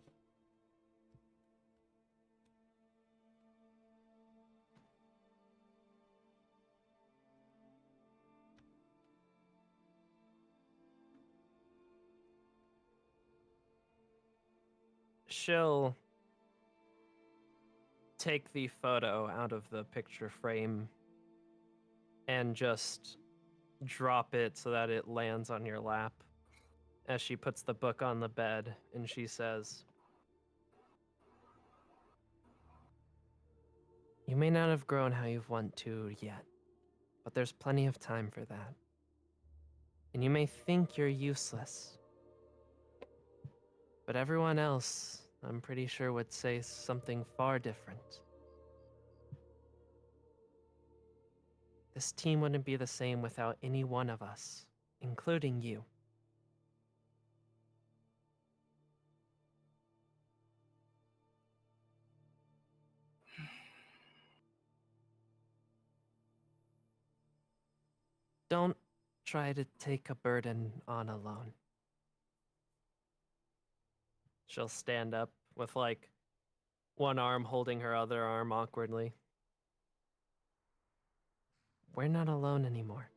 She'll take the photo out of the picture frame and just drop it so that it lands on your lap as she puts the book on the bed and she says, "You may not have grown how you've want to yet, but there's plenty of time for that. And you may think you're useless, but everyone else, I'm pretty sure, would say something far different. This team wouldn't be the same without any one of us, including you." Don't try to take a burden on alone. She'll stand up with like one arm holding her other arm awkwardly. We're not alone anymore.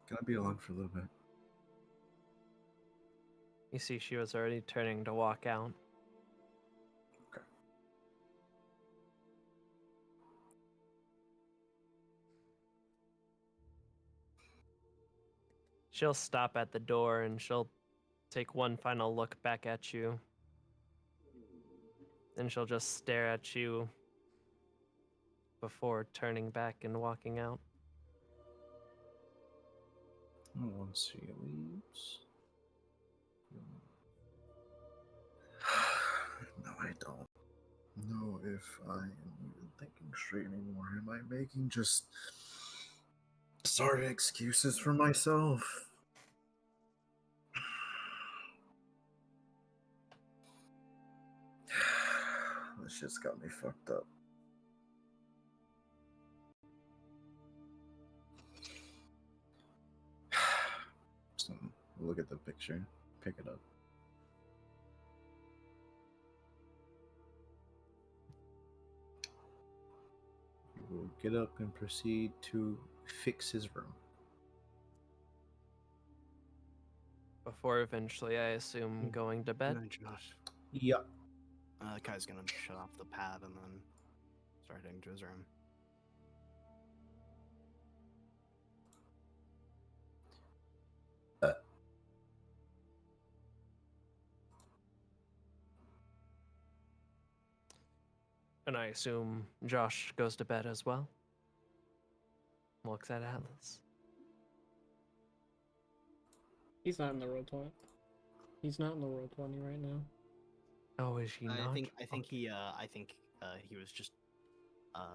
Can I be alone for a little bit? You see, she was already turning to walk out. Okay. She'll stop at the door and she'll take one final look back at you. Then she'll just stare at you before turning back and walking out. Once she leaves. No, I don't know if I am even thinking straight anymore. Am I making just sorry excuses for myself? This shit's got me fucked up. So, look at the picture, pick it up. He will get up and proceed to fix his room. Before eventually, I assume, going to bed. And then Josh, Yeah. Kai's gonna shut off the pad and then start heading to his room. And I assume Josh goes to bed as well. Looks at Atlas. he's not in the roll 20. He's not in the roll 20 right now. Oh, is he not? I think he was just I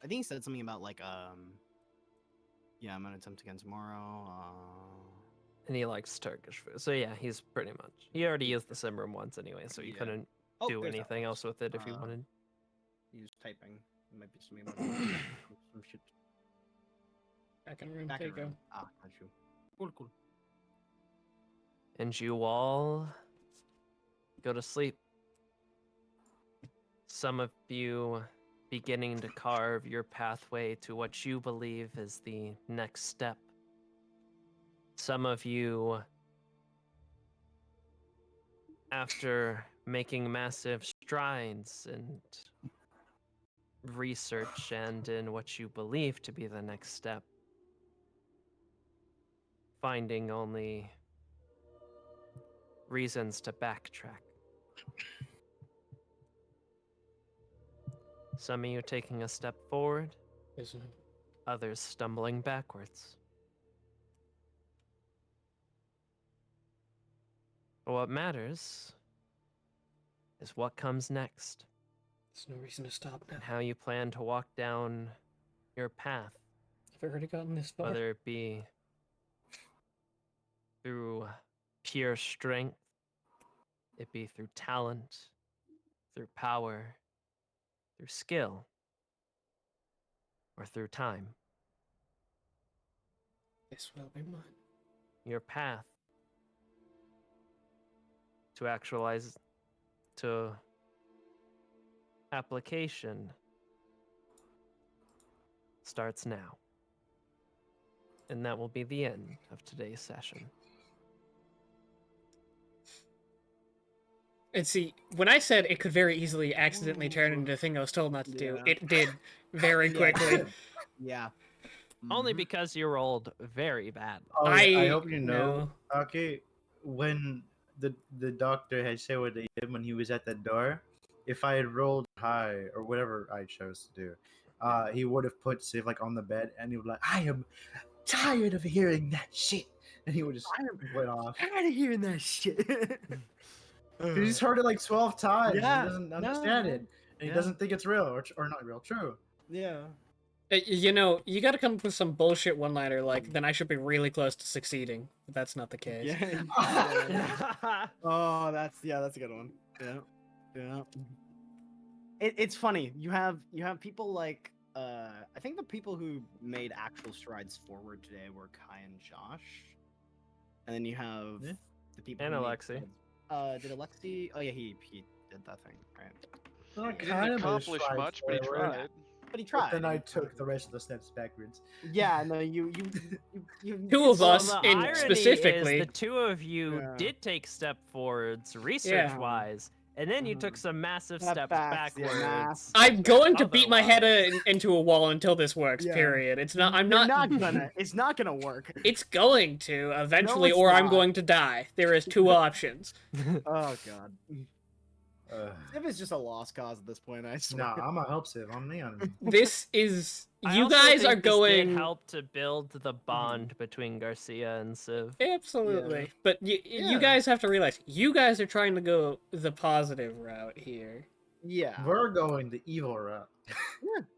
think he said something about like yeah, I'm gonna attempt again tomorrow. And he likes Turkish food. So yeah, he's pretty much. He already used the sim room once anyway, so you Yeah. couldn't Oh, do there's anything Atlas. else with it if you wanted. He was typing. It might be something about some shit. Back in room. Back There in you go. room. Ah, got you. Cool. And you all go to sleep. Some of you beginning to carve your pathway to what you believe is the next step. Some of you, after making massive strides and research and in what you believe to be the next step, finding only reasons to backtrack. Some of you taking a step forward, others stumbling backwards. But what matters is what comes next. There's no reason to stop now. And how you plan to walk down your path. I've already gotten this far. Whether it be through pure strength, it be through talent, through power, through skill, or through time. This will be mine. Your path to actualize to application starts now. And that will be the end of today's session. And see, when I said it could very easily accidentally turn into the thing I was told not to do, Yeah. it did very quickly. Yeah. Only Mhm. because you rolled very bad. Oh, I hope you know. know. Okay, when the doctor had said what they did when he was at the door, if I had rolled high or whatever I chose to do, he would have put Civ like on the bed and he would like, I am tired of hearing that shit, and he would just went off. Tired of hearing that shit. 'Cause he's heard it like 12 times. Yeah, He doesn't no, understand no. it, and he Yeah. doesn't think it's real or not real. True. Yeah. You know, you gotta come up with some bullshit one-liner like, then I should be really close to succeeding. But that's not the case. Yeah. Oh, that's a good one. Yeah. Yeah. It's funny. You have people like I think the people who made actual strides forward today were Kai and Josh. And then you have Yeah. the people And who made Alexi. strides- did Alexi? Oh yeah, he did that thing, right? Well, He kind didn't of accomplish strides much, but he forward, tried. But he But tried. then I took the rest of the steps backwards. Yeah, no, you Two of Well, us, the in irony specifically. is the two of you Yeah. did take step forwards research-wise, and then you took some massive Step steps backs, yeah, backwards. mass. I'm going to beat my head Otherwise. into a wall until this works. Yeah. Period. It's not. I'm You're not. not gonna. It's not gonna work. It's going to eventually, it's or I'm not. going to die. There is two options. Oh god. Uh, Civ is just a lost cause at this point. I swear. nah, I'm a help Civ. I'm neon. This is. I You also guys think are this did going. help to build the bond between Garcia and Civ. Absolutely. But you Yeah. guys have to realize, you guys are trying to go the positive route here. Yeah. We're going the evil route.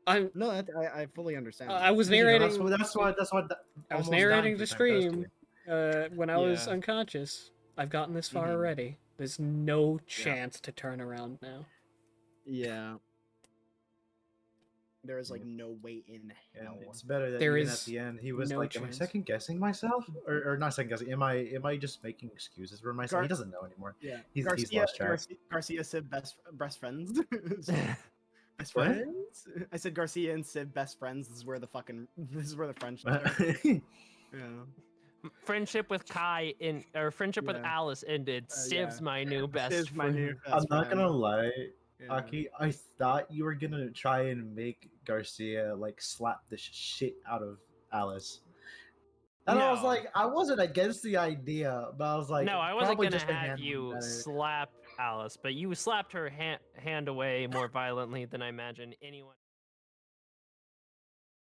I'm. No, I fully understand. I was You know, narrating. that's what. I was almost narrating dying the for time goes stream to. when I was Yeah. unconscious. I've gotten this far Mhm. already. There's no chance to turn around now. Yeah. There is like no way in And hell. it's better that There even at is the end he was no like, "Am I chance. second guessing myself, or not second guessing? Am I just making excuses for myself?" Gar- He doesn't know anymore. Yeah. He's Garcia, lost track. Garcia, Civ, best friends. Best What? friends. I said Garcia and Civ best friends. This is where the friendship started. Yeah. Friendship with Kai friendship with Yeah. Alice ended. Civ's yeah. my new best Civ's my friend. new I'm best not gonna friend. lie, Yeah. Aki. I thought you were gonna try and make Garcia like slap the shit out of Alice. And I was No. like, I wasn't against the idea, but I was like, No, I wasn't probably gonna just to have handle it you better. slap Alice, but you slapped her hand away more violently than I imagine anyone.